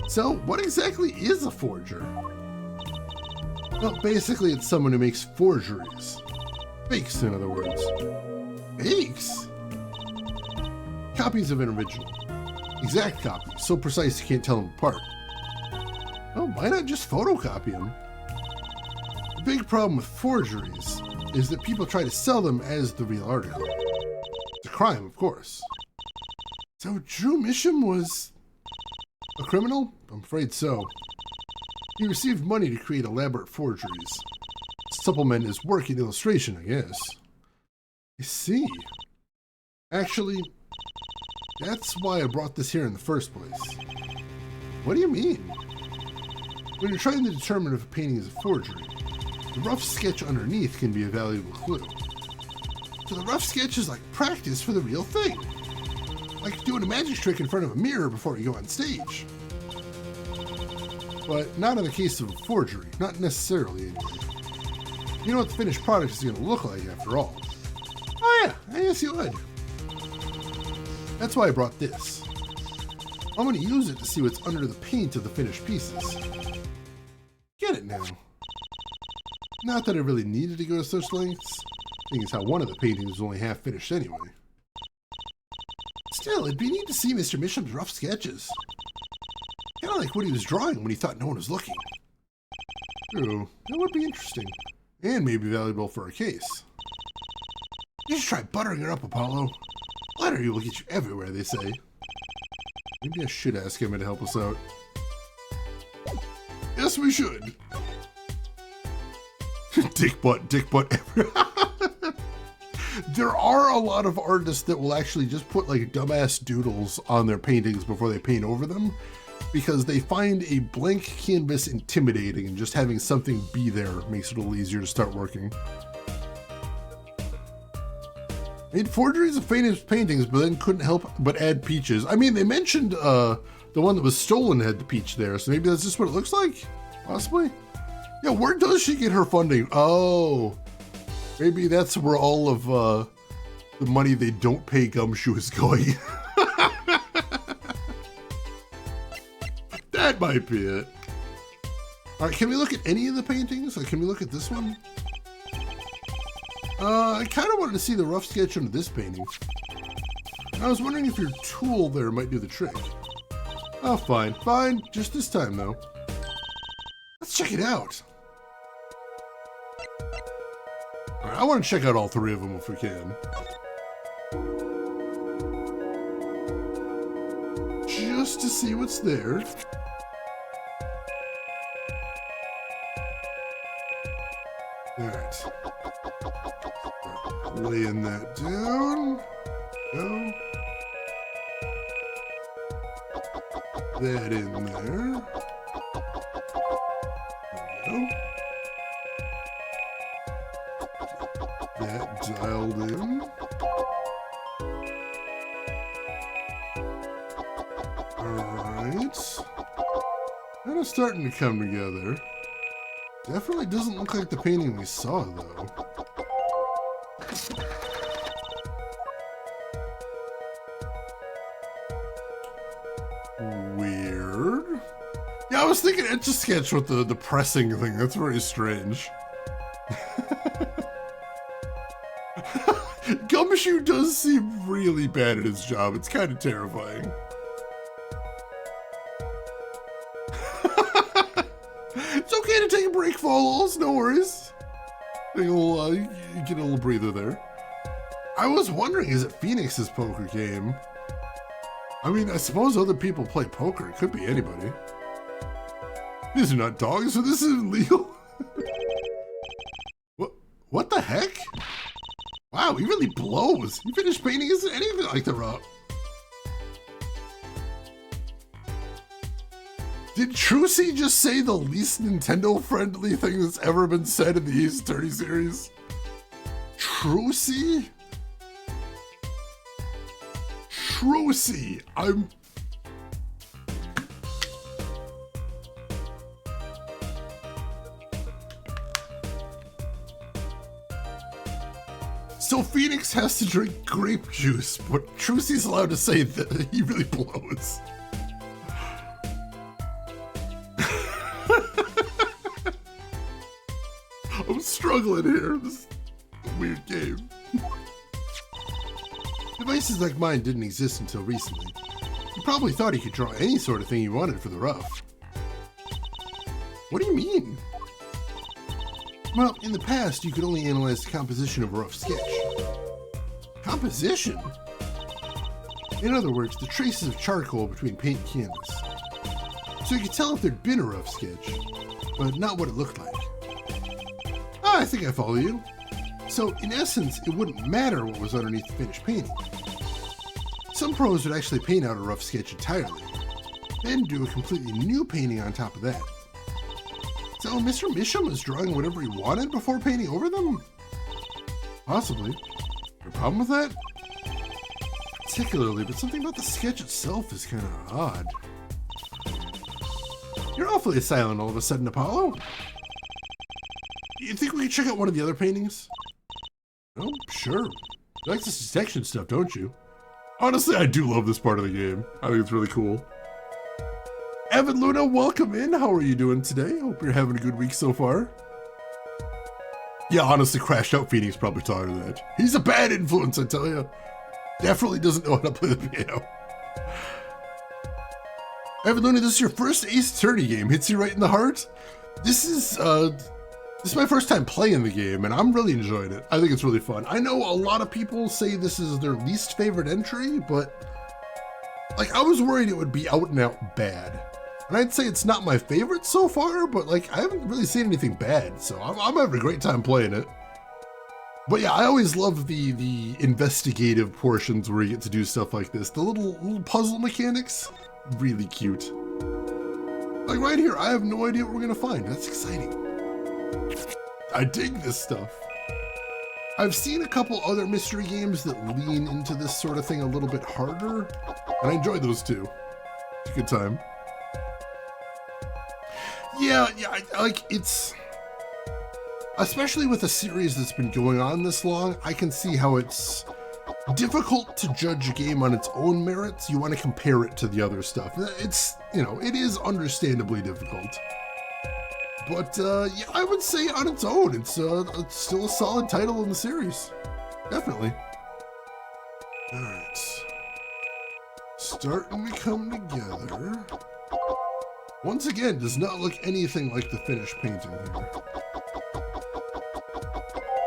So, what exactly is a forger? Well, basically it's someone who makes forgeries. Fakes, in other words. Fakes? Copies of an original. Exact copies, so precise you can't tell them apart. Oh, why not just photocopy them? The big problem with forgeries is that people try to sell them as the real article. It's a crime, of course. So Drew Misham was a criminal? I'm afraid so. He received money to create elaborate forgeries. Supplement his work in illustration, I guess. I see. Actually, that's why I brought this here in the first place. What do you mean? When you're trying to determine if a painting is a forgery, the rough sketch underneath can be a valuable clue. So the rough sketch is like practice for the real thing. Like doing a magic trick in front of a mirror before you go on stage. But not in the case of a forgery, not necessarily anyway. You know what the finished product is going to look like after all. Oh yeah, I guess you would. That's why I brought this. I'm going to use it to see what's under the paint of the finished pieces. Get it now. Not that I really needed to go to such lengths, seeing as how one of the paintings was only half finished anyway. Still, it'd be neat to see Mr. Misham's rough sketches. Kind of like what he was drawing when he thought no one was looking. True, that would be interesting, and maybe valuable for a case. You should try buttering her up, Apollo. Flattery will get you everywhere, they say. Maybe I should ask him to help us out. Yes, we should. Dick butt. There are a lot of artists that will actually just put like dumbass doodles on their paintings before they paint over them because they find a blank canvas intimidating and just having something be there makes it a little easier to start working. Made forgeries of famous paintings, but then couldn't help but add peaches. I mean, they mentioned the one that was stolen had the peach there, so maybe that's just what it looks like? Possibly? Yeah, where does she get her funding? Oh, maybe that's where all of the money they don't pay Gumshoe is going. That might be it. All right, can we look at any of the paintings? Like, can we look at this one? I kind of wanted to see the rough sketch under this painting. I was wondering if your tool there might do the trick. Oh, fine. Fine. Just this time, though. Let's check it out. All right, I want to check out all three of them if we can. Just to see what's there. All right. Laying that down. Go. That in there. There we go. That dialed in. Alright. Kind of starting to come together. Definitely doesn't look like the painting we saw, though. Weird. Yeah, I was thinking Etch-a-Sketch with the pressing thing. That's very strange. Mushu does seem really bad at his job. It's kind of terrifying. It's okay to take a break, Falls. No worries. Take a little, you get a little breather there. I was wondering, is it Phoenix's poker game? I mean, I suppose other people play poker. It could be anybody. These are not dogs, so this isn't legal. What the heck? Wow, he really blows. He finished painting isn't anything like the rock. Did Trucy just say the least Nintendo-friendly thing that's ever been said in the Ace Attorney series? Trucy? Trucy, So Phoenix has to drink grape juice, but Trucy's allowed to say that he really blows. I'm struggling here. This is a weird game. Devices like mine didn't exist until recently. You probably thought he could draw any sort of thing you wanted for the rough. What do you mean? Well, in the past, you could only analyze the composition of a rough sketch. Composition? In other words, the traces of charcoal between paint and canvas. So you could tell if there'd been a rough sketch, but not what it looked like. Ah, I think I follow you. So, in essence, it wouldn't matter what was underneath the finished painting. Some pros would actually paint out a rough sketch entirely, then do a completely new painting on top of that. So Mr. Misham was drawing whatever he wanted before painting over them? Possibly. Your problem with that? Particularly, but something about the sketch itself is kind of odd. You're awfully silent all of a sudden, Apollo. You think we could check out one of the other paintings? Oh, sure. You like this detection stuff, don't you? Honestly, I do love this part of the game. I think it's really cool. Evan Luna, welcome in. How are you doing today? Hope you're having a good week so far. Yeah, honestly, Crashed Out Phoenix probably taught her that. He's a bad influence, I tell you. Definitely doesn't know how to play the piano. Evan Luna, this is your first Ace Attorney game. Hits you right in the heart. This is my first time playing the game, and I'm really enjoying it. I think it's really fun. I know a lot of people say this is their least favorite entry, but like I was worried it would be out and out bad. And I'd say it's not my favorite so far, but like I haven't really seen anything bad, so I'm having a great time playing it. But yeah, I always love the investigative portions where you get to do stuff like this. The little puzzle mechanics, really cute. Like right here, I have no idea what we're gonna find. That's exciting. I dig this stuff. I've seen a couple other mystery games that lean into this sort of thing a little bit harder, and I enjoy those too. It's a good time. Yeah, like it's, especially with a series that's been going on this long, I can see how it's difficult to judge a game on its own merits. You want to compare it to the other stuff. It's, you know, it is understandably difficult. But yeah, I would say on its own, it's still a solid title in the series. Definitely. All right. Starting to come together. Once again, does not look anything like the finished painting here.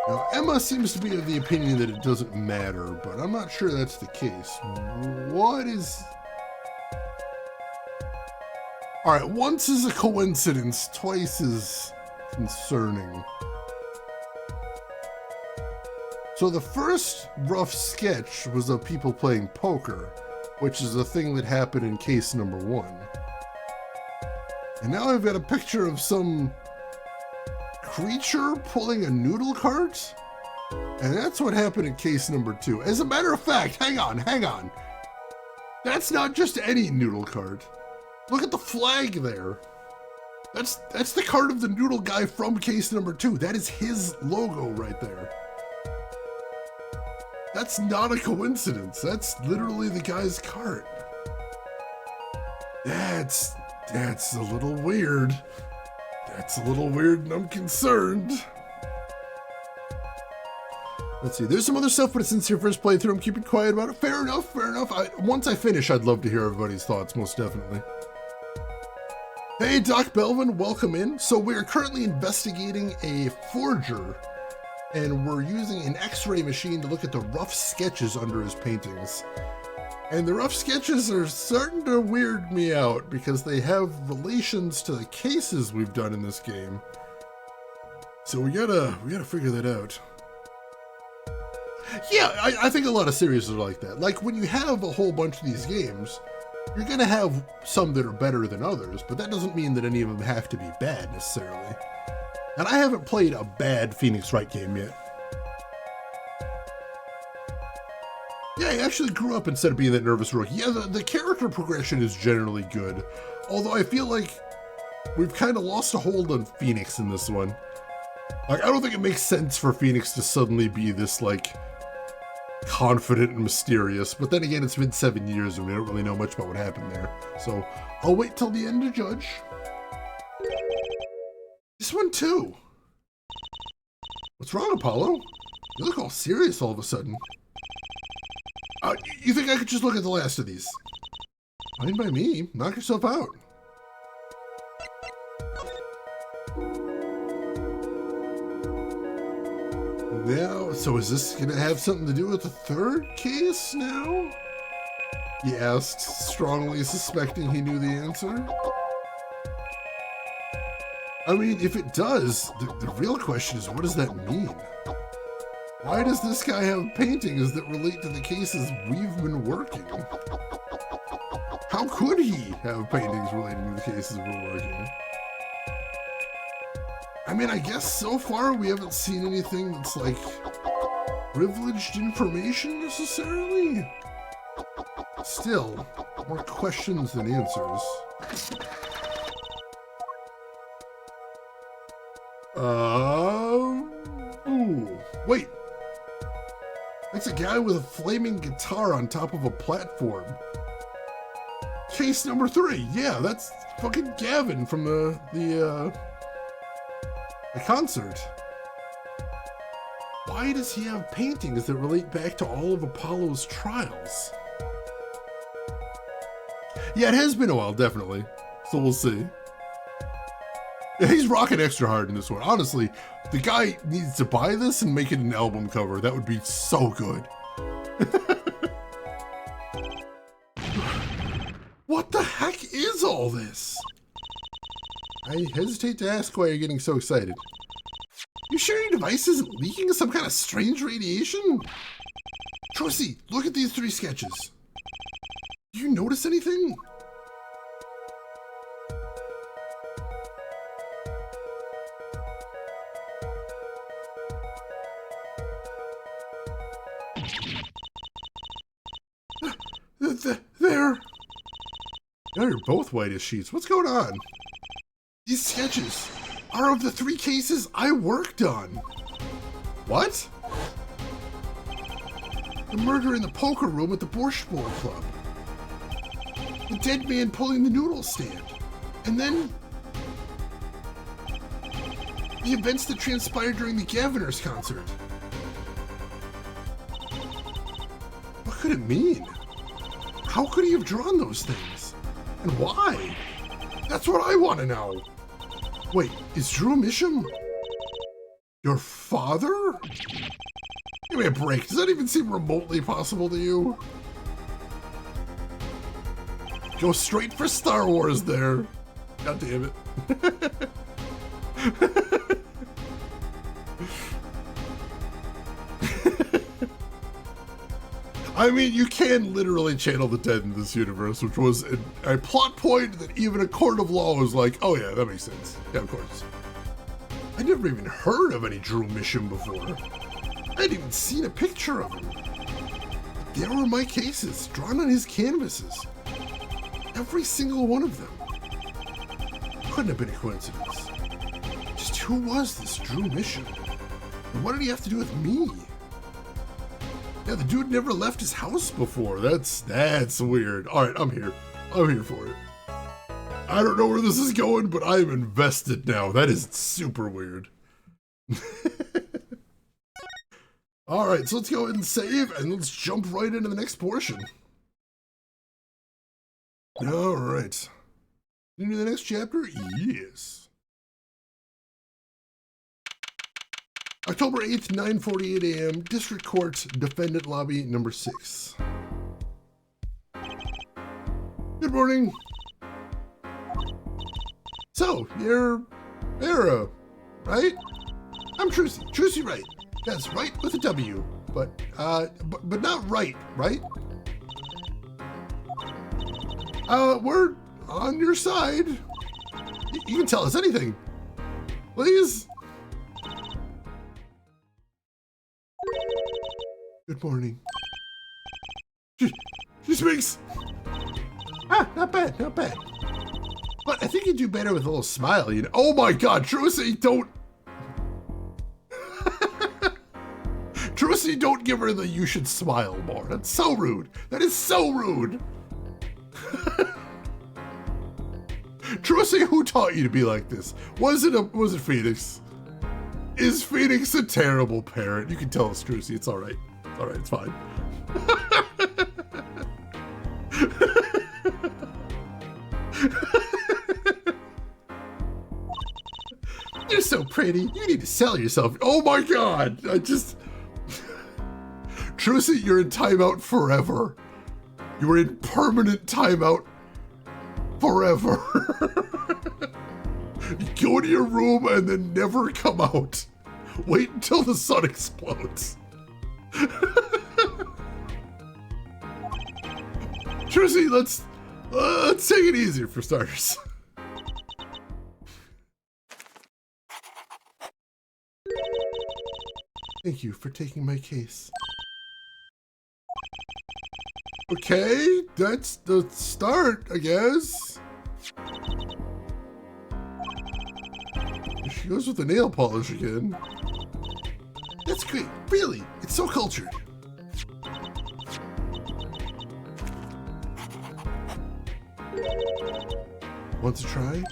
Now, Emma seems to be of the opinion that it doesn't matter, but I'm not sure that's the case. What is... Alright, once is a coincidence, twice is concerning. So the first rough sketch was of people playing poker, which is a thing that happened in case number 1. And now I've got a picture of some creature pulling a noodle cart, and that's what happened in case number 2. As a matter of fact, hang on. That's not just any noodle cart. Look at the flag there. That's the cart of the noodle guy from case number 2. That is his logo right there. That's not a coincidence. That's literally the guy's cart. That's a little weird. That's a little weird and I'm concerned. Let's see, there's some other stuff, but since your first playthrough, I'm keeping quiet about it. Fair enough, fair enough. Once I finish, I'd love to hear everybody's thoughts, most definitely. Hey, Doc Belvin, welcome in. So we're currently investigating a forger, and we're using an X-ray machine to look at the rough sketches under his paintings. And the rough sketches are starting to weird me out because they have relations to the cases we've done in this game. So we gotta figure that out. Yeah, I think a lot of series are like that. Like when you have a whole bunch of these games, you're gonna have some that are better than others, but that doesn't mean that any of them have to be bad necessarily. And I haven't played a bad Phoenix Wright game yet. Yeah, I actually grew up instead of being that nervous rookie. Yeah, the character progression is generally good, although I feel like we've kind of lost a hold on Phoenix in this one. Like, I don't think it makes sense for Phoenix to suddenly be this, like, confident and mysterious, but then again, it's been 7 years and we don't really know much about what happened there. So, I'll wait till the end to judge. This one too. What's wrong, Apollo? You look all serious all of a sudden. You think I could just look at the last of these? Fine by me. Knock yourself out. Now, so is this going to have something to do with the third case now? He asked, strongly suspecting he knew the answer. I mean, if it does, the real question is, what does that mean? Why does this guy have paintings that relate to the cases we've been working? How could he have paintings relating to the cases we're working? I mean, I guess so far we haven't seen anything that's like privileged information necessarily. Still, more questions than answers. Ooh, wait. That's a guy with a flaming guitar on top of a platform. Case number 3. Yeah, that's fucking Gavin from the concert. Why does he have paintings that relate back to all of Apollo's trials? Yeah, it has been a while, definitely. So we'll see. Yeah, he's rocking extra hard in this one. Honestly, the guy needs to buy this and make it an album cover. That would be so good. What the heck is all this? I hesitate to ask why you're getting so excited. You sure your device isn't leaking some kind of strange radiation? Trusty, look at these 3 sketches. Do you notice anything? There. Now you're both white as sheets. What's going on? These sketches are of the 3 cases I worked on. What? The murder in the poker room at the Borscht Ball Club. The dead man pulling the noodle stand. And then the events that transpired during the Gaviners concert. What could it mean? How could he have drawn those things? And why? That's what I want to know. Wait, is Drew Misham your father? Give me a break. Does that even seem remotely possible to you? Go straight for Star Wars there. God damn it. I mean, you can literally channel the dead in this universe, which was a plot point that even a court of law was like, oh yeah, that makes sense. Yeah, of course. I never even heard of any Drew Misham before. I hadn't even seen a picture of him. But there were my cases, drawn on his canvases. Every single one of them. Couldn't have been a coincidence. Just who was this Drew Misham? And what did he have to do with me? Yeah, the dude never left his house before. That's weird. All right, I'm here. I'm here for it. I don't know where this is going, but I'm invested now. That is super weird. All right, so let's go ahead and save, and let's jump right into the next portion. All right. Into the next chapter? Yes. October 8th, 9:48 a.m., District Court, Defendant Lobby number 6. Good morning. So, you're Vera, right? I'm Trucy. Trucy Wright. That's right with a W. But not right, right? We're on your side. You can tell us anything. Please. Good morning. She speaks. Ah, not bad, not bad. But I think you do better with a little smile, you know. Oh my God, Trucy, don't. Trucy, don't give her the you should smile more. That's so rude. That is so rude. Trucy, who taught you to be like this? Was it Phoenix? Is Phoenix a terrible parent? You can tell us, Trucy. It's all right. It's all right. It's fine. You're so pretty. You need to sell yourself. Oh my God. Trucy, you're in timeout forever. You are in permanent timeout forever. You go to your room and then never come out. Wait until the sun explodes. Trucy, let's take it easier for starters. Thank you for taking my case. Okay, that's the start, I guess. She goes with the nail polish again. That's great, really. It's so cultured. Want to try?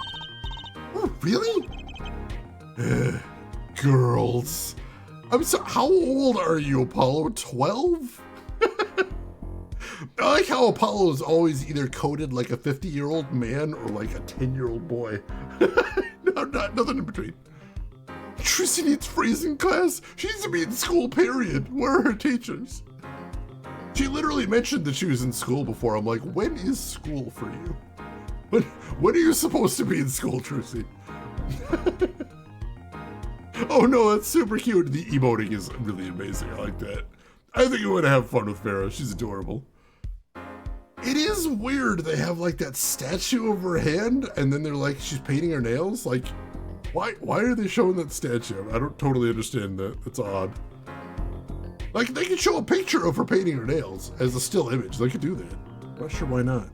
Oh, really? Girls. I'm sorry, how old are you, Apollo? 12? I like how Apollo is always either coded like a 50-year-old man or like a 10-year-old boy. No, nothing in between. Trucy needs phrasing class. She needs to be in school, period. Where are her teachers? She literally mentioned that she was in school before. I'm like, when is school for you? When are you supposed to be in school, Trucy? Oh no, that's super cute. The emoting is really amazing. I like that. I think you want to have fun with Vera. She's adorable. It is weird they have like that statue of her hand and then they're like, she's painting her nails. Like, why are they showing that statue? I don't totally understand that. It's odd. Like, they could show a picture of her painting her nails as a still image. They could do that. I'm not sure why not.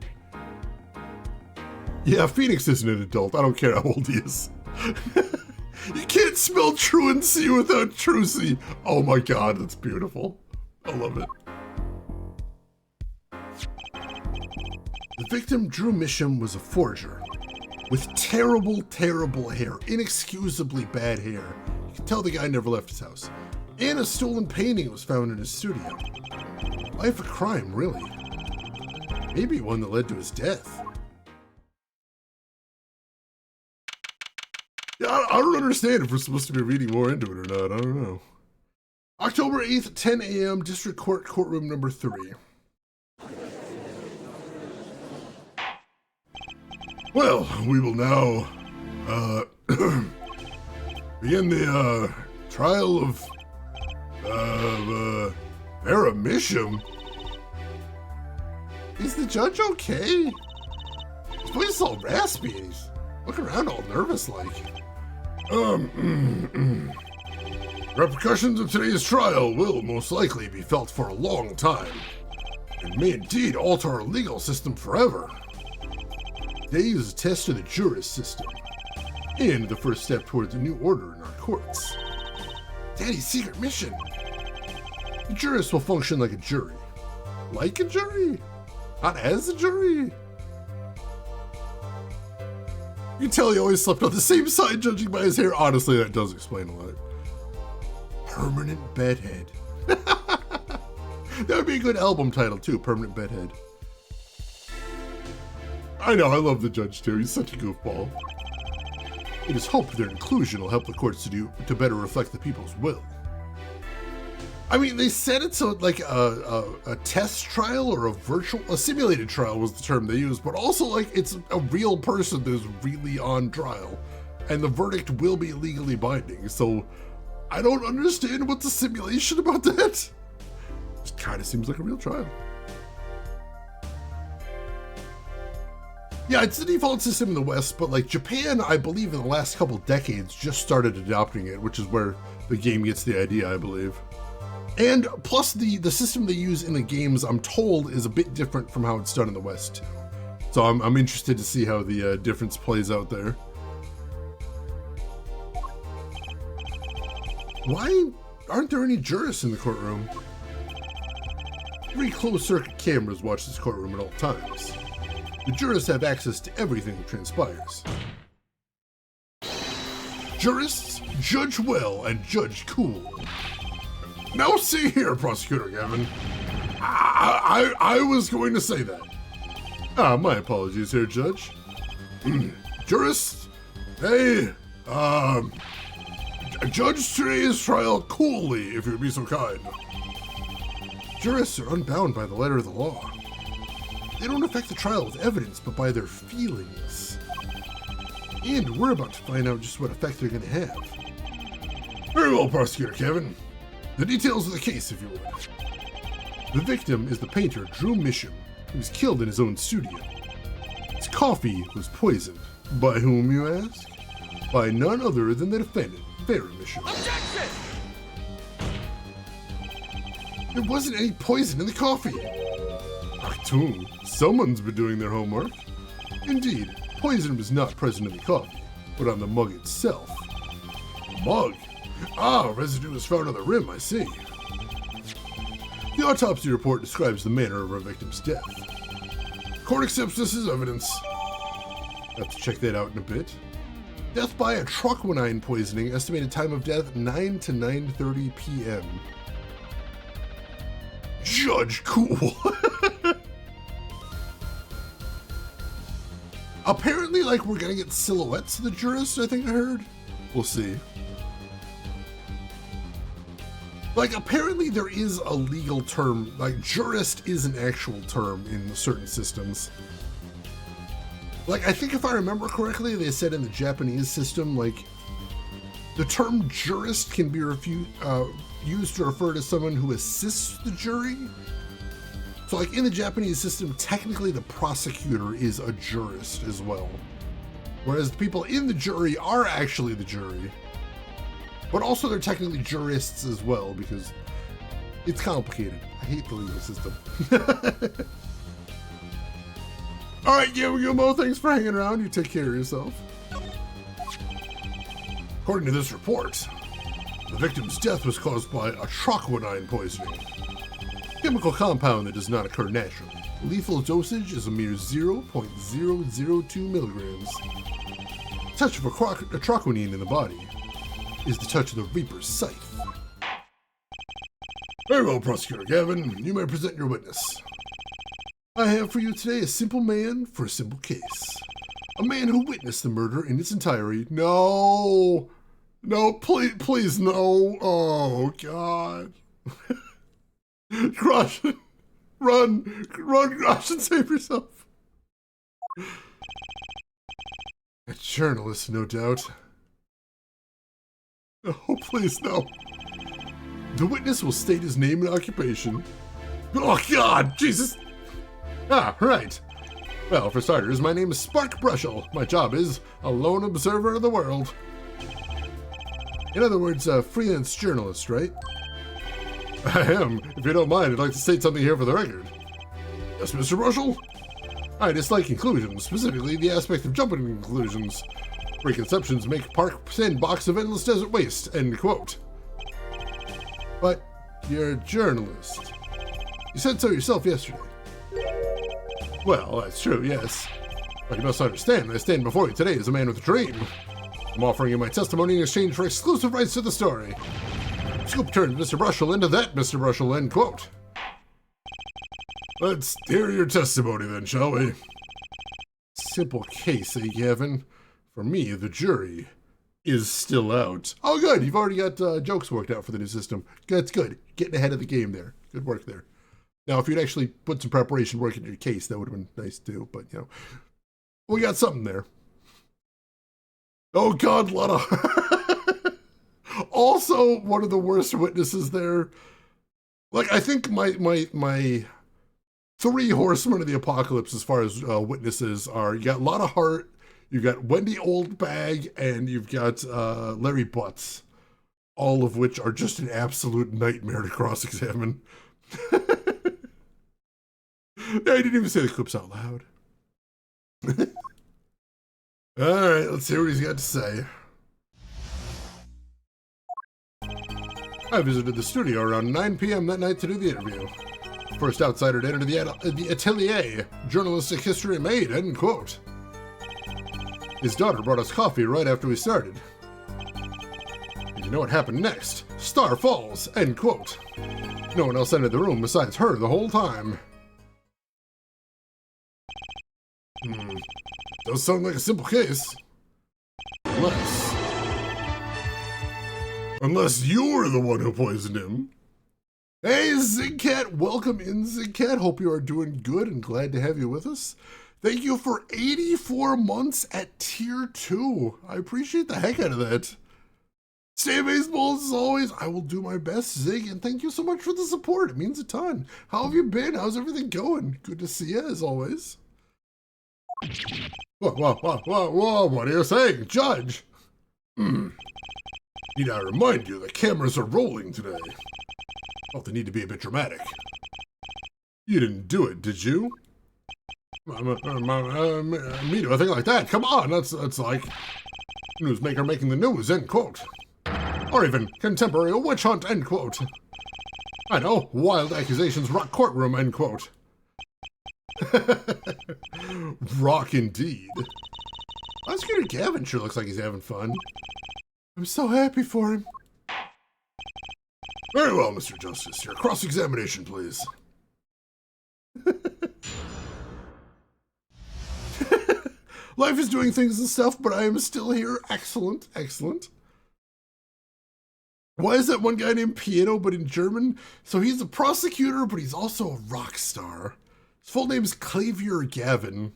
Yeah, Phoenix isn't an adult. I don't care how old he is. You can't spell truancy without Trucy. Oh my God, that's beautiful. I love it. The victim, Drew Misham, was a forger with terrible, terrible hair, inexcusably bad hair. You can tell the guy never left his house. And a stolen painting was found in his studio. Life of crime, really. Maybe one that led to his death. Yeah, I don't understand if we're supposed to be reading more into it or not. I don't know. October 8th, 10 a.m., District Court, courtroom number 3. Well, we will now begin the trial of Vera Misham. Is the judge okay? His voice is all raspy and he's looking around all nervous like. Repercussions of today's trial will most likely be felt for a long time and may indeed alter our legal system forever. Today is a test of the jurist system and the first step towards a new order in our courts. Daddy's secret mission. The jurist will function like a jury. Like a jury? Not as a jury? You can tell he always slept on the same side judging by his hair. Honestly, that does explain a lot. Permanent bedhead. That would be a good album title too, Permanent Bedhead. I know, I love the judge too. He's such a goofball. It is hoped their inclusion will help the courts to better reflect the people's will. I mean, they said it's like a test trial or a simulated trial was the term they used, but also like it's a real person that is really on trial, and the verdict will be legally binding. So I don't understand what's the simulation about that. Just kind of seems like a real trial. Yeah, it's the default system in the West, but like Japan, I believe in the last couple decades just started adopting it, which is where the game gets the idea, I believe. And plus the system they use in the games, I'm told, is a bit different from how it's done in the West. So I'm interested to see how the difference plays out there. Why aren't there any jurists in the courtroom? 3 closed-circuit cameras watch this courtroom at all times. The jurists have access to everything that transpires. Jurists judge well and judge cool. Now see here, Prosecutor Gavin. I was going to say that. My apologies here, Judge. Jurists, hey, judge today's trial coolly, if you'd be so kind. Jurists are unbound by the letter of the law. They don't affect the trial with evidence, but by their feelings. And we're about to find out just what effect they're going to have. Very well, Prosecutor Kevin. The details of the case, if you would. The victim is the painter Drew Misham, who was killed in his own studio. His coffee was poisoned. By whom, you ask? By none other than the defendant, Vera Misham. Objection! There wasn't any poison in the coffee. Achtung, someone's been doing their homework. Indeed, poison was not present in the coffee, but on the mug itself. Mug? Residue was found on the rim, I see. The autopsy report describes the manner of our victim's death. Court accepts this as evidence. Have to check that out in a bit. Death by atroquinine poisoning, estimated time of death 9 to 9:30 p.m. Judge cool. Apparently, like, we're gonna get silhouettes of the jurists, I think I heard. We'll see. Like, apparently there is a legal term, like, jurist is an actual term in certain systems. Like, I think if I remember correctly, they said in the Japanese system, like, the term jurist can be used to refer to someone who assists the jury. So, like, in the Japanese system, technically the prosecutor is a jurist as well. Whereas the people in the jury are actually the jury. But also they're technically jurists as well, because it's complicated. I hate the legal system. Alright, Guillermo, thanks for hanging around. You take care of yourself. According to this report, the victim's death was caused by atroquinine poisoning. Chemical compound that does not occur naturally. Lethal dosage is a mere 0.002 milligrams. Touch of atroquinine in the body is the touch of the Reaper's scythe. Very well, Prosecutor Gavin, you may present your witness. I have for you today a simple man for a simple case. A man who witnessed the murder in its entirety. No, please, no. Oh, God. Crush, run, Crush, and save yourself. A journalist, no doubt. Oh, please, no. The witness will state his name and occupation. Oh, God, Jesus. Right. Well, for starters, my name is Spark Brushel. My job is a lone observer of the world. In other words, a freelance journalist, right? I am. If you don't mind, I'd like to state something here for the record. Yes, Mr. Brushel? I dislike conclusions, specifically the aspect of jumping to conclusions. Preconceptions make Park sandbox of endless desert waste, end quote. But you're a journalist. You said so yourself yesterday. Well, that's true, yes. But you must understand, I stand before you today as a man with a dream. I'm offering you my testimony in exchange for exclusive rights to the story. Scoop turned Mr. Brushel into that Mr. Brushel, end quote. Let's hear your testimony then, shall we? Simple case, eh, Gavin? For me, the jury is still out. Oh, good. You've already got jokes worked out for the new system. That's good. Getting ahead of the game there. Good work there. Now, if you'd actually put some preparation work into your case, that would have been nice too. But, you know, we got something there. Oh, God, Lana. Also, one of the worst witnesses there. Like, I think my three horsemen of the apocalypse as far as witnesses are, you got Lana Hart, you've got Wendy Oldbag, and you've got Larry Butts, all of which are just an absolute nightmare to cross-examine. I didn't even say the clips out loud. Alright, let's see what he's got to say. I visited the studio around 9 p.m. that night to do the interview. First outsider to enter the atelier. Journalistic history made, end quote. His daughter brought us coffee right after we started. And you know what happened next? Star falls, end quote. No one else entered the room besides her the whole time. Does sound like a simple case. Unless you're the one who poisoned him. Hey, Zigcat, welcome in, Zigcat. Hope you are doing good and glad to have you with us. Thank you for 84 months at Tier 2. I appreciate the heck out of that. Stay baseball as always. I will do my best, Zig, and thank you so much for the support. It means a ton. How have you been? How's everything going? Good to see you, as always. Whoa, what are you saying, Judge? Need I remind you, the cameras are rolling today. Felt the need to be a bit dramatic. You didn't do it, did you? Me do a thing like that? Come on, that's like newsmaker making the news, end quote. Or even contemporary witch hunt, end quote. I know, wild accusations rock courtroom, end quote. Rock indeed. Prosecutor Gavin sure looks like he's having fun. I'm so happy for him. Very well, Mr. Justice. Your cross-examination, please. Life is doing things and stuff, but I am still here. Excellent, excellent. Why is that one guy named Piano, but in German? So he's a prosecutor, but he's also a rock star. His full name is Clavier Gavin.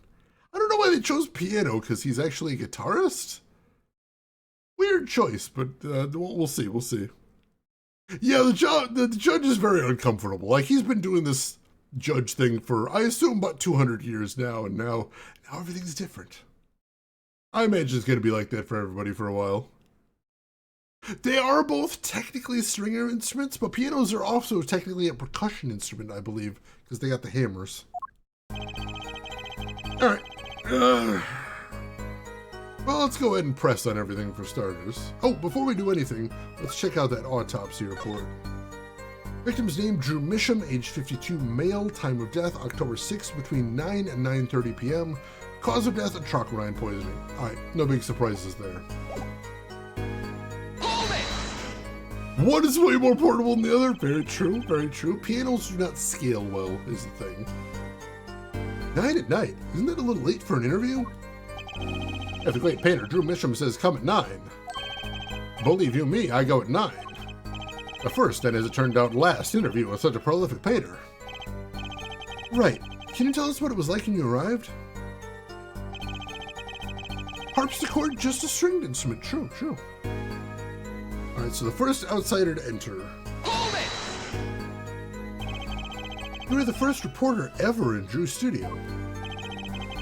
I don't know why they chose Piano, because he's actually a guitarist? Weird choice, but we'll see, we'll see. Yeah, the judge is very uncomfortable. Like, he's been doing this judge thing for, I assume, about 200 years now, and now everything's different. I imagine it's going to be like that for everybody for a while. They are both technically stringer instruments, but pianos are also technically a percussion instrument, I believe, because they got the hammers. Alright. Well, let's go ahead and press on everything for starters. Oh, before we do anything, let's check out that autopsy report. Victim's name, Drew Misham, age 52, male, time of death, October 6th, between 9 and 9:30 p.m. Cause of death, atrochlorine poisoning. Alright, no big surprises there. Hold it! One is way more portable than the other. Very true, very true. Pianos do not scale well, is the thing. 9 at night? Isn't that a little late for an interview? If the great painter Drew Misham says come at 9. Believe you me, I go at 9. The first, and as it turned out, last interview with such a prolific painter. Right. Can you tell us what it was like when you arrived? Harpsichord, just a stringed instrument. True, true. Alright, so the first outsider to enter. Hold it! You were the first reporter ever in Drew's studio.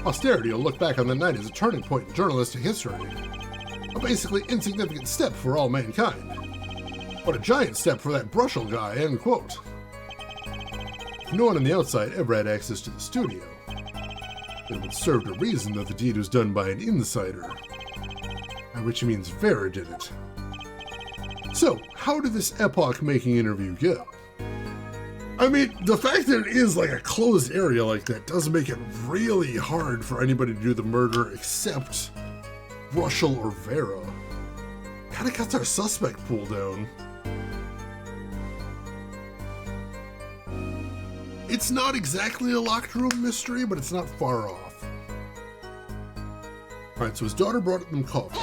Posterity will look back on the night as a turning point in journalistic history. A basically insignificant step for all mankind. But a giant step for that Brushel guy, end quote. No one on the outside ever had access to the studio. It would serve a reason that the deed was done by an insider. By which he means Vera did it. So, how did this epoch-making interview go? I mean, the fact that it is like a closed area like that does make it really hard for anybody to do the murder except Brushel or Vera. Kinda cuts our suspect pool down. It It's not exactly a locked room mystery, but it's not far off. Alright, so his daughter brought him coffee.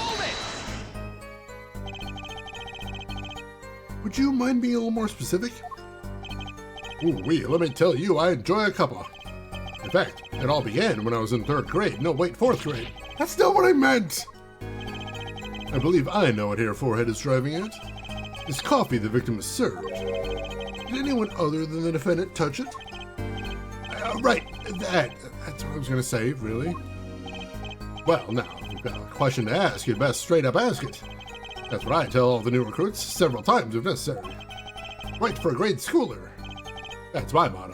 Would you mind being a little more specific? Ooh-wee, let me tell you, I enjoy a cuppa. In fact, it all began when I was in 3rd grade. No, wait, 4th grade. That's not what I meant! I believe I know what Hair Forehead is driving at. This coffee the victim has served. Did anyone other than the defendant touch it? Right, that's what I was going to say, really. Well, now, if you've got a question to ask, you'd best straight up ask it. That's what I tell all the new recruits several times if necessary. Write for a grade schooler. That's my motto.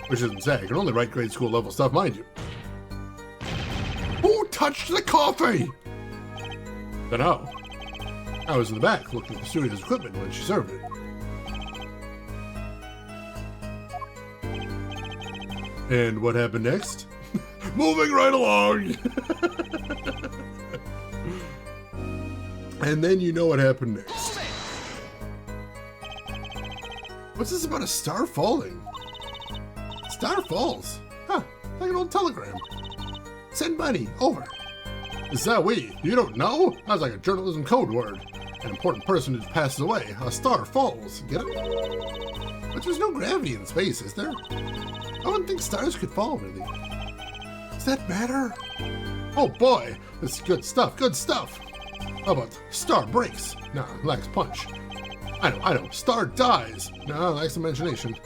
Which isn't to say I can only write grade school level stuff, mind you. Who touched the coffee? Dunno. I was in the back looking at the studio's equipment when she served it. And what happened next? Moving right along! And then you know what happened next. What's this about a star falling? Star falls? Huh, like an old telegram. Send money, over. Is that we? You don't know? That's like a journalism code word. An important person who passes away. A star falls. Get it? But there's no gravity in space, is there? I wouldn't think stars could fall, really. Does that matter? Oh boy, this is good stuff, good stuff. How about star breaks? Nah, lacks punch. I know, star dies. Nah, lacks imagination.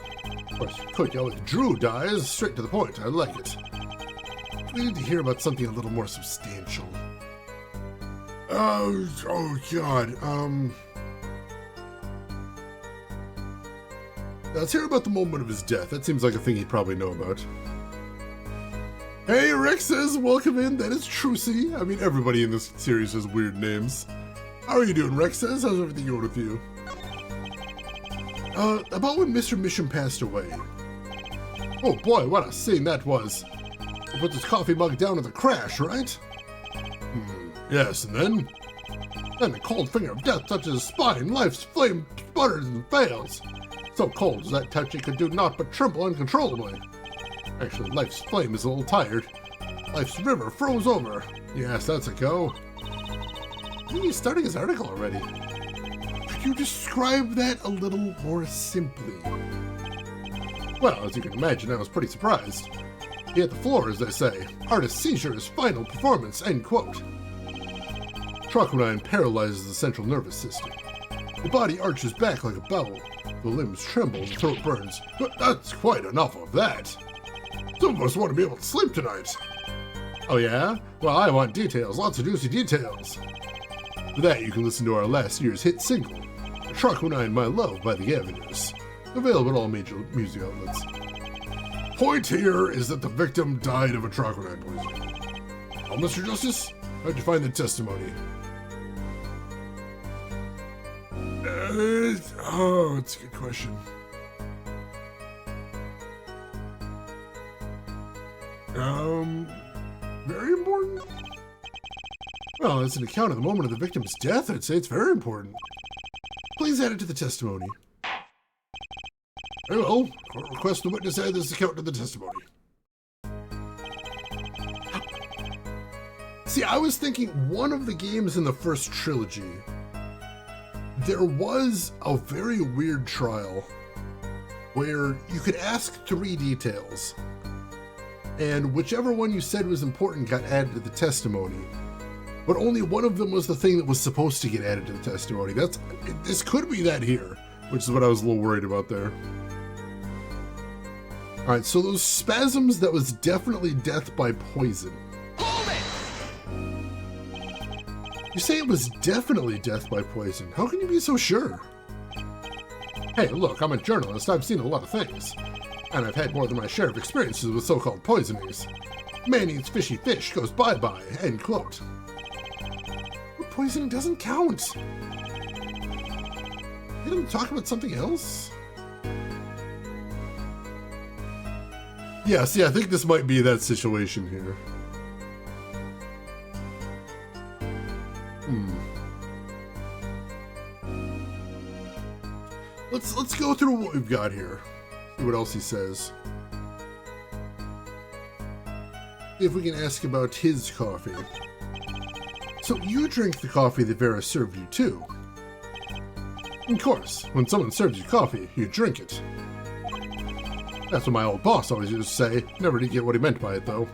Of course, could go with Drew dies, straight to the point. I like it. We need to hear about something a little more substantial. Oh God, let's hear about the moment of his death. That seems like a thing he'd probably know about. Hey, Rick says, welcome in. That is Trucy. I mean, everybody in this series has weird names. How are you doing, Rex says? How's everything going with you? About when Mr. Mission passed away. Oh boy, what a scene that was. He put his coffee mug down with a crash, right? Yes, and then? Then the cold finger of death touches his spine. Life's flame sputters and fails. So cold as that touch it could do naught but tremble uncontrollably. Actually, life's flame is a little tired. Life's river froze over. Yes, that's a go. He's starting his article already. Could you describe that a little more simply? Well, as you can imagine, I was pretty surprised. He hit the floor, as they say. Artist seizures, final performance, end quote. Troconine paralyzes the central nervous system. The body arches back like a bell. The limbs tremble, the throat burns. But that's quite enough of that. Some of us want to be able to sleep tonight. Oh yeah? Well, I want details, lots of juicy details. For that, you can listen to our last year's hit single, Troconine My Love by the Avenues. Available at all major music outlets. Point here is that the victim died of a troconine poisoning. Oh, Mr. Justice, how'd you find the testimony? It's a good question. Very important? Well, as an account of the moment of the victim's death, I'd say it's very important. Please add it to the testimony. Very well. Court requests the witness add this account to the testimony. See, I was thinking one of the games in the first trilogy, there was a very weird trial where you could ask 3 details, and whichever one you said was important got added to the testimony, but only one of them was the thing that was supposed to get added to the testimony. This could be that here, which is what I was a little worried about there. Alright, so those spasms, that was definitely death by poison. You say it was definitely death by poison. How can you be so sure? Hey, look, I'm a journalist. I've seen a lot of things. And I've had more than my share of experiences with so-called poisonings. Man eats fishy fish, goes bye-bye, end quote. But poisoning doesn't count. You didn't talk about something else? Yeah, see, I think this might be that situation here. Let's go through what we've got here. See what else he says. If we can ask about his coffee. So you drink the coffee that Vera served you too? Of course, when someone serves you coffee, you drink it. That's what my old boss always used to say. Never did get what he meant by it, though.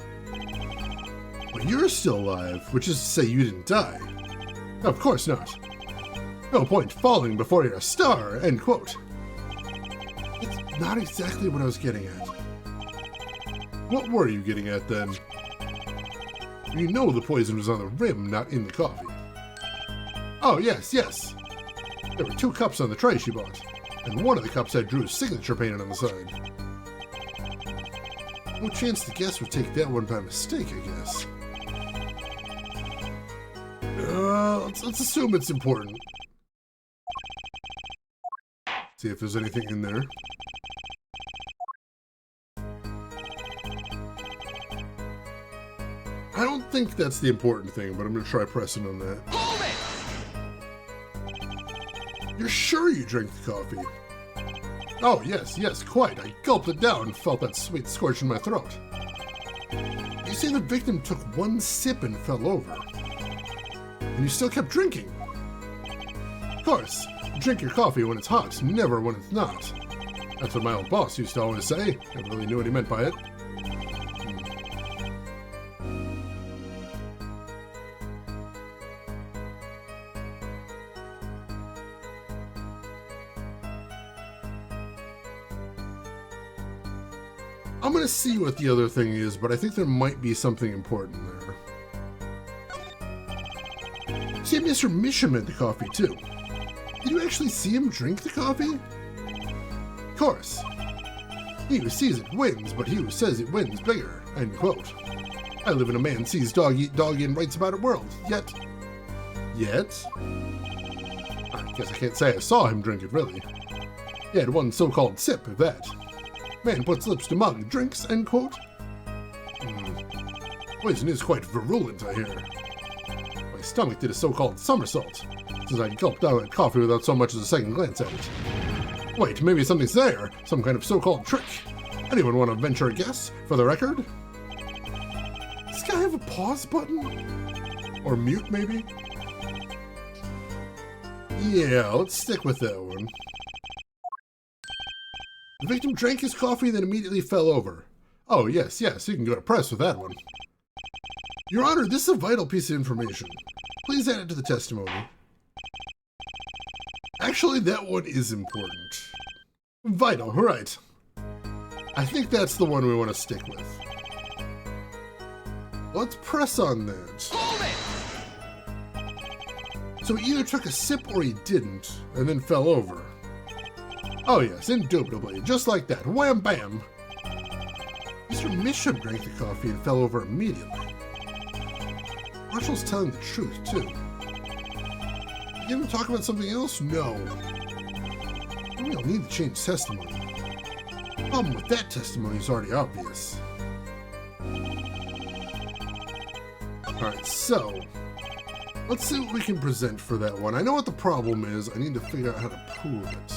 But you're still alive, which is to say you didn't die. Of course not. No point falling before you're a star, end quote. It's not exactly what I was getting at. What were you getting at, then? You know the poison was on the rim, not in the coffee. Oh, yes, yes. There were 2 cups on the tray she bought, and one of the cups had Drew's signature painted on the side. No chance the guest would take that one by mistake, I guess. Let's assume it's important. See if there's anything in there. I don't think that's the important thing, but I'm going to try pressing on that. Hold it! You're sure you drank the coffee? Oh, yes, yes, quite. I gulped it down and felt that sweet scorch in my throat. You say the victim took 1 sip and fell over. And you still kept drinking. Of course, you drink your coffee when it's hot, never when it's not. That's what my old boss used to always say. Never really knew what he meant by it. I'm gonna see what the other thing is, but I think there might be something important there. See, Mr. Misham had the coffee too. Did you actually see him drink the coffee? Of course. He who sees it wins, but he who says it wins bigger. End quote. I live in a man sees dog eat dog and writes about it world. Yet? I guess I can't say I saw him drink it, really. He had 1 so-called sip of that. Man puts lips to mug, drinks, end quote. Poison is quite virulent, I hear. My stomach did a so-called somersault, since I gulped down that coffee without so much as a second glance at it. Wait, maybe something's there, some kind of so-called trick. Anyone want to venture a guess, for the record? Does this guy have a pause button? Or mute, maybe? Yeah, let's stick with that one. The victim drank his coffee, then immediately fell over. Oh, yes, yes, you can go to press with that one. Your Honor, this is a vital piece of information. Please add it to the testimony. Actually, that one is important. Vital, right. I think that's the one we want to stick with. Let's press on that. Hold it! So he either took a sip or he didn't, and then fell over. Oh yes, indubitably, just like that. Wham bam! Mr. Misham drank the coffee and fell over immediately. Marshall's telling the truth, too. You gonna talk about something else? No. We don't need to change testimony. The problem with that testimony is already obvious. Alright, so let's see what we can present for that one. I know what the problem is. I need to figure out how to prove it.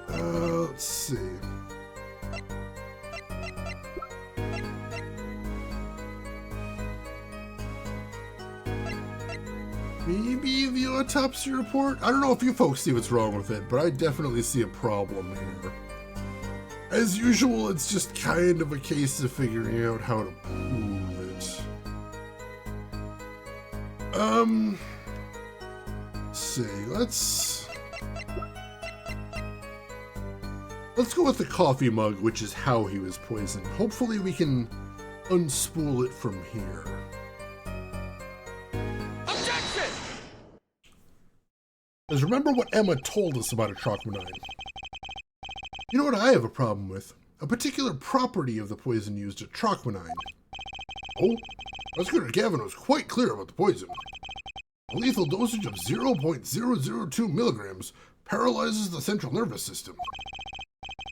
Let's see. Maybe the autopsy report? I don't know if you folks see what's wrong with it, but I definitely see a problem here. As usual, it's just kind of a case of figuring out how to prove it. Let's see, let's go with the coffee mug, which is how he was poisoned. Hopefully we can unspool it from here. Objection! Because remember what Emma told us about atroquinine. You know what I have a problem with? A particular property of the poison used, atroquinine. Oh, Prosecutor Gavin was quite clear about the poison. A lethal dosage of 0.002 milligrams paralyzes the central nervous system.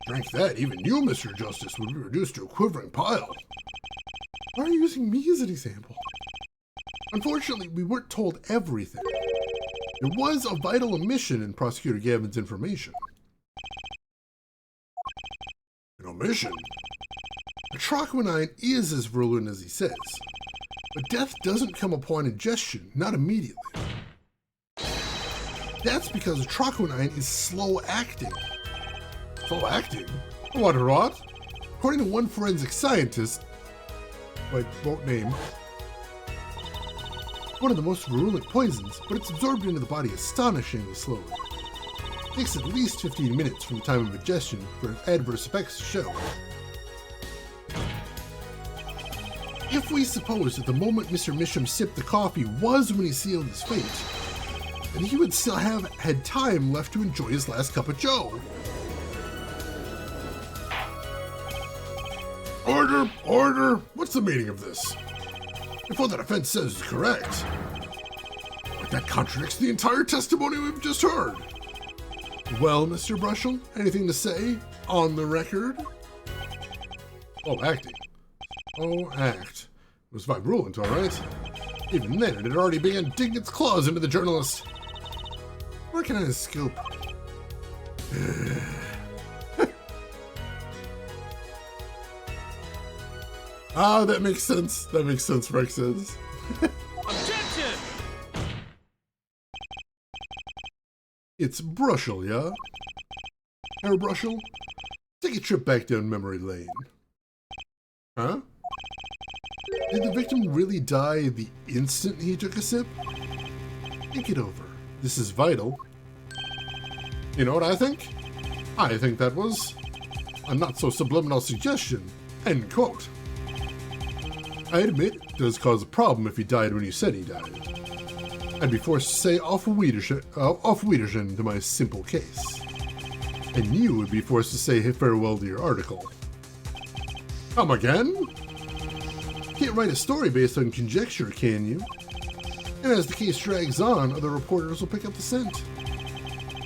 Drank that, even you, Mr. Justice, would be reduced to a quivering pile. Why are you using me as an example? Unfortunately, we weren't told everything. There was a vital omission in Prosecutor Gavin's information. An omission? Atroquinine is as virulent as he says, but death doesn't come upon ingestion, not immediately. That's because atroquinine is slow-acting. Slow-acting? What? According to one forensic scientist, I won't name, one of the most virulent poisons, but it's absorbed into the body astonishingly slowly. It takes at least 15 minutes from the time of ingestion for adverse effects to show. If we suppose that the moment Mr. Misham sipped the coffee was when he sealed his fate, then he would still have had time left to enjoy his last cup of joe. Order! Order! What's the meaning of this? If what the defense says is correct, but that contradicts the entire testimony we've just heard. Well, Mr. Brushel, anything to say on the record? Oh, acting. Oh, act. It was virulent, all right. Even then, it had already begun digging its claws into the journalist. Where can I scoop? Ah, that makes sense. That makes sense, Rex says. Objection! It's Brushel, yeah? Herr Brushel? Take a trip back down memory lane. Huh? Did the victim really die the instant he took a sip? Think it over. This is vital. You know what I think? I think that was a not-so-subliminal suggestion. End quote. I admit, it does cause a problem if he died when you said he died. I'd be forced to say auf Wiedersehen to my simple case. And you would be forced to say farewell to your article. Come again? Can't write a story based on conjecture, can you? And as the case drags on, other reporters will pick up the scent.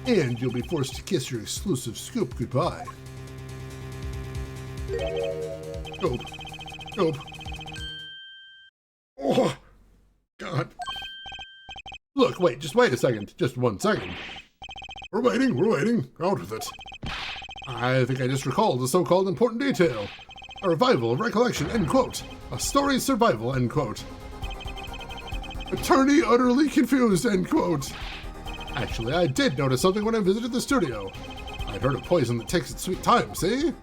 And you'll be forced to kiss your exclusive scoop goodbye. Nope. Nope. Oh, God. Look, wait, just wait a second. Just 1 second. We're waiting. Out with it. I think I just recalled a so-called important detail. A revival of recollection, end quote. A story's survival, end quote. Attorney utterly confused, end quote. Actually, I did notice something when I visited the studio. I'd heard of poison that takes its sweet time, see?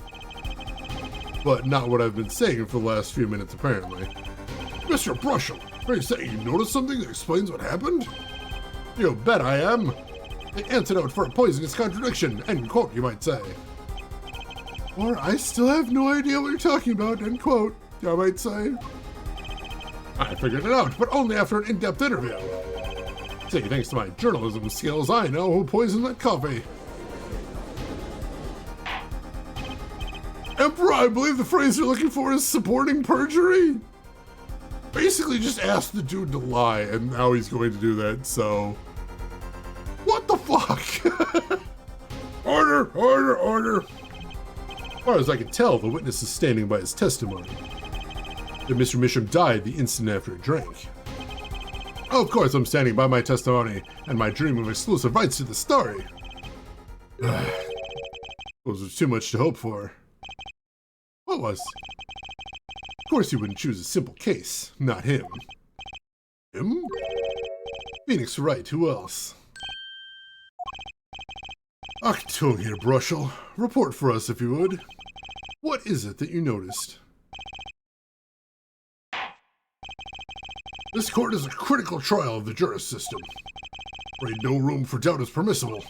But not what I've been saying for the last few minutes, apparently. Mr. Brushel, are you saying you noticed something that explains what happened? You bet I am. The antidote for a poisonous contradiction, end quote, you might say. Or I still have no idea what you're talking about, end quote, you might say. I figured it out, but only after an in-depth interview. See, thanks to my journalism skills, I know who poisoned that coffee. Emperor, I believe the phrase you're looking for is supporting perjury? Basically just asked the dude to lie, and now he's going to do that, so... What the fuck? Order! As far as I can tell, the witness is standing by his testimony. That Mr. Misham died the instant after he drank. Of course I'm standing by my testimony, and my dream of exclusive rights to the story. Those are too much to hope for. What was? Of course you wouldn't choose a simple case, not him. Him? Phoenix Wright, who else? Achtung here, Brushel. Report for us, if you would. What is it that you noticed? This court is a critical trial of the justice system. Afraid no room for doubt is permissible.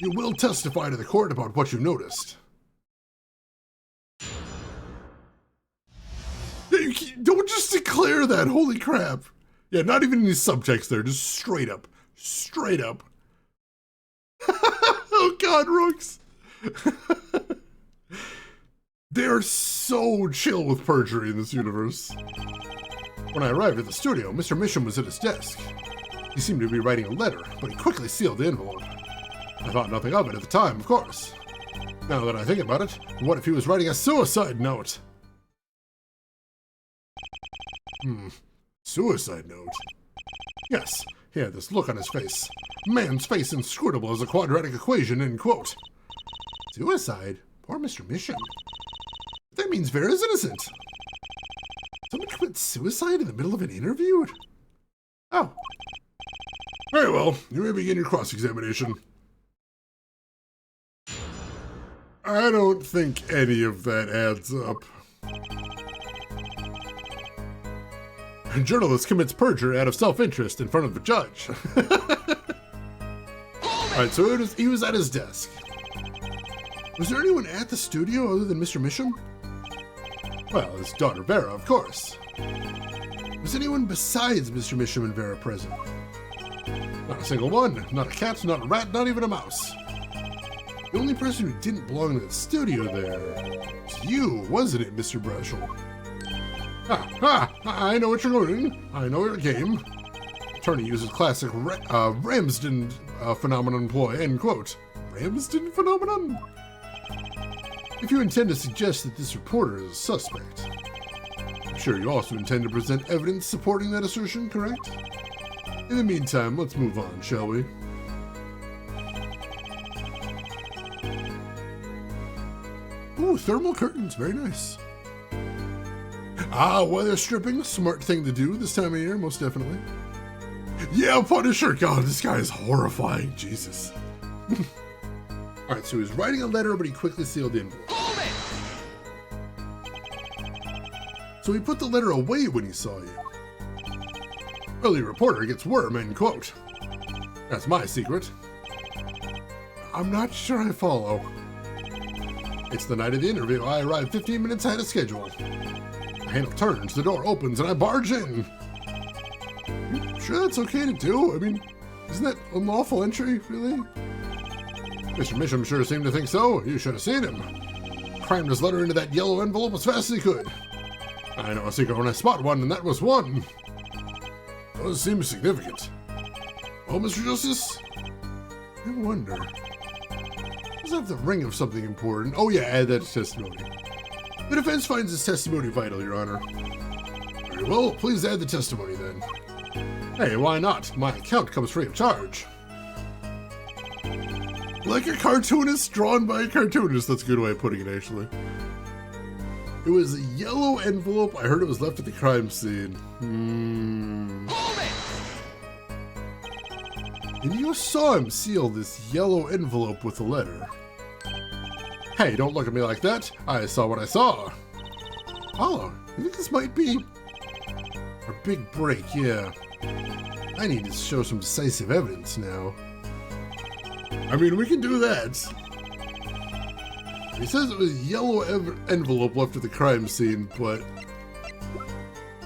You will testify to the court about what you noticed. Don't just declare that, holy crap. Yeah, not even any subtext there, just straight up. Straight up. Oh God, Rooks. They're so chill with perjury in this universe. When I arrived at the studio, Mr. Misham was at his desk. He seemed to be writing a letter, but he quickly sealed the envelope. I thought nothing of it at the time, of course. Now that I think about it, what if he was writing a suicide note? Suicide note? Yes, He had this look on his face. Man's face inscrutable as a quadratic equation, end quote. Suicide? Poor Mr. Mission. That means Vera's innocent. Someone commit suicide in the middle of an interview? Oh. Very well. You may begin your cross-examination. I don't think any of that adds up. A journalist commits perjury out of self-interest in front of the judge. Alright, so he was at his desk. Was there anyone at the studio other than Mr. Misham? Well, his daughter Vera, of course. Was anyone besides Mr. Misham and Vera present? Not a single one. Not a cat, not a rat, not even a mouse. The only person who didn't belong to the studio there was you, wasn't it, Mr. Brushel? I know what you're doing. I know your game. Attorney uses classic Ramsden phenomenon ploy, end quote. Ramsden phenomenon? If you intend to suggest that this reporter is a suspect, I'm sure you also intend to present evidence supporting that assertion, correct? In the meantime, let's move on, shall we? Ooh, thermal curtains, very nice. Ah, weather stripping, smart thing to do this time of year, most definitely. Yeah, Punisher, God, this guy is horrifying, Jesus. Alright, so he was writing a letter, but he quickly sealed the envelope. So he put the letter away when he saw you. Early reporter gets worm, end quote. That's my secret. I'm not sure I follow. It's the night of the interview. I arrive 15 minutes ahead of schedule. The handle turns, the door opens, and I barge in. Sure that's okay to do? I mean, isn't that unlawful entry, really? Mr. Misham sure seemed to think so. You should have seen him. Crammed his letter into that yellow envelope as fast as he could. I know a secret when I spot one, and that was one. Does seem significant. Well, Mr. Justice, I wonder. Does have the ring of something important? Oh yeah, add that to testimony. The defense finds his testimony vital, Your Honor. Very well, please add the testimony then. Hey, why not? My account comes free of charge. Like a cartoonist drawn by a cartoonist. That's a good way of putting it, actually. It was a yellow envelope. I heard it was left at the crime scene. And you saw him seal this yellow envelope with a letter. Hey, don't look at me like that. I saw what I saw. Oh, I think this might be our big break, yeah. I need to show some decisive evidence now. I mean, we can do that. He says it was a yellow envelope left at the crime scene, but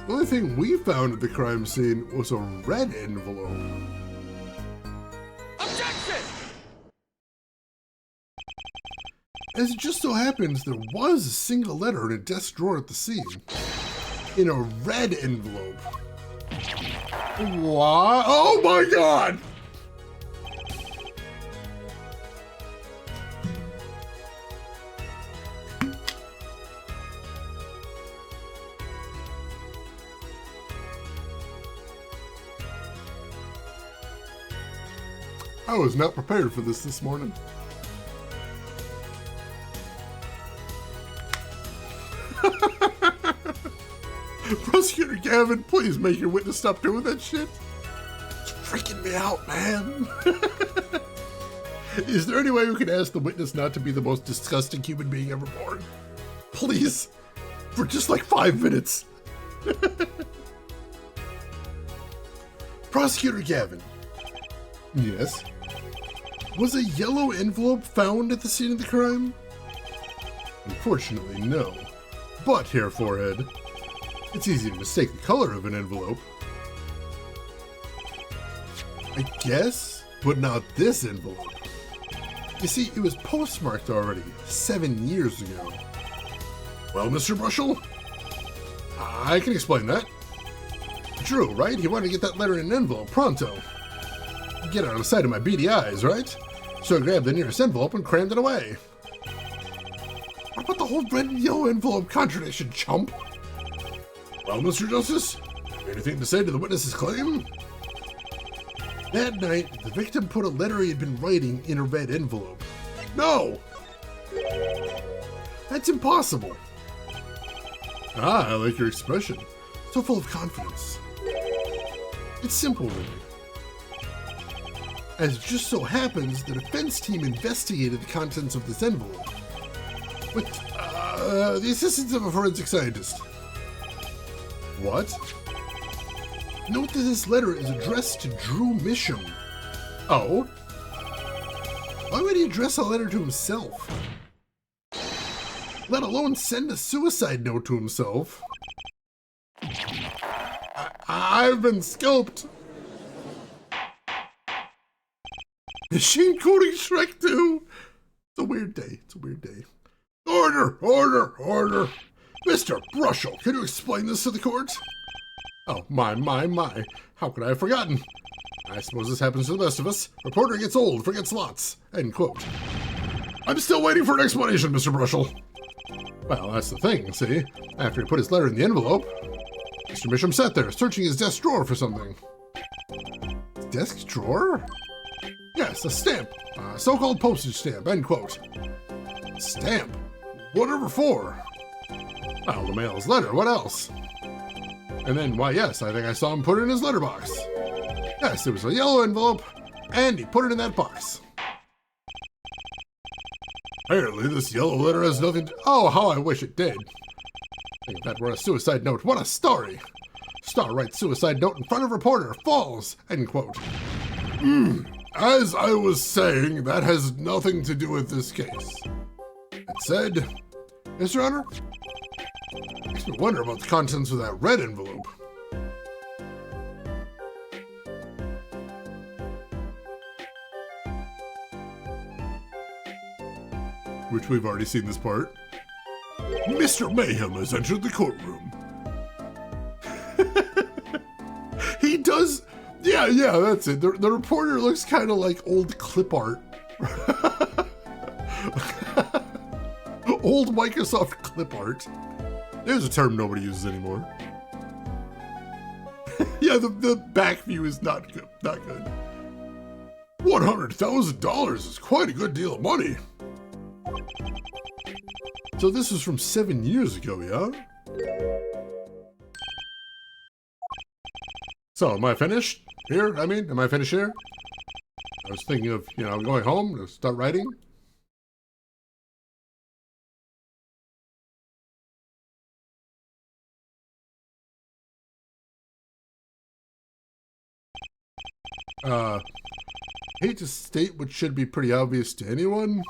the only thing we found at the crime scene was a red envelope. Objection! As it just so happens, there was a single letter in a desk drawer at the scene. In a red envelope. What? Oh my God! I was not prepared for this morning. Prosecutor Gavin, please make your witness stop doing that shit. It's freaking me out, man. Is there any way we can ask the witness not to be the most disgusting human being ever born? Please. For just like 5 minutes. Prosecutor Gavin. Yes? Was a yellow envelope found at the scene of the crime? Unfortunately, no. But, Hair Forehead, it's easy to mistake the color of an envelope. I guess, but not this envelope. You see, it was postmarked already 7 years ago. Well, Mr. Brushel, I can explain that. Drew, right? He wanted to get that letter in an envelope pronto. Get out of sight of my beady eyes, right? So I grabbed the nearest envelope and crammed it away. What about the whole red and yellow envelope contradiction, chump? Well, Mr. Justice, anything to say to the witness's claim? That night, the victim put a letter he had been writing in a red envelope. No! That's impossible. Ah, I like your expression. So full of confidence. It's simple, really. As it just so happens, the defense team investigated the contents of this envelope with the assistance of a forensic scientist. What? Note that this letter is addressed to Drew Misham. Oh? Why would he address a letter to himself? Let alone send a suicide note to himself. I've been scalped. Machine coding Shrek 2. It's a weird day. It's a weird day. Order! Order! Order! Mr. Brushel, can you explain this to the court? Oh, my. How could I have forgotten? I suppose this happens to the best of us. Reporter gets old, forgets lots. End quote. I'm still waiting for an explanation, Mr. Brushel. Well, that's the thing, see? After he put his letter in the envelope, Mr. Misham sat there, searching his desk drawer for something. Desk drawer? Yes, a stamp. A so-called postage stamp, end quote. Stamp? Whatever for? Well, to mail his letter, what else? And then, why yes, I think I saw him put it in his letterbox. Yes, it was a yellow envelope, and he put it in that box. Apparently, this yellow letter has nothing to... Oh, how I wish it did. I think if that were a suicide note, what a story! Star writes suicide note in front of reporter, falls, end quote. As I was saying, that has nothing to do with this case. That said, yes, Your Honor? Makes me wonder about the contents of that red envelope. Which we've already seen this part. Mr. Mayhem has entered the courtroom. He does... Yeah, that's it. The reporter looks kind of like old clip art. Old Microsoft clip art. There's a term nobody uses anymore. Yeah, the back view is not good. Not good. $100,000 is quite a good deal of money. So this was from 7 years ago, yeah? So, am I finished here? Am I finished here? I was thinking of, going home to start writing. Hate to state what should be pretty obvious to anyone,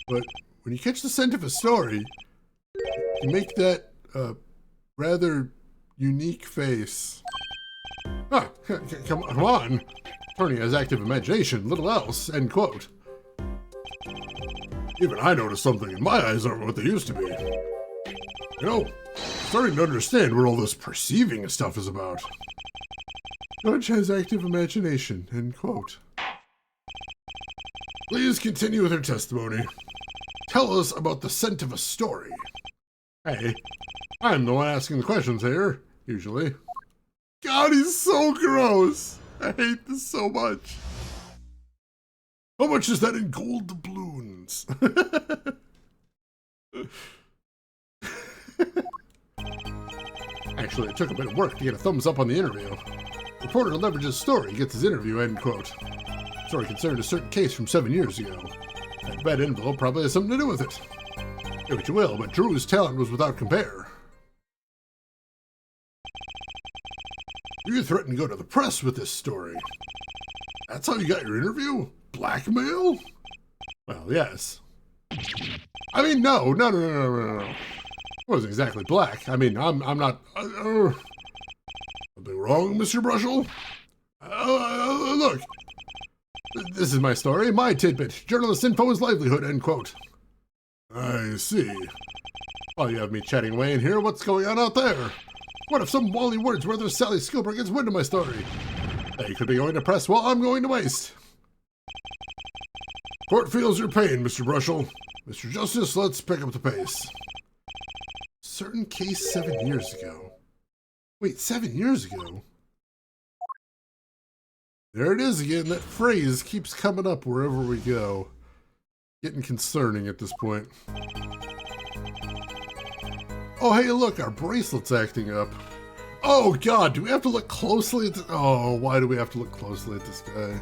but when you catch the scent of a story, you make that, rather unique face. Ah, come on. Tony has active imagination, little else, end quote. Even I noticed something, and my eyes aren't what they used to be. Starting to understand what all this perceiving stuff is about. Judge has active imagination, end quote. Please continue with your testimony. Tell us about the scent of a story. Hey, I'm the one asking the questions here, usually. God, he's so gross. I hate this so much. How much is that in gold doubloons? Actually, it took a bit of work to get a thumbs up on the interview. Reporter leverages story, gets his interview, end quote. Story concerned a certain case from 7 years ago. That red envelope probably has something to do with it. Do what you will, but Drew's talent was without compare. You threatened to go to the press with this story. That's how you got your interview? Blackmail? Well, yes. No. It wasn't exactly black. I'm not... Something wrong, Mr. Brushel? Look. This is my story, my tidbit. Journalist info is livelihood, end quote. I see. While you have me chatting away in here, what's going on out there? What if some Wally Wordsworth or Sally Skilper gets wind of my story? They could be going to press while I'm going to waste. Court feels your pain, Mr. Brushel. Mr. Justice, let's pick up the pace. Certain case 7 years ago. Wait, 7 years ago? There it is again. That phrase keeps coming up wherever we go. Getting concerning at this point. Oh, hey, look, our bracelet's acting up. Oh, God, do we have to look closely at this? Oh, why do we have to look closely at this guy?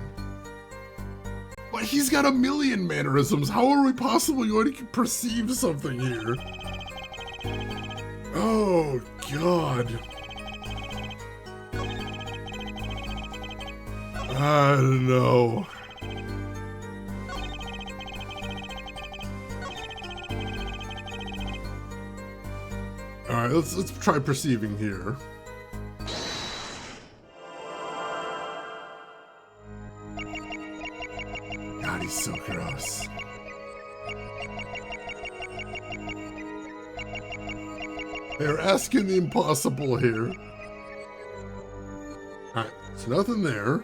But he's got a million mannerisms. How are we possibly going to perceive something here? Oh, God. I don't know. All right, let's try perceiving here. God, he's so gross. They're asking the impossible here. All right, so nothing there.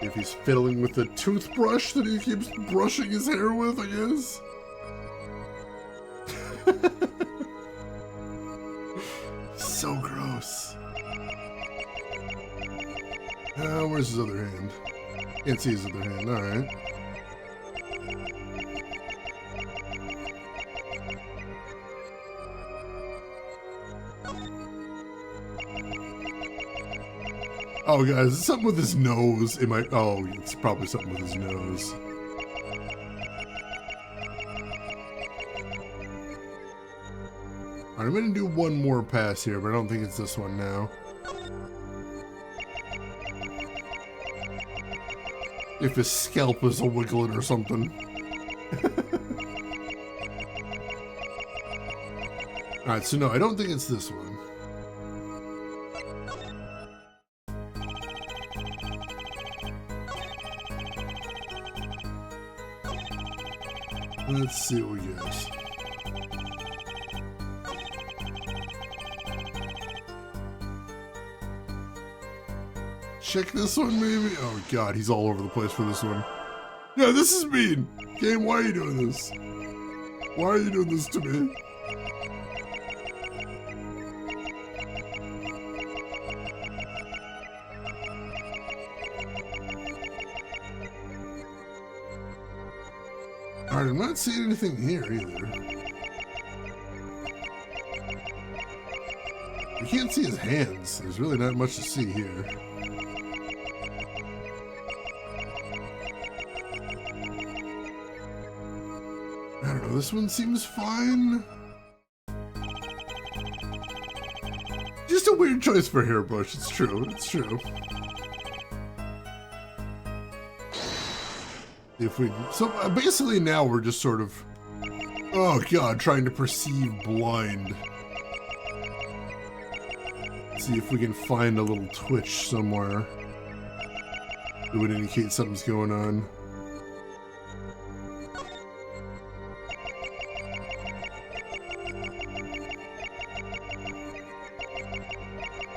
If he's fiddling with the toothbrush that he keeps brushing his hair with, I guess. So gross. Where's his other hand? Can't see his other hand, alright. Oh, guys, it's something with his nose. It might. Oh, it's probably something with his nose. Alright, I'm gonna do one more pass here, but I don't think it's this one now. If his scalp is a wiggling or something. Alright, so no, I don't think it's this one. Let's see what we get. Check this one, maybe? Oh, God, he's all over the place for this one. Yeah, this is mean. Game, why are you doing this? Why are you doing this to me? Alright, I'm not seeing anything here either. You can't see his hands. There's really not much to see here. I don't know, this one seems fine. Just a weird choice for Hairbush, it's true, it's true. If we, so basically now we're just sort of, oh God, trying to perceive blind. See if we can find a little twitch somewhere that would indicate something's going on.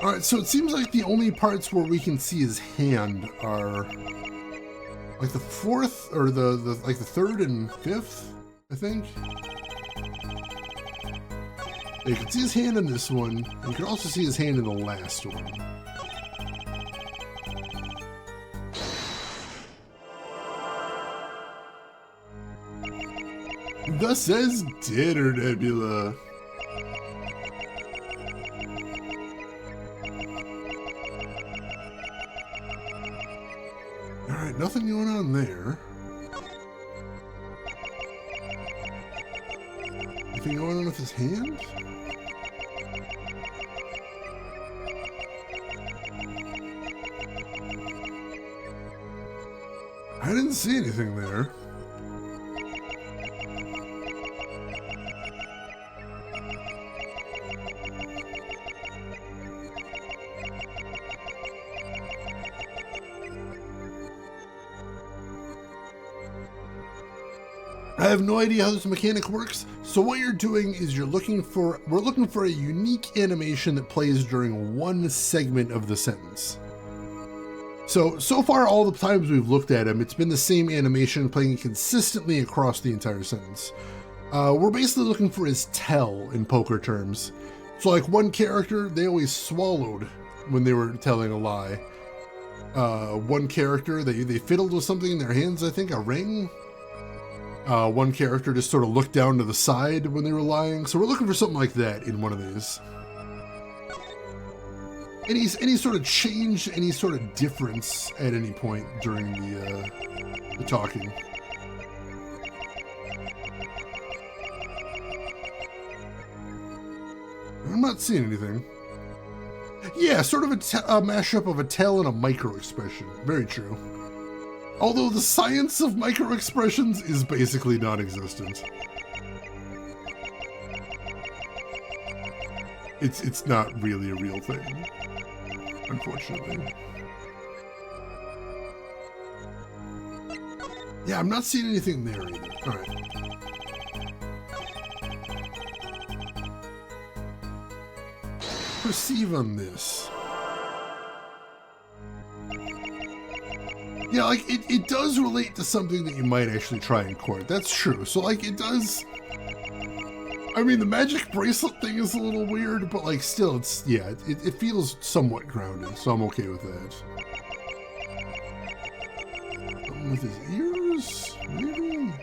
Alright, so it seems like the only parts where we can see his hand are like the fourth, or like the third and fifth, I think. You can see his hand in this one, and you can also see his hand in the last one. Thus says Dinner Nebula. Alright, nothing going on there. Anything going on with his hand? I didn't see anything there. I have no idea how this mechanic works, so what you're doing is we're looking for a unique animation that plays during one segment of the sentence. So far all the times we've looked at him, it's been the same animation playing consistently across the entire sentence. We're basically looking for his tell in poker terms. So like one character, they always swallowed when they were telling a lie. One character, they fiddled with something in their hands, I think, a ring. One character just sort of looked down to the side when they were lying. So we're looking for something like that in one of these. Any sort of change, any sort of difference at any point during the talking. I'm not seeing anything. Yeah, sort of a mashup of a tell and a micro-expression. Very true. Although the science of micro-expressions is basically non-existent. It's not really a real thing, unfortunately. Yeah, I'm not seeing anything there either. Alright. Perceive on this. Yeah, like, it does relate to something that you might actually try in court. That's true. So, like, it does... I mean, the magic bracelet thing is a little weird, but, like, still, it's... Yeah, it feels somewhat grounded, so I'm okay with that. Something with his ears? Maybe?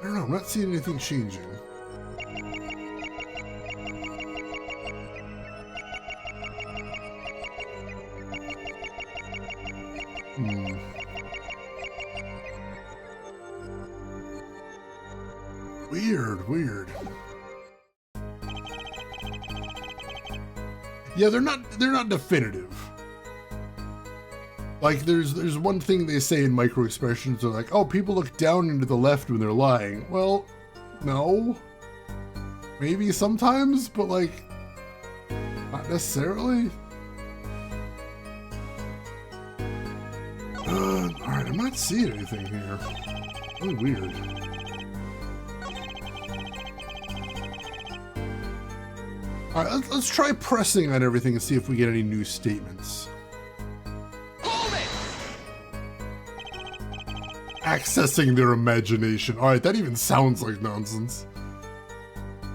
I don't know, I'm not seeing anything changing. Weird. Yeah, they're not definitive. Like, there's one thing they say in micro-expressions, they're like, oh, people look down into the left when they're lying. Well, no. Maybe sometimes, but, like, not necessarily. Alright, I'm not seeing anything here. Really weird. Alright, let's try pressing on everything and see if we get any new statements. Accessing their imagination. Alright, that even sounds like nonsense.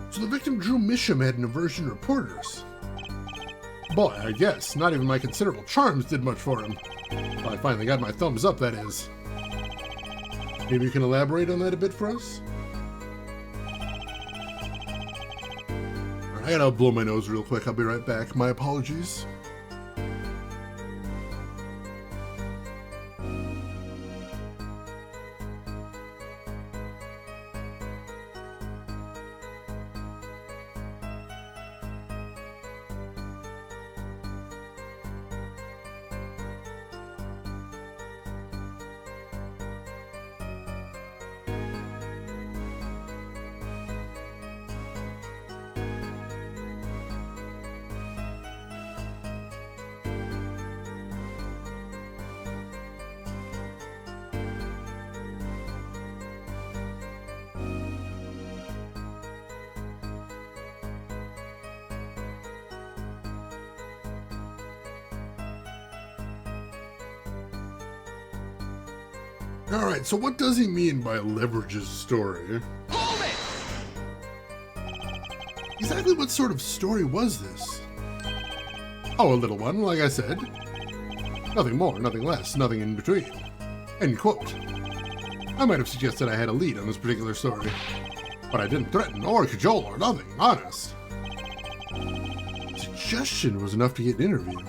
So the victim Drew Misham had an aversion to reporters. Boy, I guess. Not even my considerable charms did much for him. Well, I finally got my thumbs up, that is. Maybe you can elaborate on that a bit for us? I gotta blow my nose real quick. I'll be right back. My apologies. Alright, so what does he mean by leverages story? Hold it! Exactly what sort of story was this? Oh, a little one, like I said. Nothing more, nothing less, nothing in between. End quote. I might have suggested I had a lead on this particular story, but I didn't threaten or cajole or nothing, honest. Suggestion was enough to get an interview.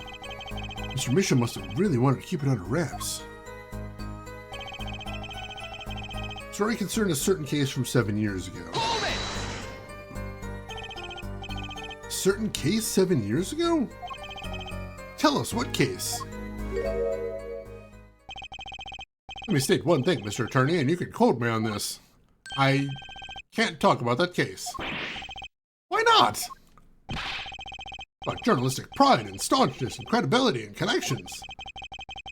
Mr. Misham must have really wanted to keep it under wraps. Story concerned a certain case from 7 years ago. Hold it! Certain case 7 years ago? Tell us, what case? Let me state one thing, Mr. Attorney, and you can quote me on this. I can't talk about that case. Why not? But journalistic pride and staunchness and credibility and connections.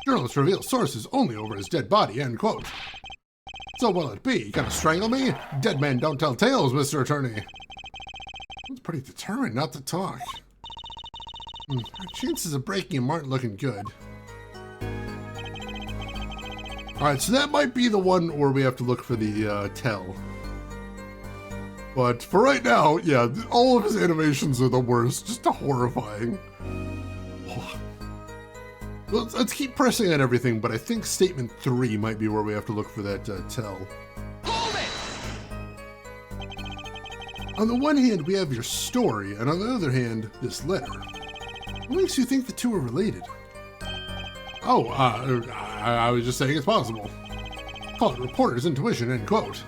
Journalists reveal sources only over his dead body, end quote. So will it be? You gonna strangle me? Dead men don't tell tales, Mr. Attorney. He's pretty determined not to talk. Our chances of breaking him aren't looking good. Alright, so that might be the one where we have to look for the tell. But for right now, yeah, all of his animations are the worst. Just horrifying. Let's keep pressing on everything, but I think statement 3 might be where we have to look for that tell. Hold it! On the one hand, we have your story, and on the other hand, this letter. What makes you think the two are related? Oh, I was just saying it's possible. Call it reporter's intuition, end quote.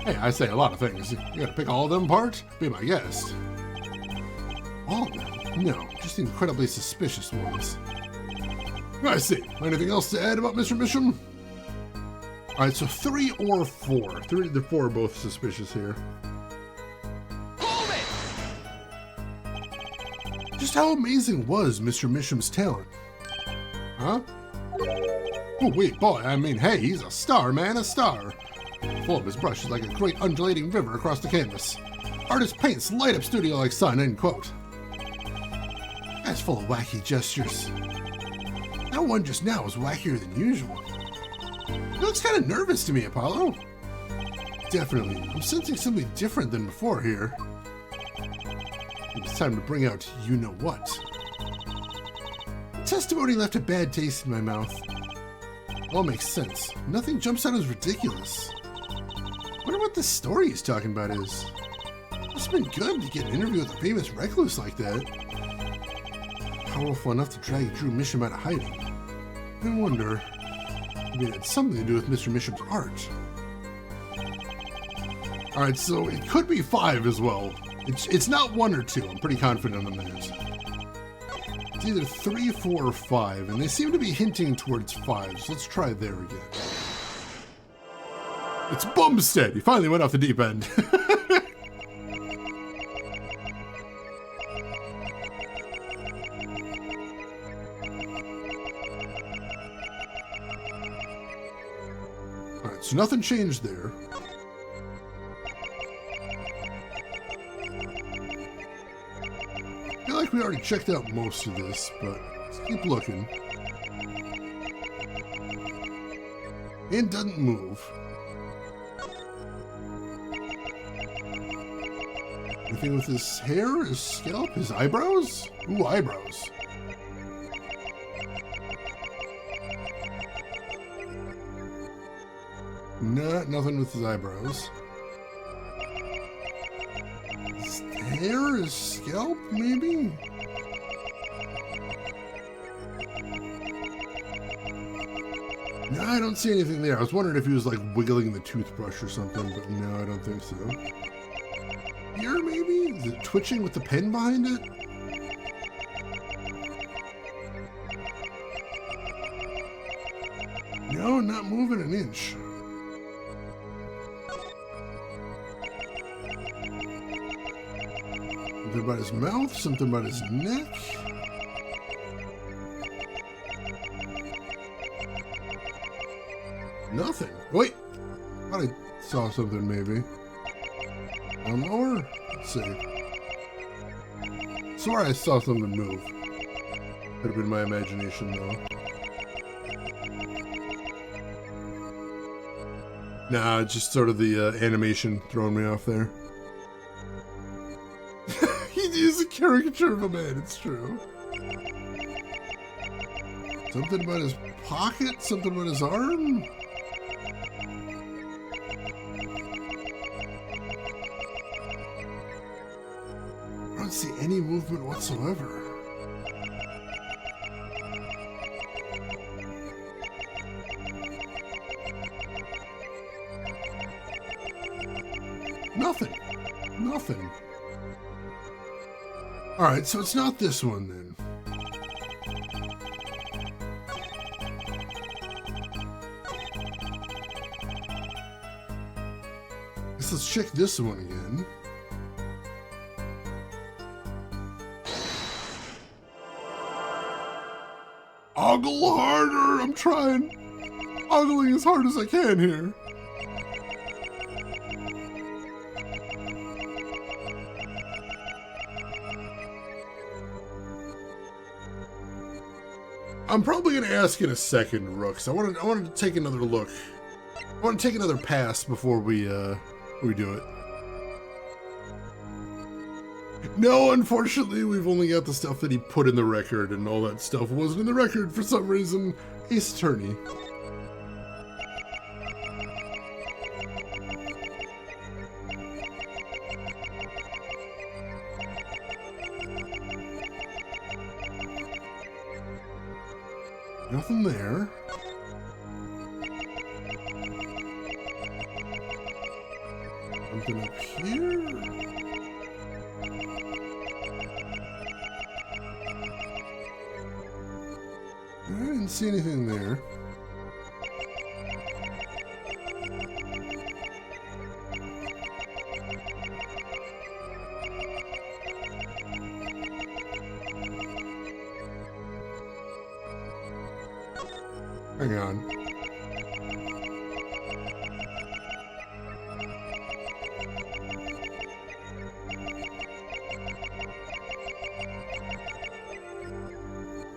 Hey, I say a lot of things. You gotta pick all of them apart? Be my guest. All of them? No, just the incredibly suspicious ones. I see. Anything else to add about Mr. Misham? Alright, so 3 or 4. The 4 are both suspicious here. Hold it! Just how amazing was Mr. Misham's talent? Huh? Oh, wait, boy, I mean, hey, he's a star, man, a star. The flow of his brush is like a great undulating river across the canvas. Artist paints light up studio like sun, end quote. That's full of wacky gestures. That one just now was wackier than usual. He looks kind of nervous to me, Apollo. Definitely. I'm sensing something different than before here. It's time to bring out you-know-what. Testimony left a bad taste in my mouth. All makes sense. Nothing jumps out as ridiculous. Wonder what this story he's talking about is. It's been good to get an interview with a famous recluse like that. Powerful enough to drag Drew Misham out of hiding. I wonder, maybe it had something to do with Mr. Misham's art. Alright, so it could be 5 as well. It's not 1 or 2, I'm pretty confident on that. It's either 3, 4, or 5, and they seem to be hinting towards 5, so let's try there again. It's Bumstead! He finally went off the deep end. Alright, so nothing changed there. I feel like we already checked out most of this, but let's keep looking. It doesn't move. Anything with his hair, his scalp, his eyebrows? Ooh, eyebrows. Nothing with his eyebrows. His hair, his scalp, maybe? No, I don't see anything there. I was wondering if he was like wiggling the toothbrush or something, but no, I don't think so. Here, maybe? Is it twitching with the pen behind it? No, not moving an inch. Something about his mouth, something about his neck. Nothing. Wait! I thought I saw something maybe. One more? Let's see. Sorry, I saw something move. Could have been my imagination though. Nah, just sort of the animation throwing me off there. He is a caricature of a man, it's true. Something about his pocket, something about his arm. I don't see any movement whatsoever. Nothing. Nothing. Alright, so it's not this one then. Guess let's check this one again. Ogle harder! I'm trying. Ogling as hard as I can here. I'm probably going to ask in a second, Rooks. I wanted to take another look. I want to take another pass before we do it. No, unfortunately, we've only got the stuff that he put in the record, and all that stuff wasn't in the record for some reason. Ace Attorney. Nothing there. Something up here. I didn't see anything there. Hang on.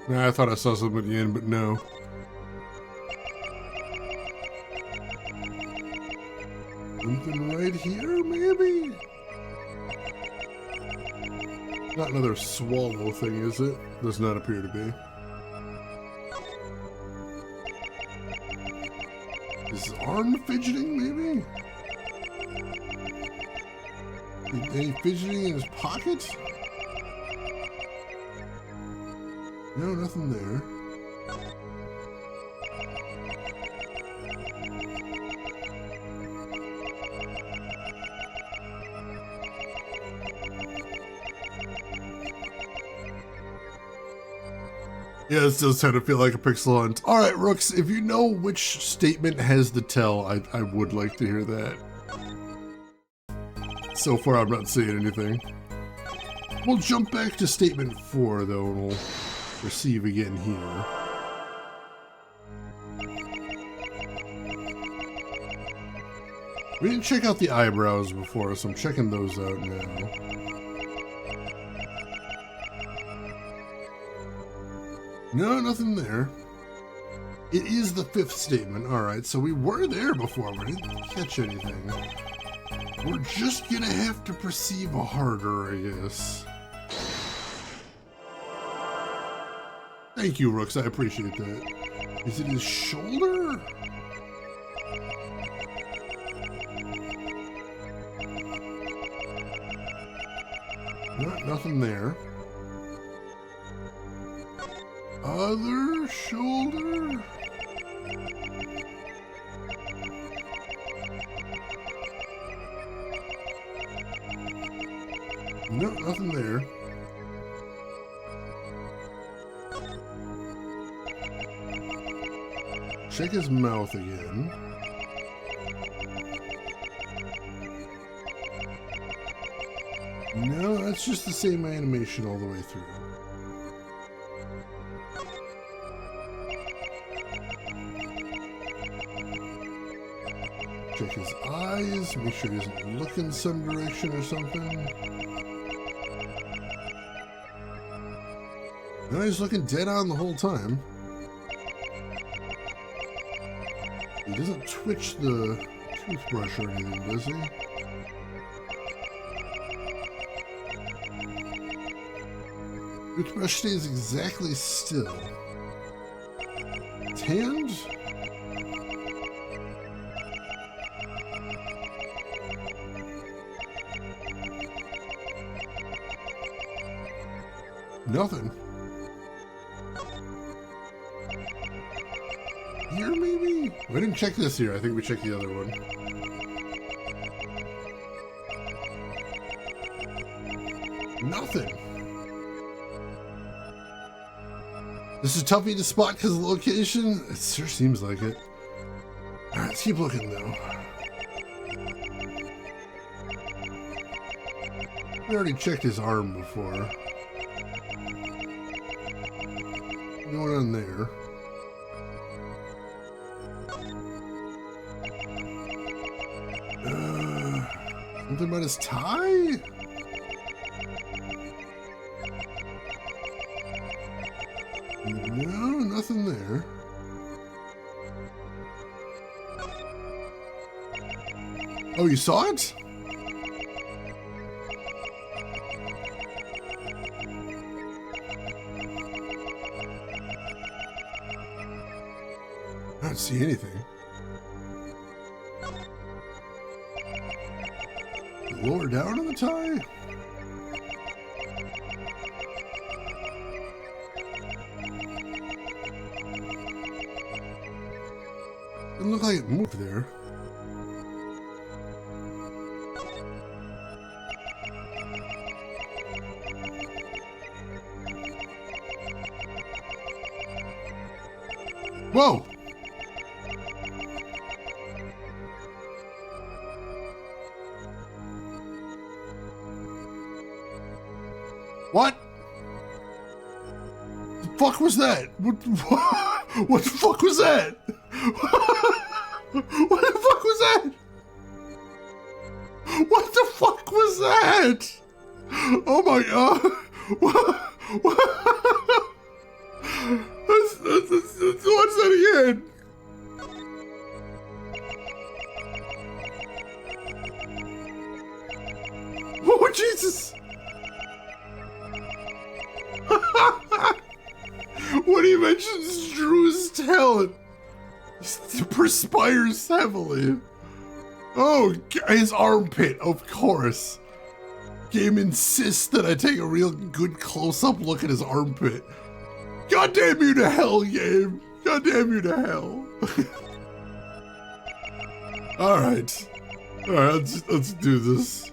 Nah, I thought I saw something at the end, but no. Something right here, maybe? Not another swallow thing, is it? Does not appear to be. Is his arm fidgeting, maybe? Any fidgeting in his pocket? No, nothing there. Yeah, this does kind of feel like a pixel hunt. Alright, Rooks, if you know which statement has the tell, I would like to hear that. So far, I'm not seeing anything. We'll jump back to statement 4, though, and we'll receive again here. We didn't check out the eyebrows before, so I'm checking those out now. No, nothing there. It is the 5th statement. Alright, so we were there before, but I didn't catch anything. We're just gonna have to perceive harder, I guess. Thank you, Rooks. I appreciate that. Is it his shoulder? Nothing there. Other shoulder? No, nothing there. Check his mouth again. No, that's just the same animation all the way through. Check his eyes, make sure he doesn't look in some direction or something. No, he's looking dead on the whole time. He doesn't twitch the toothbrush or anything, does he? Toothbrush stays exactly still. His hand? Nothing. Here, maybe? We didn't check this here. I think we checked the other one. Nothing. This is toughy to spot because of the location? It sure seems like it. Alright, let's keep looking, though. We already checked his arm before. What's going on there? Something about his tie? No, nothing there. Oh, you saw it? I don't see anything. Lower down on the tie? Didn't look like it moved there. Whoa! What? The fuck was that? What the fuck was that? What the fuck was that? What the fuck was that? Oh my god. Let's watch that again. Oh Jesus. When he mentions Drew's talent, he perspires heavily. Oh, his armpit, of course. Game insists that I take a real good close-up look at his armpit. God damn you to hell, game. God damn you to hell. Alright. Alright, let's do this.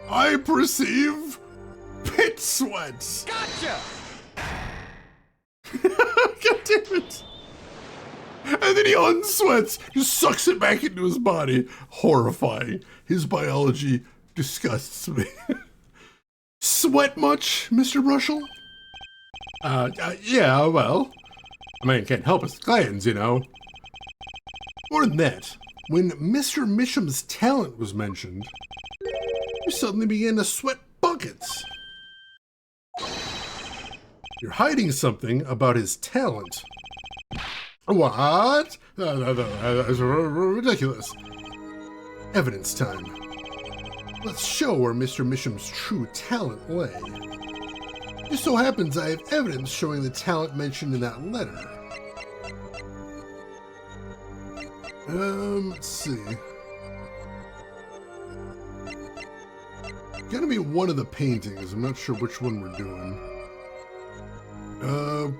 I perceive pit sweat. Gotcha! God damn it. And then he unsweats, just sucks it back into his body. Horrifying. His biology disgusts me. Sweat much, Mr. Russell? Yeah, well. I mean, can't help his glands, you know. More than that, when Mr. Misham's talent was mentioned, you suddenly began to sweat buckets. You're hiding something about his talent. What? That's ridiculous. Evidence time. Let's show where Mr. Misham's true talent lay. Just so happens I have evidence showing the talent mentioned in that letter. Let's see. Gotta be one of the paintings. I'm not sure which one we're doing.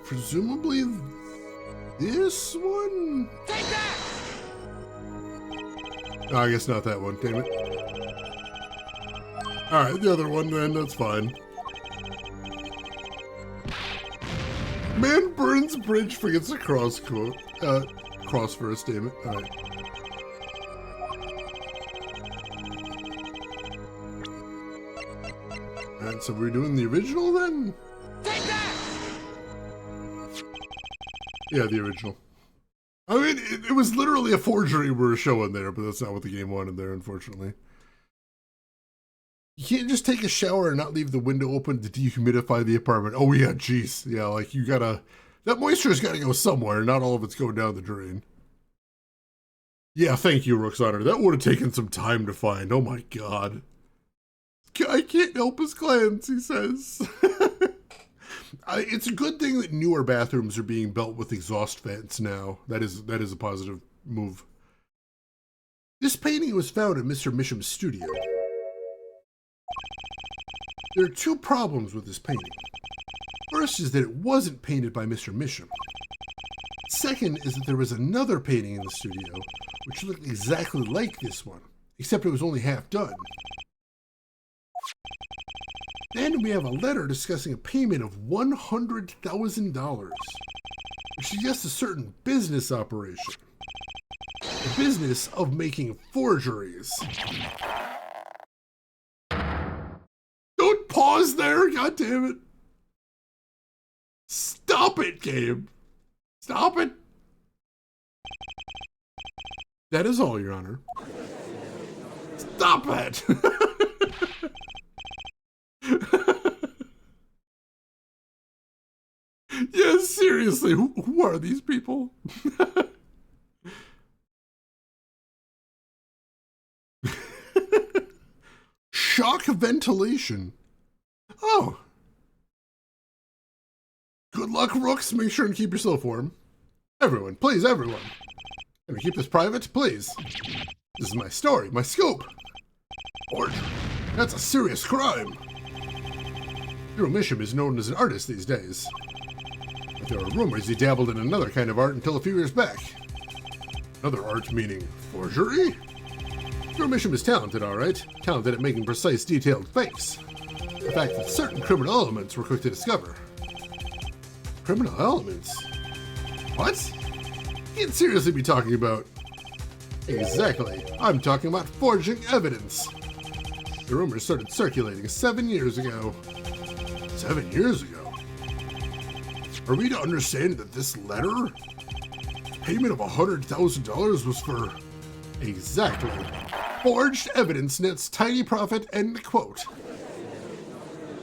Presumably this one? Take that! Oh, I guess not that one, damn it. Alright, the other one then, that's fine. Man burns bridge, forgets a cross quote. Cross verse, damn it. Alright. Alright, so we're doing the original then? Take that! Yeah, the original. I mean, it was literally a forgery we were showing there, but that's not what the game wanted there, unfortunately. You can't just take a shower and not leave the window open to dehumidify the apartment. Oh yeah, jeez. Yeah, like you gotta... That moisture's gotta go somewhere, not all of it's going down the drain. Yeah, thank you, Roxana. That would have taken some time to find. Oh my god. I can't help his glance, he says. It's a good thing that newer bathrooms are being built with exhaust vents now. That is a positive move. This painting was found in Mr. Misham's studio. There are two problems with this painting. First is that it wasn't painted by Mr. Misham. Second is that there was another painting in the studio which looked exactly like this one, except it was only half done. Then we have a letter discussing a payment of $100,000, which suggests a certain business operation. The business of making forgeries. Don't pause there, god damn it. Stop it, game. Stop it. That is all, Your Honor. Stop it. Seriously, who are these people? Shock ventilation. Oh. Good luck, Rooks. Make sure and keep yourself warm. Everyone, please, everyone. Can we keep this private, please? This is my story, my scoop. Forgery. That's a serious crime. Hiro Mishima is known as an artist these days. But there are rumors he dabbled in another kind of art until a few years back. Another art meaning forgery? Hiro Mishima is talented, alright. Talented at making precise, detailed fakes. The fact that certain criminal elements were quick to discover. Criminal elements? What? You can't seriously be talking about... Exactly. I'm talking about forging evidence. The rumors started circulating 7 years ago. 7 years ago? Are we to understand that this letter? Payment of $100,000 was for... Exactly. Forged evidence nets tiny profit, end quote.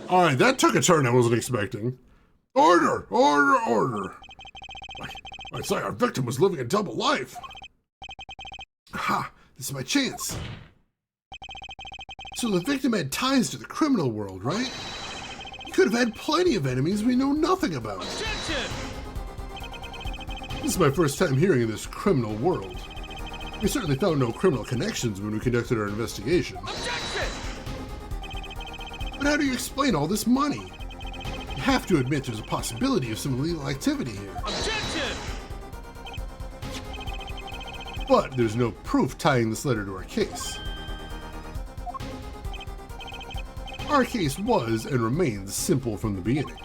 Alright, that took a turn I wasn't expecting. Order! Order! Order! I say our victim was living a double life. Ha! This is my chance. So the victim had ties to the criminal world, right? He could have had plenty of enemies we know nothing about. Objection! This is my first time hearing of this criminal world. We certainly found no criminal connections when we conducted our investigation. Objection! But how do you explain all this money? You have to admit there's a possibility of some illegal activity here. Objection! But there's no proof tying this letter to our case. Our case was and remains simple from the beginning.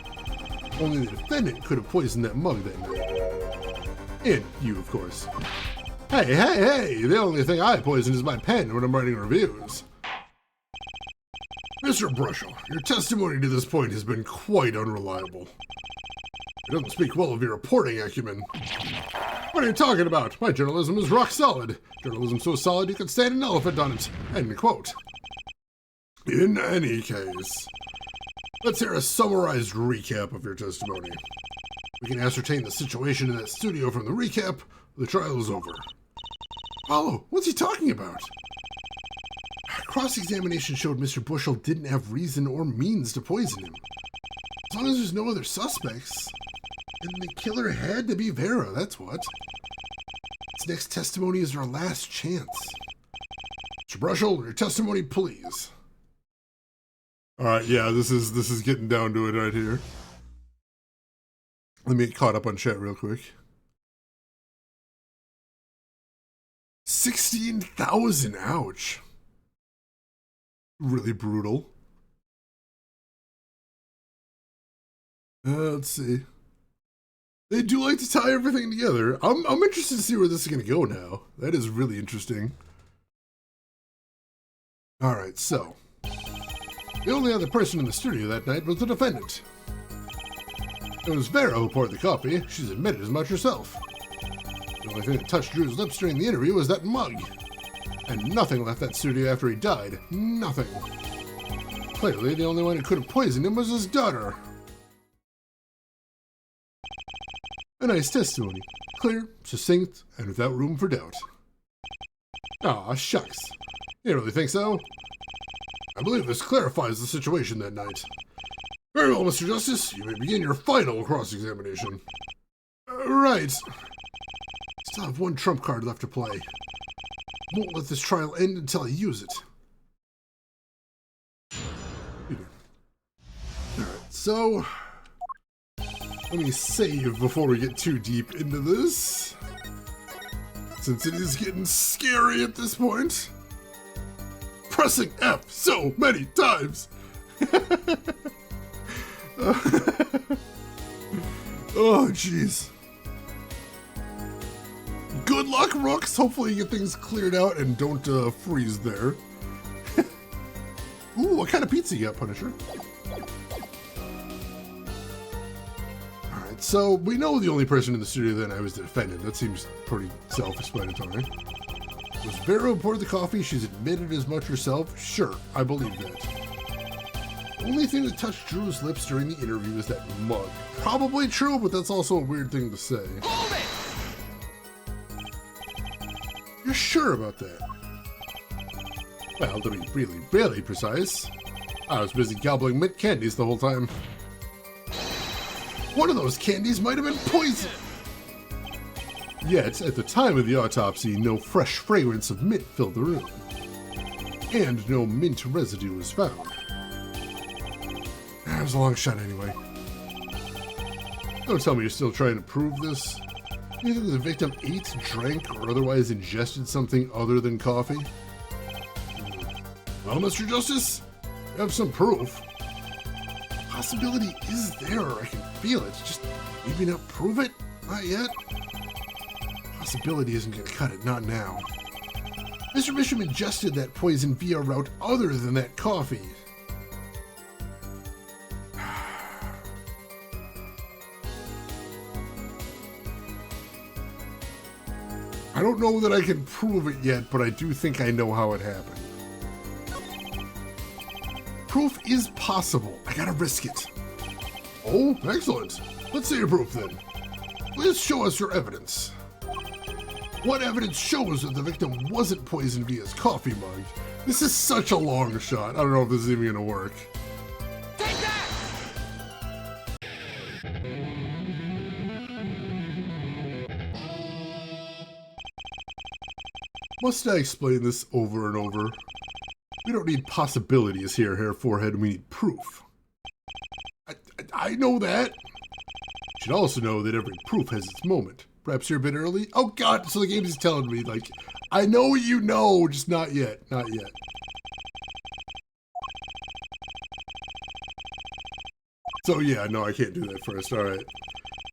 Only the defendant could have poisoned that mug that night. And you, of course. Hey! The only thing I poison is my pen when I'm writing reviews. Mr. Brushel, your testimony to this point has been quite unreliable. It doesn't speak well of your reporting acumen. What are you talking about? My journalism is rock solid. Journalism so solid you could stand an elephant on it. End quote. In any case, let's hear a summarized recap of your testimony. We can ascertain the situation in that studio from the recap. The trial is over. Paulo, what's he talking about? Cross-examination showed Mr. Bushel didn't have reason or means to poison him. As long as there's no other suspects. And the killer had to be Vera, that's what. His next testimony is our last chance. Mr. Bushel, your testimony, please. Alright, yeah, this is getting down to it right here. Let me get caught up on chat real quick. 16,000, ouch. Really brutal. Let's see. They do like to tie everything together. I'm interested to see where this is going to go now. That is really interesting. Alright, so. The only other person in the studio that night was the defendant. It was Vera who poured the coffee. She's admitted as much herself. The only thing that touched Drew's lips during the interview was that mug. And nothing left that studio after he died. Nothing. Clearly, the only one who could have poisoned him was his daughter. A nice testimony. Clear, succinct, and without room for doubt. Aw, shucks. You really think so? I believe this clarifies the situation that night. Very well, Mr. Justice. You may begin your final cross-examination. Right. Still have one trump card left to play. Won't let this trial end until I use it. Alright, so... let me save before we get too deep into this. Since it is getting scary at this point. Pressing F so many times! Oh, jeez. Good luck, Rooks. Hopefully you get things cleared out and don't freeze there. Ooh, what kind of pizza you got, Punisher? Alright, so we know the only person in the studio that night was the defendant. That seems pretty self-explanatory. Was Vera who poured the coffee? She's admitted as much herself? Sure, I believe that. Only thing that touched Drew's lips during the interview is that mug. Probably true, but that's also a weird thing to say. Hold it! You're sure about that? Well, to be really precise, I was busy gobbling mint candies the whole time. One of those candies might have been poison. Yet, at the time of the autopsy, no fresh fragrance of mint filled the room. And no mint residue was found. It was a long shot anyway. Don't tell me you're still trying to prove this. You think the victim ate, drank, or otherwise ingested something other than coffee? Well, Mr. Justice, you have some proof. Possibility is there. I can feel it. Just maybe not prove it. Not yet. Possibility isn't going to cut it. Not now. Mr. Bishop ingested that poison via a route other than that coffee. I don't know that I can prove it yet, but I do think I know how it happened. Proof is possible. I gotta risk it. Oh, excellent. Let's see your proof then. Please show us your evidence. What evidence shows that the victim wasn't poisoned via his coffee mug? This is such a long shot. I don't know if this is even gonna work. Take that! Must I explain this over and over? We don't need possibilities here, Hair Forehead. We need proof. I know that. You should also know that every proof has its moment. Perhaps you're a bit early? Oh god, so the game is telling me, like, I know you know, just not yet. Not yet. So yeah, no, I can't do that first. Alright.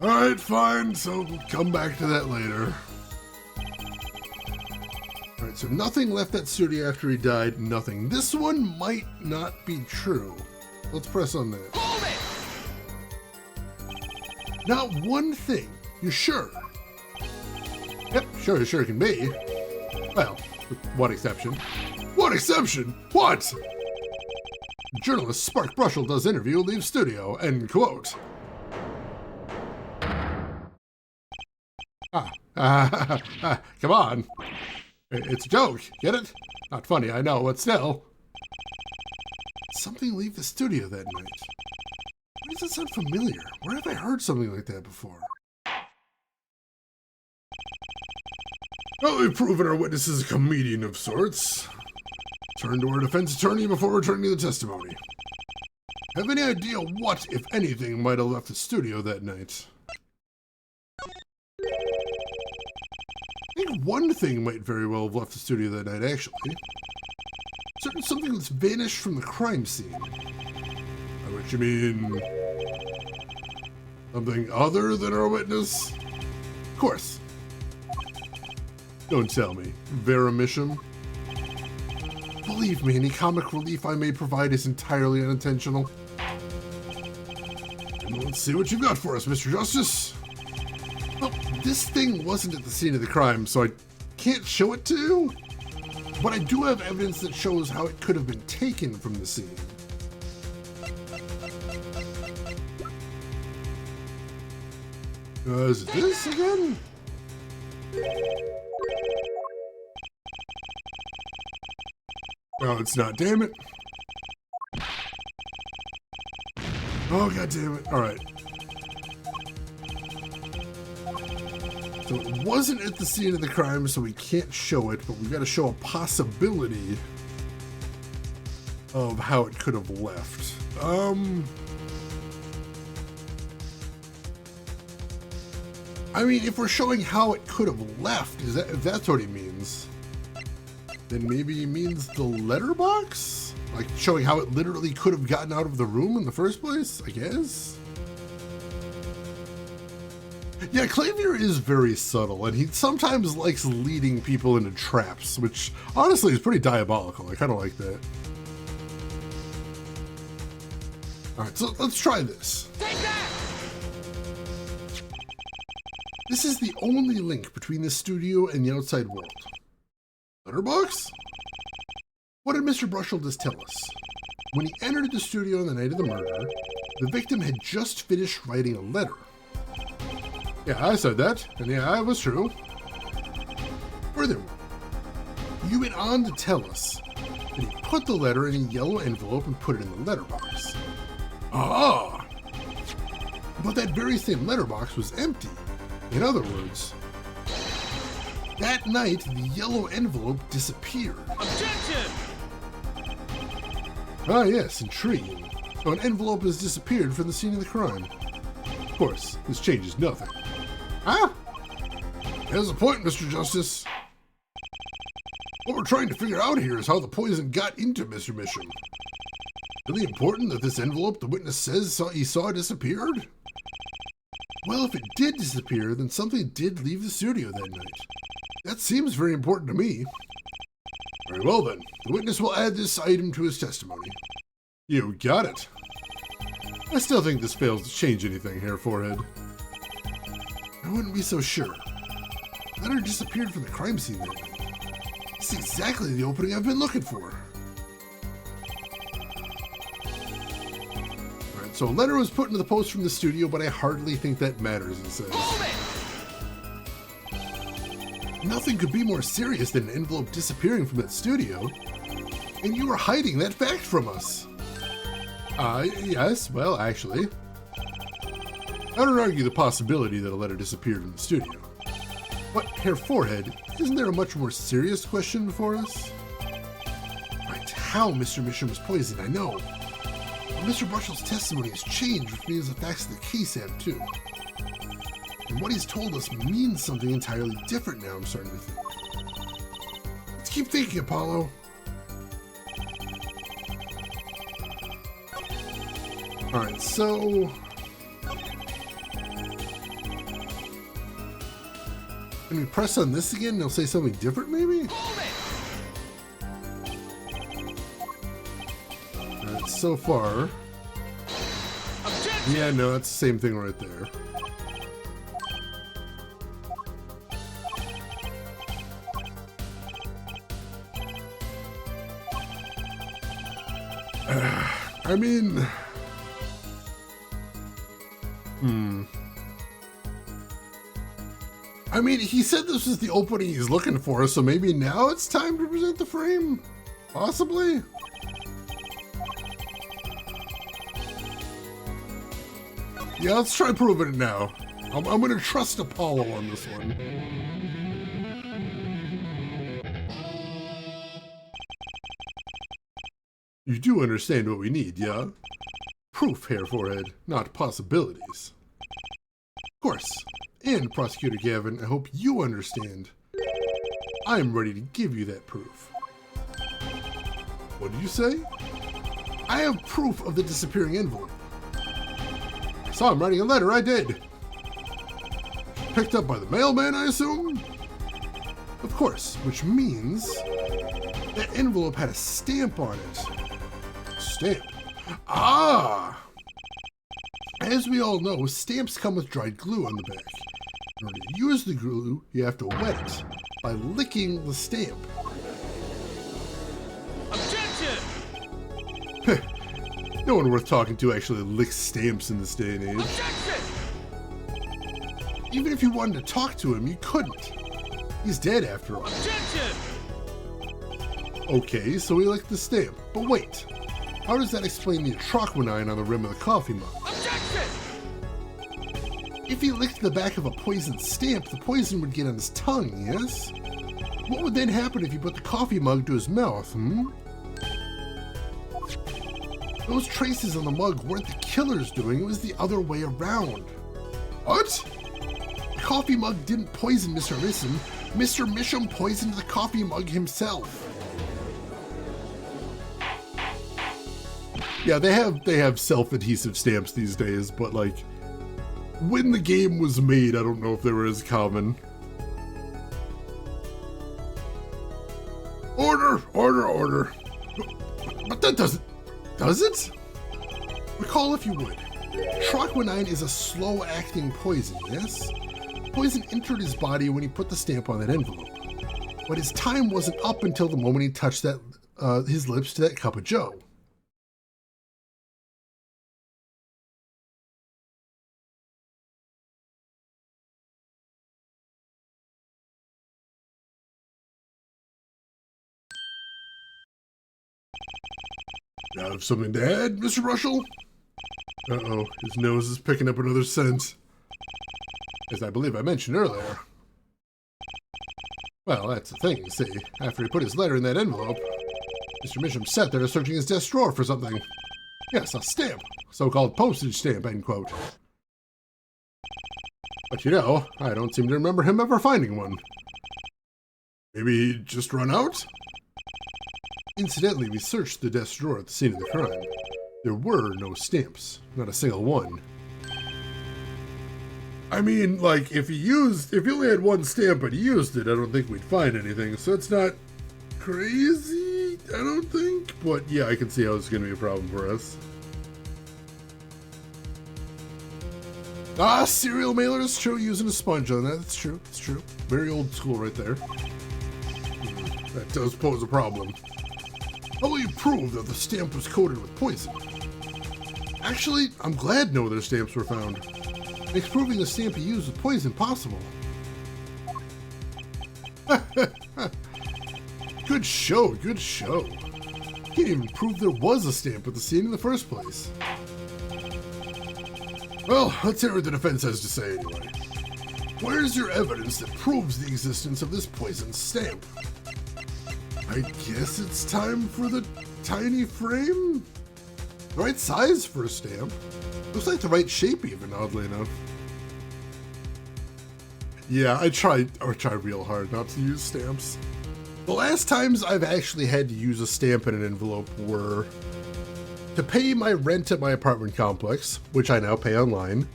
Alright, fine. So we'll come back to that later. Alright, so nothing left that studio after he died. Nothing. This one might not be true. Let's press on that. Hold it! Not one thing. You sure? Yep, sure can be. Well, with one exception. What exception? What? Journalist Spark Brushel does interview, leaves studio. End quote. Come on. It's a joke, get it? Not funny, I know, but still. Something leave the studio that night. Why does that sound familiar? Where have I heard something like that before? Well, we've proven our witness is a comedian of sorts. Turn to our defense attorney before returning to the testimony. Have any idea what, if anything, might have left the studio that night? I think one thing might very well have left the studio that night, actually. Something that's vanished from the crime scene. I know what you mean. Something other than our witness? Of course. Don't tell me. Veramisham? Believe me, any comic relief I may provide is entirely unintentional. And let's see what you've got for us, Mr. Justice. Well, this thing wasn't at the scene of the crime, so I can't show it to you. But I do have evidence that shows how it could have been taken from the scene. Is it this again? Oh, it's not, damn it. Oh, god damn it. Alright. So it wasn't at the scene of the crime, so we can't show it, but we've got to show a possibility of how it could have left. I mean, if we're showing how it could have left, if that's what he means, then maybe he means the letterbox? Like showing how it literally could have gotten out of the room in the first place, I guess? Yeah, Clavier is very subtle, and he sometimes likes leading people into traps, which honestly is pretty diabolical. I kind of like that. Alright, so let's try this. Take that! This is the only link between the studio and the outside world. Letterbox? What did Mr. Brushel just tell us? When he entered the studio on the night of the murder, the victim had just finished writing a letter. Yeah, I said that, and yeah, it was true. Furthermore, you went on to tell us that he put the letter in a yellow envelope and put it in the letterbox. Ah! But that very same letterbox was empty. In other words, that night the yellow envelope disappeared. Objection! Ah yes, intriguing. So an envelope has disappeared from the scene of the crime. Of course, this changes nothing. Ah! There's a point, Mr. Justice. What we're trying to figure out here is how the poison got into Mr. Misham. Really important that this envelope the witness says he saw disappeared? Well, if it did disappear, then something did leave the studio that night. That seems very important to me. Very well then, the witness will add this item to his testimony. You got it. I still think this fails to change anything, Hair Forehead. I wouldn't be so sure. The letter disappeared from the crime scene that night. It's exactly the opening I've been looking for. Alright, so a letter was put into the post from the studio, but I hardly think that matters, it says. Nothing could be more serious than an envelope disappearing from that studio, and you were hiding that fact from us. Yes, well, actually. I don't argue the possibility that a letter disappeared in the studio. But, Hair Forehead, isn't there a much more serious question before us? Right, how Mr. Misham was poisoned, I know. But Mr. Brushell's testimony has changed, which means the facts of the case have too. And what he's told us means something entirely different now, I'm starting to think. Let's keep thinking, Apollo. Alright, so... Can we press on this again and they'll say something different, maybe? Alright, so far... Yeah, no, that's the same thing right there. I mean... I mean, he said this was the opening he's looking for, so maybe now it's time to present the frame? Possibly? Yeah, let's try proving it now. I'm gonna trust Apollo on this one. You do understand what we need, yeah? Proof, Hair Forehead, not possibilities. Of course. And, Prosecutor Gavin, I hope you understand. I'm ready to give you that proof. What did you say? I have proof of the disappearing envelope. I saw him writing a letter, I did. Picked up by the mailman, I assume? Of course, which means that envelope had a stamp on it. Stamp? Ah! As we all know, stamps come with dried glue on the back. In order to use the glue, you have to wet it by licking the stamp. Objection! No one worth talking to actually licks stamps in this day and age. Objection! Even if you wanted to talk to him, you couldn't. He's dead after all. Objection! Okay, so he licked the stamp. But wait, how does that explain the atroquinine on the rim of the coffee mug? Objection! If he licked the back of a poisoned stamp, the poison would get on his tongue, yes? What would then happen if he put the coffee mug to his mouth, Those traces on the mug weren't the killer's doing, it was the other way around. What? The coffee mug didn't poison Mr. Misham. Mr. Misham poisoned the coffee mug himself. Yeah, they have self-adhesive stamps these days, but like, when the game was made, I don't know if they were as common. Order, order, order. But that does it? Recall if you would, atroquinine is a slow-acting poison, yes? Poison entered his body when he put the stamp on that envelope. But his time wasn't up until the moment he touched his lips to that cup of joe. You have something to add, Mr. Russell? Uh-oh, his nose is picking up another scent. As I believe I mentioned earlier. Well, that's the thing, you see. After he put his letter in that envelope, Mr. Misham sat there searching his desk drawer for something. Yes, a stamp. So-called postage stamp, end quote. But you know, I don't seem to remember him ever finding one. Maybe he just run out? Incidentally, we searched the desk drawer at the scene of the crime. There were no stamps, not a single one. I mean, like, if he only had one stamp but he used it, I don't think we'd find anything, so it's not crazy, I don't think. But yeah, I can see how it's going to be a problem for us. Ah, serial mailers, true, using a sponge on that. That's true, it's true. Very old school right there. That does pose a problem. How will you prove that the stamp was coated with poison? Actually, I'm glad no other stamps were found. Makes proving the stamp he used with poison possible. Good show, good show. Can't even prove there was a stamp at the scene in the first place. Well, let's hear what the defense has to say anyway. Where's your evidence that proves the existence of this poison stamp? I guess it's time for the tiny frame? The right size for a stamp. Looks like the right shape even, oddly enough. Yeah, I try real hard not to use stamps. The last times I've actually had to use a stamp in an envelope were to pay my rent at my apartment complex, which I now pay online,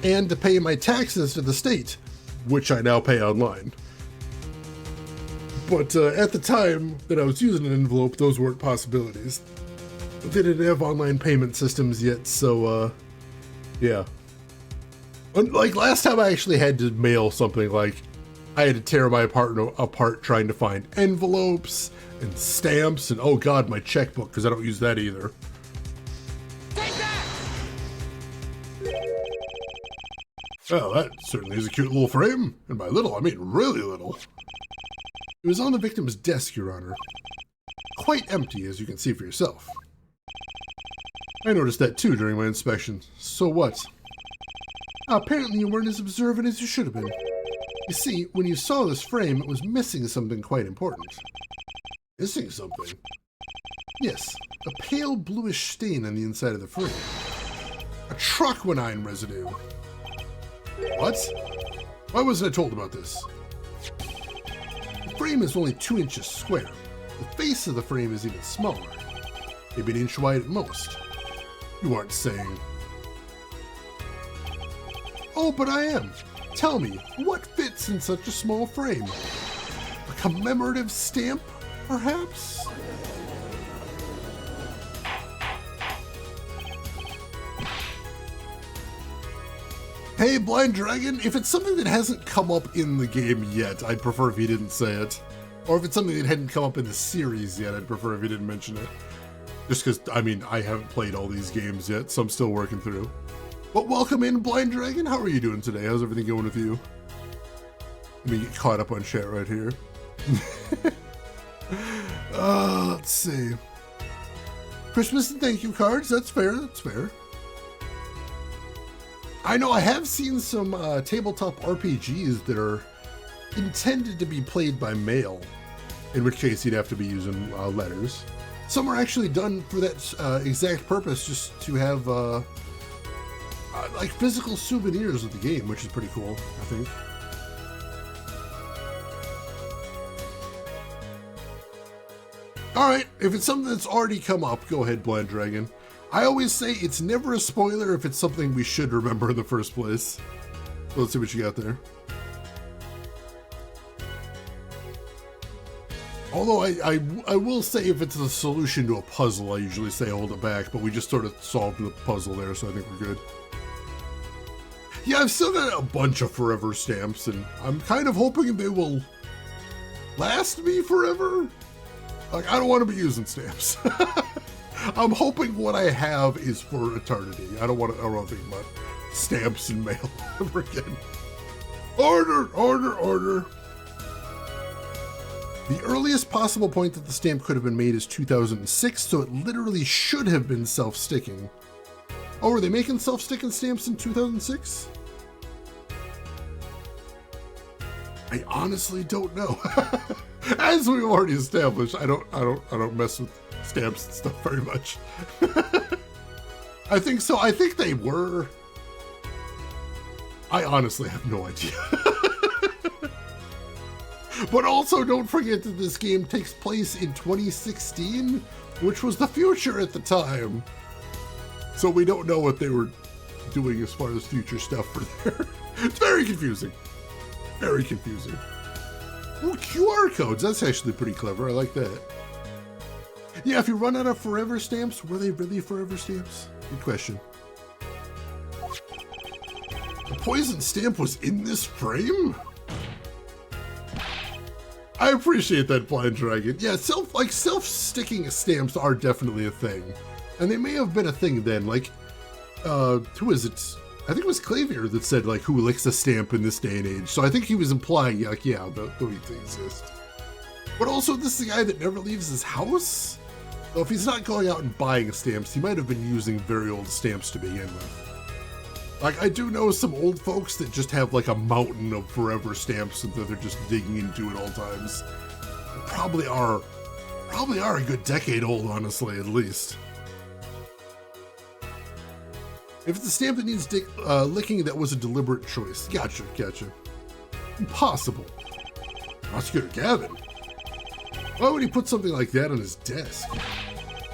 and to pay my taxes to the state, which I now pay online. But at the time that I was using an envelope, those weren't possibilities. They didn't have online payment systems yet, so yeah. Like last time I actually had to mail something, like I had to tear my apartment apart trying to find envelopes and stamps and oh god, my checkbook, because I don't use that either. Take that! Well, that certainly is a cute little frame. And by little, I mean really little. It was on the victim's desk, Your Honor. Quite empty, as you can see for yourself. I noticed that too during my inspection. So what? Apparently you weren't as observant as you should have been. You see, when you saw this frame, it was missing something quite important. Missing something? Yes, a pale bluish stain on the inside of the frame. A troquinine residue. What? Why wasn't I told about this? The frame is only 2 inches square. The face of the frame is even smaller. Maybe an inch wide at most. You aren't saying... Oh, but I am. Tell me, what fits in such a small frame? A commemorative stamp, perhaps? Hey, Blind Dragon, if it's something that hasn't come up in the game yet, I'd prefer if you didn't say it. Or if it's something that hadn't come up in the series yet, I'd prefer if you didn't mention it. Just because, I mean, I haven't played all these games yet, so I'm still working through. But welcome in, Blind Dragon. How are you doing today? How's everything going with you? Let me get caught up on chat right here. Let's see. Christmas and thank you cards. That's fair. That's fair. I know I have seen some tabletop RPGs that are intended to be played by mail, in which case you'd have to be using letters. Some are actually done for that exact purpose, just to have like physical souvenirs of the game, which is pretty cool, I think. Alright, if it's something that's already come up, go ahead, Blind Dragon. I always say it's never a spoiler if it's something we should remember in the first place. So let's see what you got there. Although I will say if it's a solution to a puzzle, I usually say hold it back, but we just sort of solved the puzzle there, so I think we're good. Yeah, I've still got a bunch of forever stamps, and I'm kind of hoping they will last me forever. Like, I don't want to be using stamps. I'm hoping what I have is for eternity. I don't want to think about stamps and mail ever again. Order, order, order. The earliest possible point that the stamp could have been made is 2006, so it literally should have been self-sticking. Oh, were they making self-sticking stamps in 2006? I honestly don't know. As we've already established, I don't mess with stamps and stuff very much. I think so. I think they were. I honestly have no idea. But also don't forget that this game takes place in 2016, which was the future at the time. So we don't know what they were doing as far as future stuff for there. It's very confusing. Very confusing. Oh, QR codes. That's actually pretty clever. I like that. Yeah, if you run out of forever stamps, were they really forever stamps? Good question. The poison stamp was in this frame? I appreciate that, Blind Dragon. Yeah, self-sticking stamps are definitely a thing. And they may have been a thing then, like, who is it? I think it was Clavier that said, like, who licks a stamp in this day and age. So I think he was implying, like, yeah, those exist. But also, this is a guy that never leaves his house? So if he's not going out and buying stamps, he might have been using very old stamps to begin with. Like, I do know some old folks that just have, like, a mountain of forever stamps that they're just digging into at all times. They probably are a good decade old, honestly, at least. If it's a stamp that needs licking, that was a deliberate choice. Gotcha. Impossible. Prosecutor Gavin? Why would he put something like that on his desk?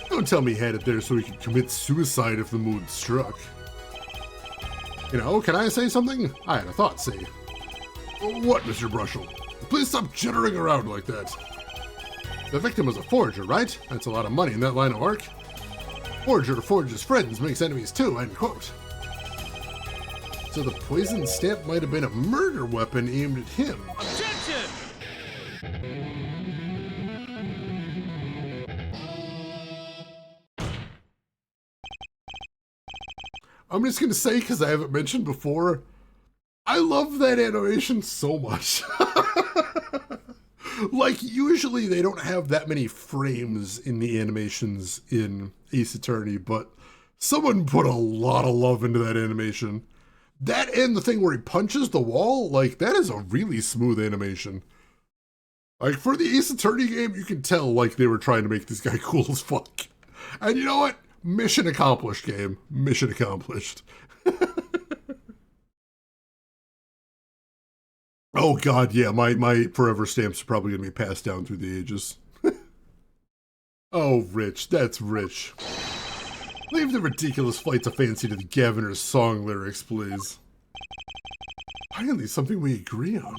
Don't tell me he had it there so he could commit suicide if the mood struck. You know, can I say something? I had a thought, say. What, Mr. Brushel? Please stop jittering around like that. The victim was a forger, right? That's a lot of money in that line of work. Forger forges friends, makes enemies too, end quote. So the poison stamp might have been a murder weapon aimed at him. Objection! I'm just gonna say, because I haven't mentioned before, I love that animation so much. Like, usually they don't have that many frames in the animations in Ace Attorney, but someone put a lot of love into that animation. That and the thing where he punches the wall, like, that is a really smooth animation. Like, for the Ace Attorney game, you can tell, like, they were trying to make this guy cool as fuck. And you know what? Mission accomplished, game. Mission accomplished. Oh god, yeah, my forever stamps are probably going to be passed down through the ages. Oh, Rich, that's Rich. Leave the ridiculous flights of fancy to the Gaviner's song lyrics, please. Finally, something we agree on.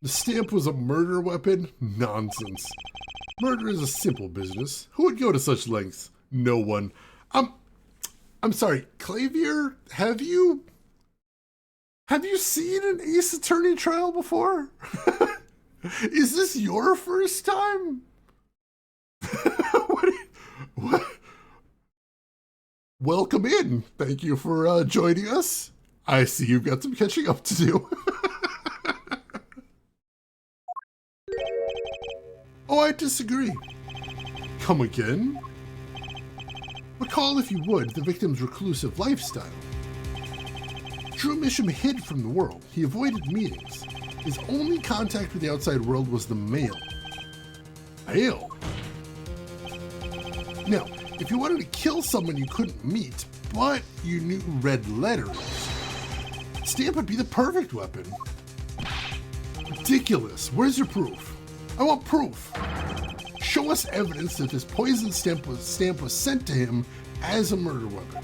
The stamp was a murder weapon? Nonsense. Murder is a simple business. Who would go to such lengths? No one. I'm sorry, Clavier, have you seen an Ace Attorney trial before? Is this your first time? What? Welcome in. Thank you for joining us. I see you've got some catching up to do. Oh, I disagree. Come again? Recall, if you would, the victim's reclusive lifestyle. Drew Misham hid from the world. He avoided meetings. His only contact with the outside world was the mail. Mail? Now, if you wanted to kill someone you couldn't meet, but you knew read letters, stamp would be the perfect weapon. Ridiculous. Where's your proof? I want proof. Show us evidence that this poison stamp was sent to him as a murder weapon.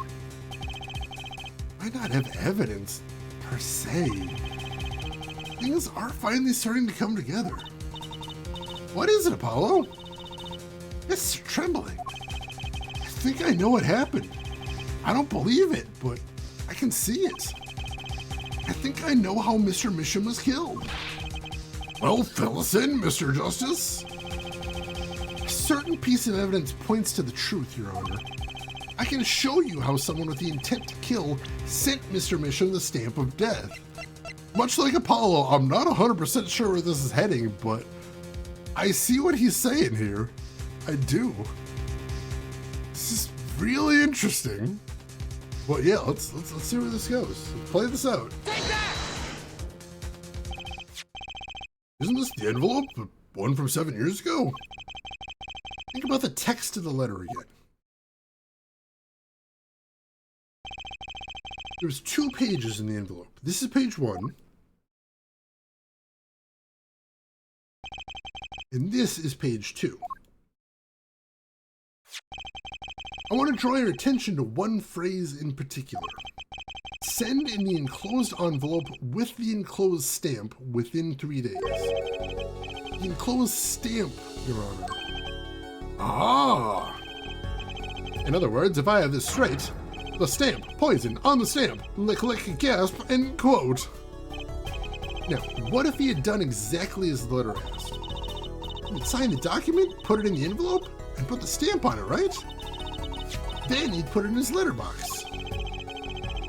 Why not have evidence, per se? Things are finally starting to come together. What is it, Apollo? It's trembling. I think I know what happened. I don't believe it, but I can see it. I think I know how Mr. Misham was killed. Well, fill us in, Mr. Justice. A certain piece of evidence points to the truth, Your Honor. I can show you how someone with the intent to kill sent Mr. Misham the stamp of death. Much like Apollo, I'm not 100% sure where this is heading, but I see what he's saying here. I do. This is really interesting. Well, yeah, let's see where this goes. Let's play this out. Take that! Isn't this the envelope? The one from 7 years ago? Think about the text of the letter again. There's 2 pages in the envelope. This is page 1. And this is page 2. I want to draw your attention to one phrase in particular. Send in the enclosed envelope with the enclosed stamp within 3 days. The enclosed stamp, Your Honor. Ah! In other words, if I have this straight, the stamp, poison, on the stamp, lick, lick, gasp, end quote. Now, what if he had done exactly as the letter asked? He'd sign the document, put it in the envelope, and put the stamp on it, right? Then he'd put it in his letterbox.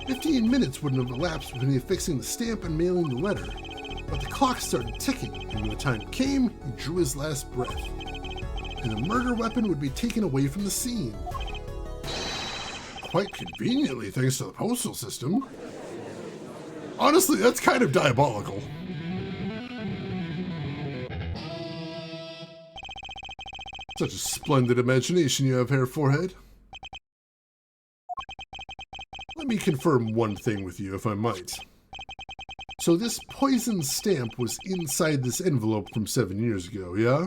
15 minutes wouldn't have elapsed between affixing the stamp and mailing the letter, but the clock started ticking, and when the time came, he drew his last breath. And the murder weapon would be taken away from the scene. Quite conveniently, thanks to the postal system. Honestly, that's kind of diabolical. Such a splendid imagination you have, Hair Forehead. Let me confirm one thing with you, if I might. So this poison stamp was inside this envelope from 7 years ago, yeah?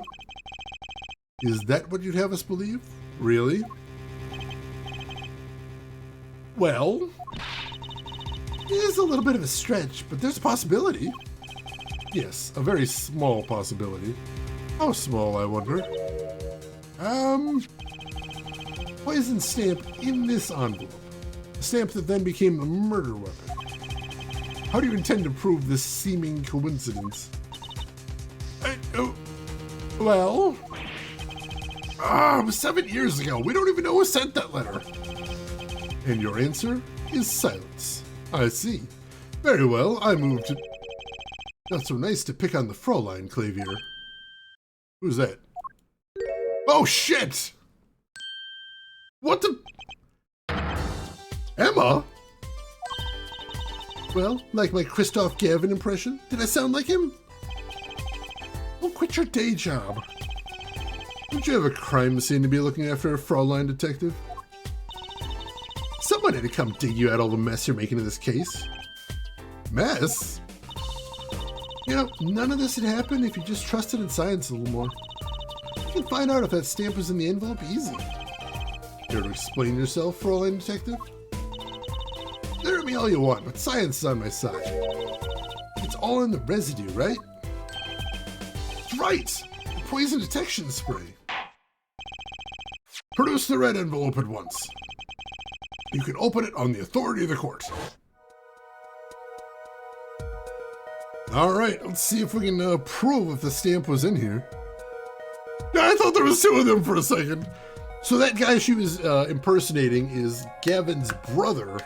Is that what you'd have us believe? Really? Well, it is a little bit of a stretch, but there's a possibility. Yes, a very small possibility. How small, I wonder? Poison stamp in this envelope. A stamp that then became the murder weapon. How do you intend to prove this seeming coincidence? Well... it was 7 years ago. We don't even know who sent that letter. And your answer is silence. I see. Very well, I move to... Not so nice to pick on the Fräulein, Clavier. Who's that? Oh, shit! What the... Emma? Well, like my Christoph Gavin impression? Did I sound like him? Oh, quit your day job. Don't you have a crime scene to be looking after, a Fräulein detective? Someone had to come dig you out all the mess you're making in this case. Mess? You know, none of this would happen if you just trusted in science a little more. You can find out if that stamp was in the envelope easy. Care to explain yourself, Fräulein detective? Stare at me all you want, but science is on my side. It's all in the residue, right? That's right! The poison detection spray. Produce the red envelope at once. You can open it on the authority of the court. Alright, let's see if we can prove if the stamp was in here. Yeah, I thought there was 2 of them for a second. So that guy she was impersonating is Gavin's brother,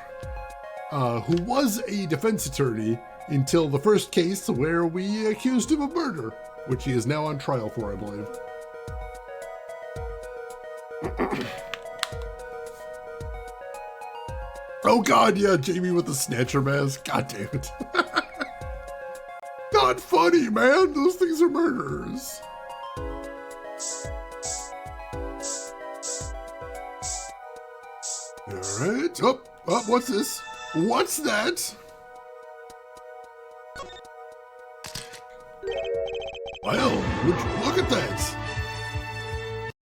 who was a defense attorney until the first case where we accused him of murder, which he is now on trial for, I believe. Oh god, yeah, Jamie with the snatcher mask. God damn it. Not funny, man. Those things are murderers. Alright. Oh, what's this? What's that? Well, would you look at that?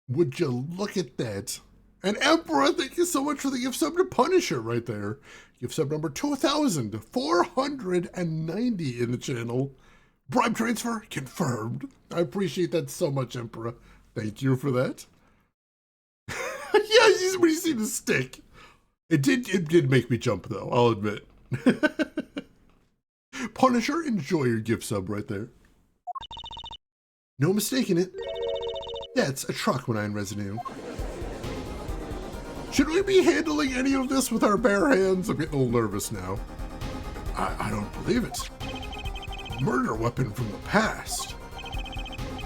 Would you look at that? And Emperor, thank you so much for the gift sub to Punisher right there. Gift sub number 2,490 in the channel. Bribe transfer confirmed. I appreciate that so much, Emperor. Thank you for that. Yeah, when you see the stick. It did make me jump though, I'll admit. Punisher, enjoy your gift sub right there. No mistaking it. That's a truck when I'm residue. Should we be handling any of this with our bare hands? I'm getting a little nervous now. I don't believe it. Murder weapon from the past.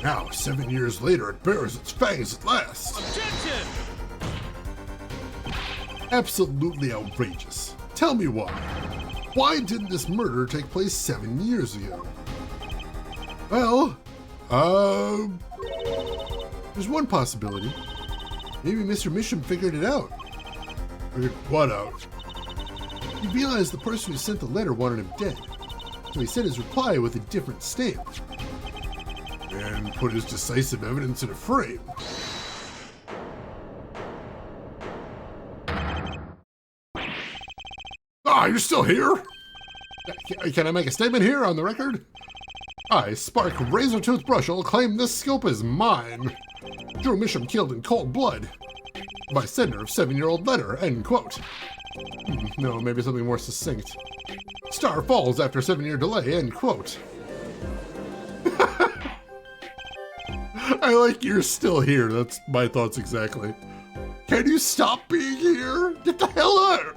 Now, 7 years later, it bears its fangs at last. Objection! Absolutely outrageous. Tell me why. Why didn't this murder take place 7 years ago? Well, there's one possibility. Maybe Mr. Misham figured it out. Figured what out? He realized the person who sent the letter wanted him dead, so he sent his reply with a different stamp. And put his decisive evidence in a frame. Ah, you're still here? Can I make a statement here on the record? I, Spark Razor Toothbrush, will claim this scope as mine. Drew Misham killed in cold blood. By sender of 7-year-old letter, end quote. No, maybe something more succinct. Star falls after 7-year delay, end quote. I like you're still here. That's my thoughts exactly. Can you stop being here? Get the hell out!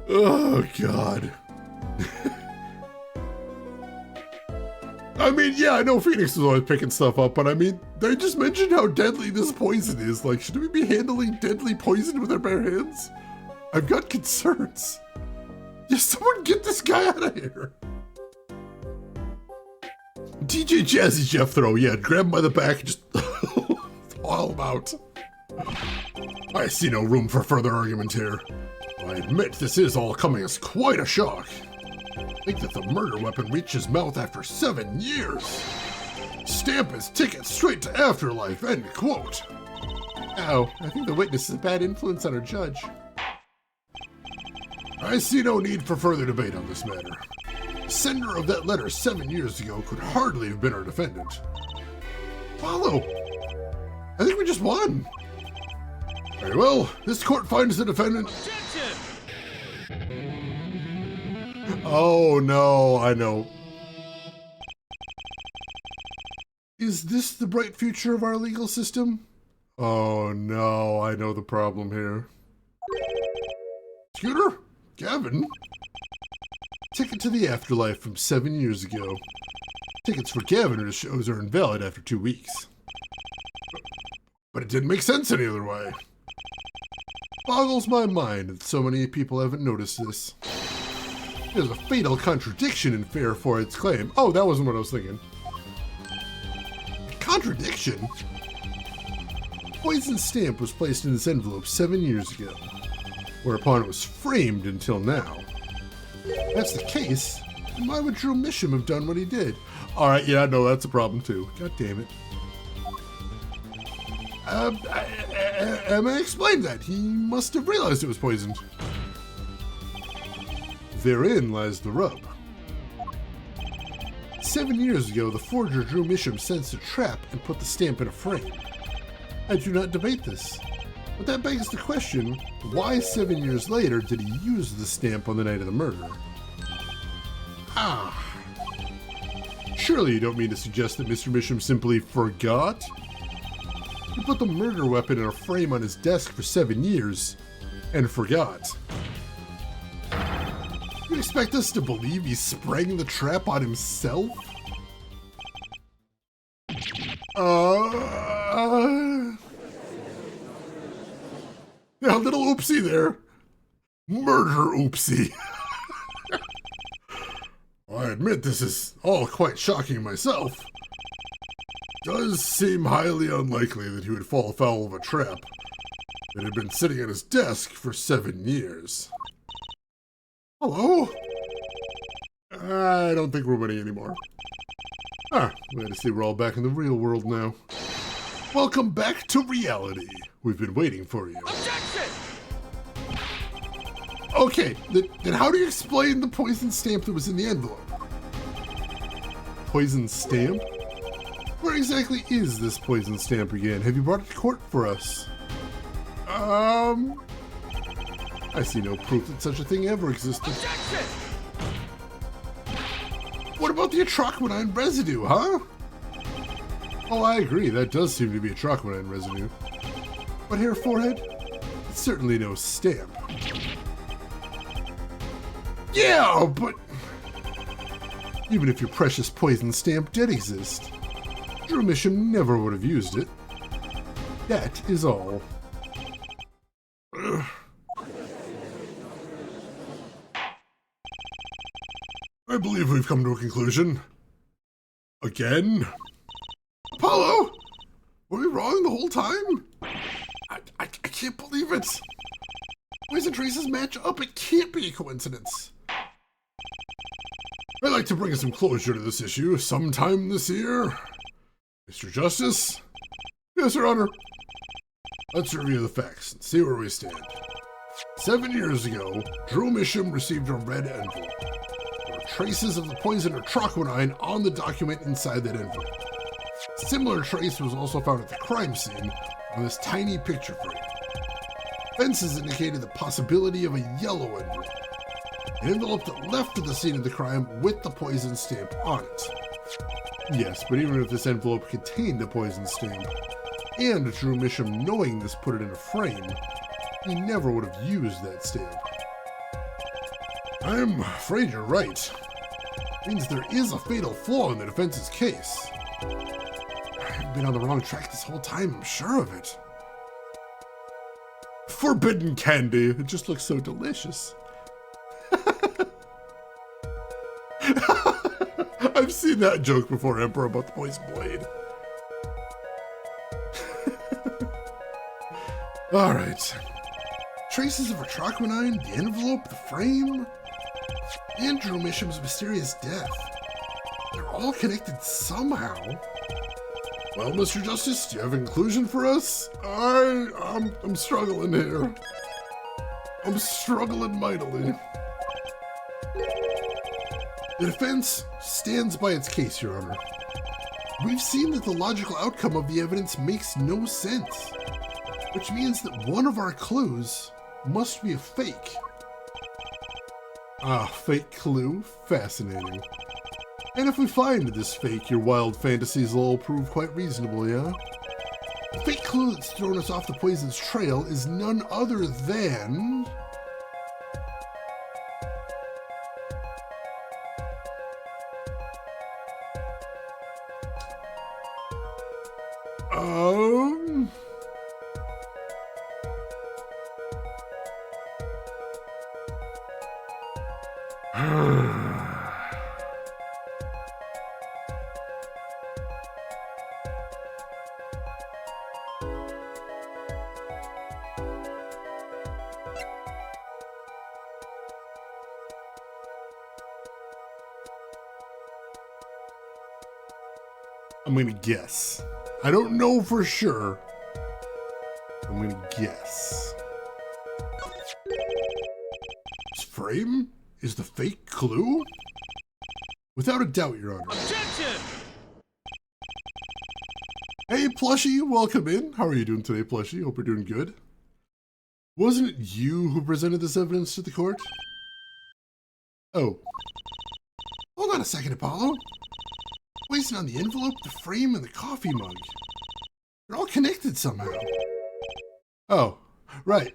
Oh, God. I mean, yeah, I know Phoenix is always picking stuff up, but I mean, they just mentioned how deadly this poison is. Like, should we be handling deadly poison with our bare hands? I've got concerns. Just someone get this guy out of here. DJ Jazzy Jethro, yeah, grab him by the back and just haul him out. I see no room for further argument here. I admit this is all coming as quite a shock. Think that the murder weapon reached his mouth after 7 years. Stamp his ticket straight to afterlife, end quote. Ow, I think the witness is a bad influence on our judge. I see no need for further debate on this matter. Sender of that letter 7 years ago could hardly have been our defendant. Follow. I think we just won. Very well, this court finds the defendant. Objection! Oh no, I know. Is this the bright future of our legal system? Oh no, I know the problem here. Scooter? Gavin? Ticket to the afterlife from 7 years ago. Tickets for Gavin to shows are invalid after 2 weeks. But it didn't make sense any other way. Boggles my mind that so many people haven't noticed this. There's a fatal contradiction in Fair for its claim. Oh, that wasn't what I was thinking. Contradiction? Poison stamp was placed in this envelope 7 years ago, whereupon it was framed until now. If that's the case, then why would Drew Misham have done what he did? Alright, yeah, no, that's a problem too. God damn it. Emma explained that. He must have realized it was poisoned. Therein lies the rub. 7 years ago, the forger Drew Misham sensed a trap and put the stamp in a frame. I do not debate this, but that begs the question, why 7 years later did he use the stamp on the night of the murder? Ah. Surely you don't mean to suggest that Mr. Misham simply forgot? He put the murder weapon in a frame on his desk for 7 years, and forgot. You expect us to believe he sprang the trap on himself? Yeah, a little oopsie there. Murder oopsie. I admit this is all quite shocking myself. Does seem highly unlikely that he would fall foul of a trap that had been sitting at his desk for 7 years. Hello? I don't think we're winning anymore. Glad to see we're all back in the real world now. Welcome back to reality. We've been waiting for you. Objection! Okay, then how do you explain the poison stamp that was in the envelope? Poison stamp? Where exactly is this poison stamp again? Have you brought it to court for us? I see no proof that such a thing ever existed. Objection! What about the atroquinine residue, huh? Oh, I agree, that does seem to be atroquinine residue. But here, forehead, it's certainly no stamp. Yeah, but Even if your precious poison stamp did exist, Drew Misham never would have used it. That is all. Ugh. I believe we've come to a conclusion. Again? Apollo? Were we wrong the whole time? I can't believe it. Poison traces match up. It can't be a coincidence. I'd like to bring some closure to this issue sometime this year. Mr. Justice? Yes, Your Honor. Let's review the facts and see where we stand. 7 years ago, Drew Misham received a red envelope. There were traces of the poison trochonine on the document inside that envelope. A similar trace was also found at the crime scene on this tiny picture frame. Fences indicated the possibility of a yellow envelope. An envelope that left the scene of the crime with the poison stamp on it. Yes, but even if this envelope contained a poison stamp, and Drew Misham knowing this put it in a frame, he never would have used that stamp. I'm afraid you're right. It means there is a fatal flaw in the defense's case. I've been on the wrong track this whole time, I'm sure of it. Forbidden candy. It just looks so delicious. I've seen that joke before, Emperor, about the poison blade. Alright. Traces of trochonine, the envelope, the frame, and Drew Misham's mysterious death. They're all connected somehow. Well, Mr. Justice, do you have a conclusion for us? I'm struggling here. I'm struggling mightily. The defense stands by its case, Your Honor. We've seen that the logical outcome of the evidence makes no sense, which means that one of our clues must be a fake. Ah, fake clue? Fascinating. And if we find this fake, your wild fantasies will all prove quite reasonable, yeah? The fake clue that's thrown us off the poison's trail is none other than... I'm gonna guess. I don't know for sure. I'm gonna guess. This frame is the fake clue? Without a doubt, Your Honor. Objection! Hey, Plushie, welcome in. How are you doing today, Plushie? Hope you're doing good. Wasn't it you who presented this evidence to the court? Oh. Hold on a second, Apollo. Poison on the envelope, the frame, and the coffee mug. They're all connected somehow. Oh, right.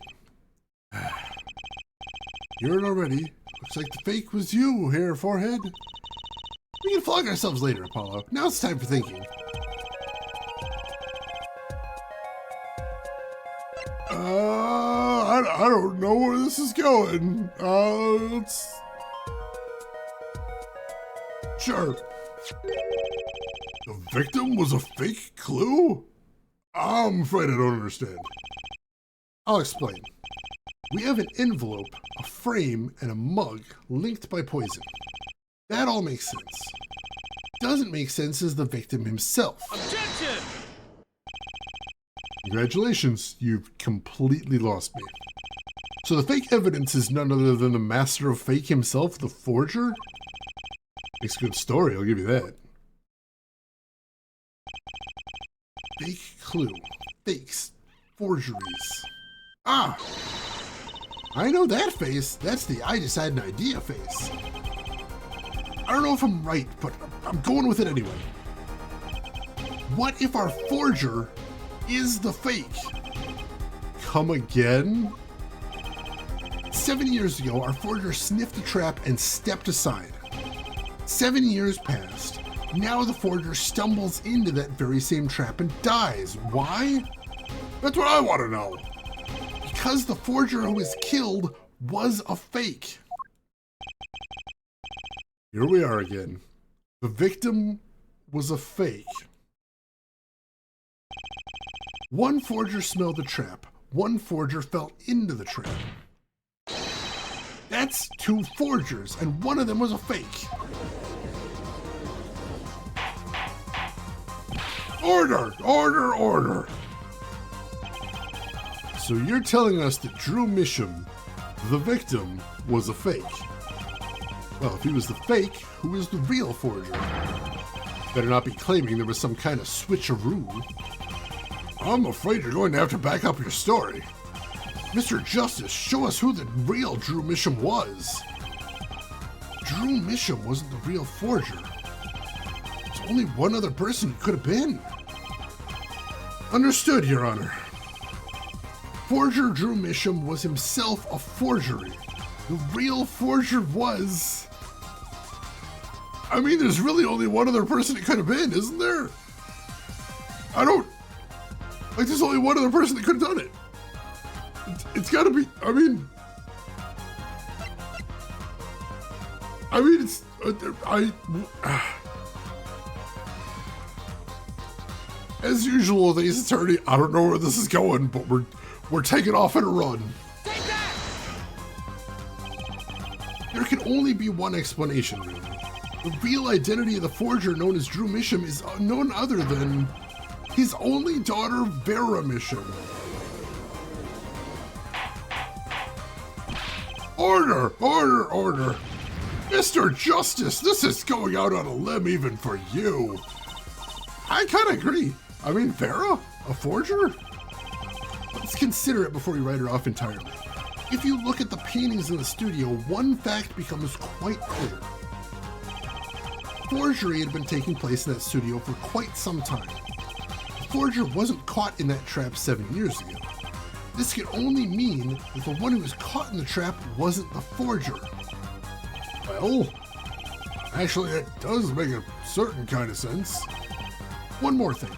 Hear it already. Looks like the fake was you, hair, forehead. We can flog ourselves later, Apollo. Now it's time for thinking. I don't know where this is going. Sure. The victim was a fake clue? I'm afraid I don't understand. I'll explain. We have an envelope, a frame, and a mug linked by poison. That all makes sense. Doesn't make sense is the victim himself. Objection! Congratulations, you've completely lost me. So the fake evidence is none other than the master of fake himself, the forger? Makes a good story, I'll give you that. Fake clue. Fakes. Forgeries. Ah! I know that face. That's the I just had an idea face. I don't know if I'm right, but I'm going with it anyway. What if our forger is the fake? Come again? 7 years ago, our forger sniffed a trap and stepped aside. 7 years passed. Now the forger stumbles into that very same trap and dies. Why? That's what I want to know. Because the forger who was killed was a fake. Here we are again. The victim was a fake. One forger smelled the trap. One forger fell into the trap. That's 2 forgers, and one of them was a fake. Order! Order! Order! So you're telling us that Drew Misham, the victim, was a fake. Well, if he was the fake, who is the real forger? Better not be claiming there was some kind of switcheroo. I'm afraid you're going to have to back up your story. Mr. Justice, show us who the real Drew Misham was. Drew Misham wasn't the real forger. There's only one other person it could have been. Understood, Your Honor. Forger Drew Misham was himself a forgery. The real forger was... I mean, there's really only one other person it could have been, isn't there? There's only one other person that could have done it. It's gotta be, it's, as usual with Ace Attorney, I don't know where this is going, but we're taking off in a run. Take that! There can only be one explanation, really. The real identity of the forger known as Drew Misham is none other than his only daughter, Vera Misham. Order! Order! Order! Mr. Justice, this is going out on a limb even for you. I kind of agree. I mean, Vera? A forger? Let's consider it before we write her off entirely. If you look at the paintings in the studio, one fact becomes quite clear. Forgery had been taking place in that studio for quite some time. The forger wasn't caught in that trap 7 years ago. This can only mean that the one who was caught in the trap wasn't the forger. Well, actually that does make a certain kind of sense. One more thing.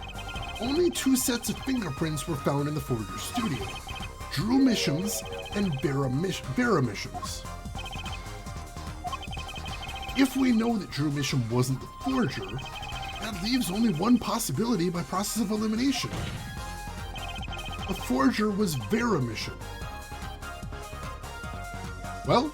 Only 2 sets of fingerprints were found in the forger's studio. Drew Misham's and Vera Misham's. If we know that Drew Misham wasn't the forger, that leaves only one possibility by process of elimination. The forger was Vera Misham. Well,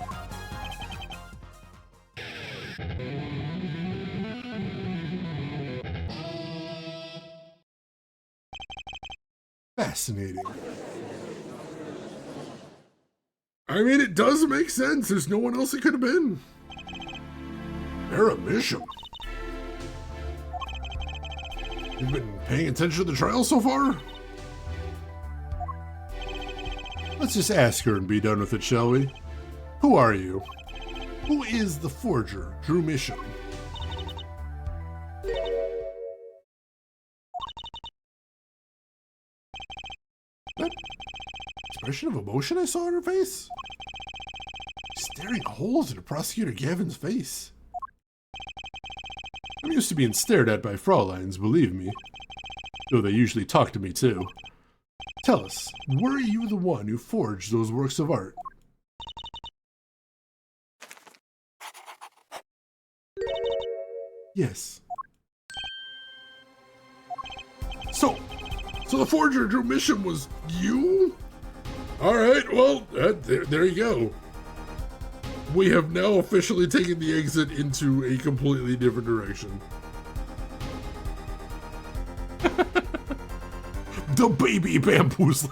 fascinating. I mean, it does make sense. There's no one else it could have been. Vera Misham. You've been paying attention to the trial so far? Let's just ask her and be done with it, shall we? Who are you? Who is the forger, Drew Misham? That expression of emotion I saw on her face? Staring holes into Prosecutor Gavin's face. I'm used to being stared at by Frauleins, believe me. Though they usually talk to me too. Tell us, were you the one who forged those works of art? Yes. So the forger Drew Misham was you? Alright, well, there you go. We have now officially taken the exit into a completely different direction. The baby bamboozler.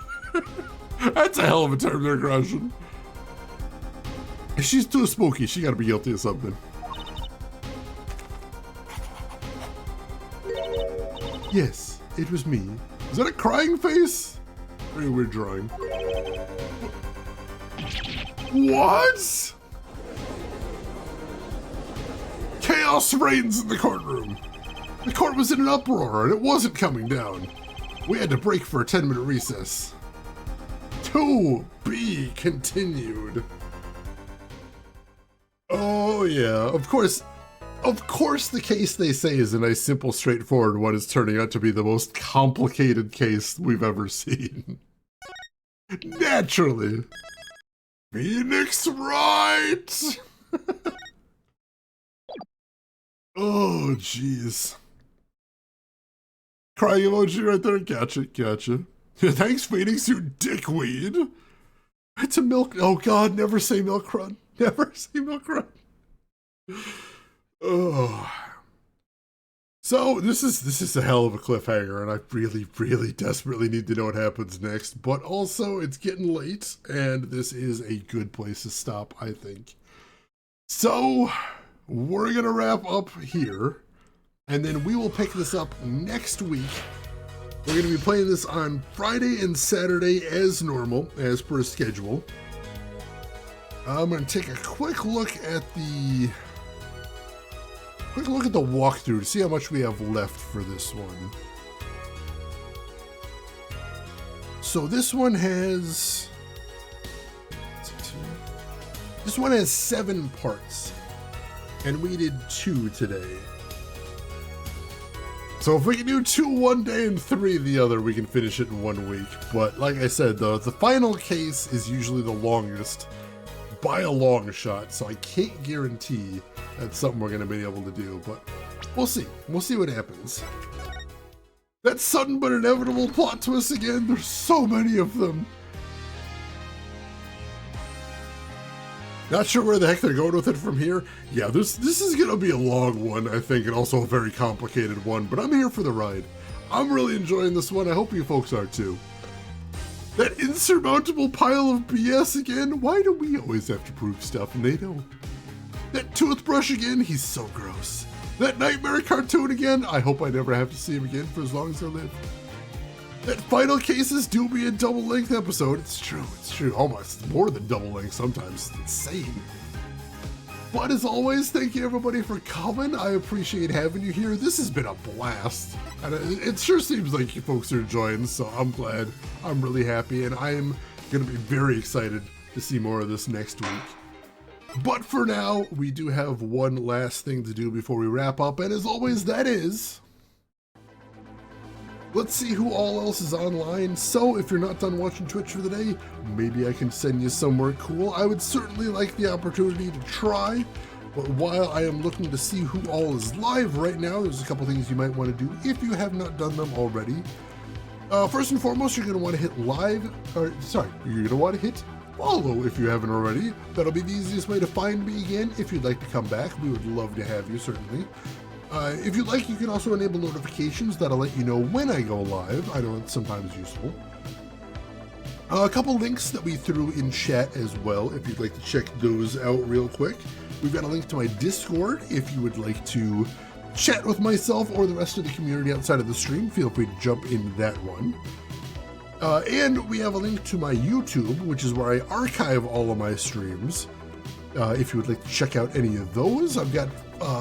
That's a hell of a term there, Grushin. She's too spooky. She gotta be guilty of something. Yes, it was me. Is that a crying face? Very weird drawing. What? Chaos reigns in the courtroom. The court was in an uproar and it wasn't coming down. We had to break for a 10-minute recess. To be continued. Oh yeah, of course, Of course, the case they say is a nice, simple, straightforward one is turning out to be the most complicated case we've ever seen. Naturally. Phoenix Wright! Oh, jeez. Crying emoji right there. Gotcha, gotcha. Thanks, Phoenix, you dickweed. It's a milk. Oh, God, never say milk run. Never say milk run. Oh. So this is a hell of a cliffhanger, and I really, really desperately need to know what happens next. But also, it's getting late, and this is a good place to stop, I think. So we're gonna wrap up here, and then we will pick this up next week. We're gonna be playing this on Friday and Saturday as normal, as per schedule. I'm gonna take a quick look at the walkthrough to see how much we have left for this one. So this one has 7 parts, and we did 2 today. So if we can do 2 one day and 3 the other, we can finish it in 1 week. But like I said, the final case is usually the longest by a long shot, so I can't guarantee that's something we're going to be able to do, but we'll see. We'll see what happens. That sudden but inevitable plot twist again, there's so many of them. Not sure where the heck they're going with it from here. Yeah, this is going to be a long one, I think, and also a very complicated one, but I'm here for the ride. I'm really enjoying this one. I hope you folks are too. That insurmountable pile of BS again? Why do we always have to prove stuff and they don't? That toothbrush again? He's so gross. That nightmare cartoon again? I hope I never have to see him again for as long as I live. That final cases do be a double-length episode. It's true, almost more than double-length sometimes. It's insane. But as always, thank you everybody for coming. I appreciate having you here. This has been a blast. And it sure seems like you folks are enjoying, so I'm glad. I'm really happy, and I'm going to be very excited to see more of this next week. But for now, we do have one last thing to do before we wrap up, and as always, that is... let's see who all else is online. So if you're not done watching Twitch for the day, maybe I can send you somewhere cool. I would certainly like the opportunity to try, but while I am looking to see who all is live right now, there's a couple things you might want to do if you have not done them already. First and foremost, you're going to want to hit you're going to want to hit follow if you haven't already. That'll be the easiest way to find me again. If you'd like to come back, we would love to have you, certainly. If you'd like, you can also enable notifications that'll let you know when I go live. I know it's sometimes useful. A couple links that we threw in chat as well, if you'd like to check those out real quick. We've got a link to my Discord if you would like to chat with myself or the rest of the community outside of the stream. Feel free to jump in that one. And we have a link to my YouTube, which is where I archive all of my streams. If you would like to check out any of those, I've got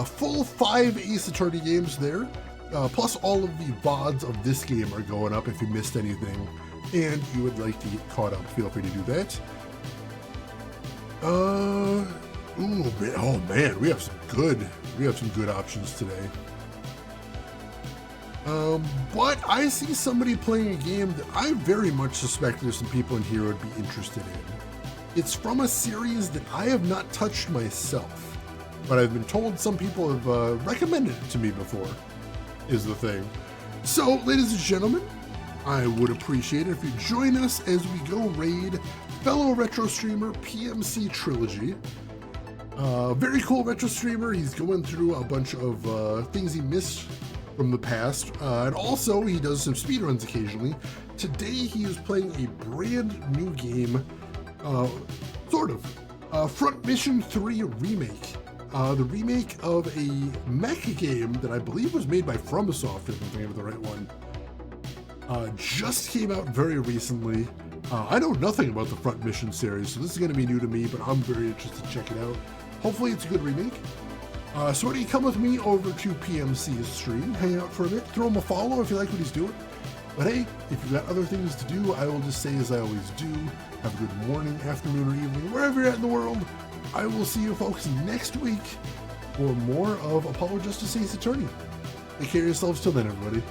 full 5 Ace Attorney games there, plus all of the VODs of this game are going up if you missed anything, and you would like to get caught up, feel free to do that. Oh man, we have some good options today. But I see somebody playing a game that I very much suspect there's some people in here would be interested in. It's from a series that I have not touched myself, but I've been told some people have recommended it to me before, is the thing. So, ladies and gentlemen, I would appreciate it if you join us as we go raid fellow retro streamer PMC Trilogy. Very cool retro streamer. He's going through a bunch of things he missed from the past, and also he does some speedruns occasionally. Today he is playing a brand new game, Front Mission 3 Remake. The remake of a mech game that I believe was made by FromSoft, if I'm thinking of the right one. Just came out very recently. I know nothing about the Front Mission series, so this is going to be new to me, but I'm very interested to check it out. Hopefully it's a good remake. So why don't you come with me over to PMC's stream, hang out for a bit, throw him a follow if you like what he's doing. But hey, if you've got other things to do, I will just say as I always do, have a good morning, afternoon, or evening, wherever you're at in the world. I will see you folks next week. or more of Apollo Justice Ace Attorney. Take care of yourselves till then, everybody.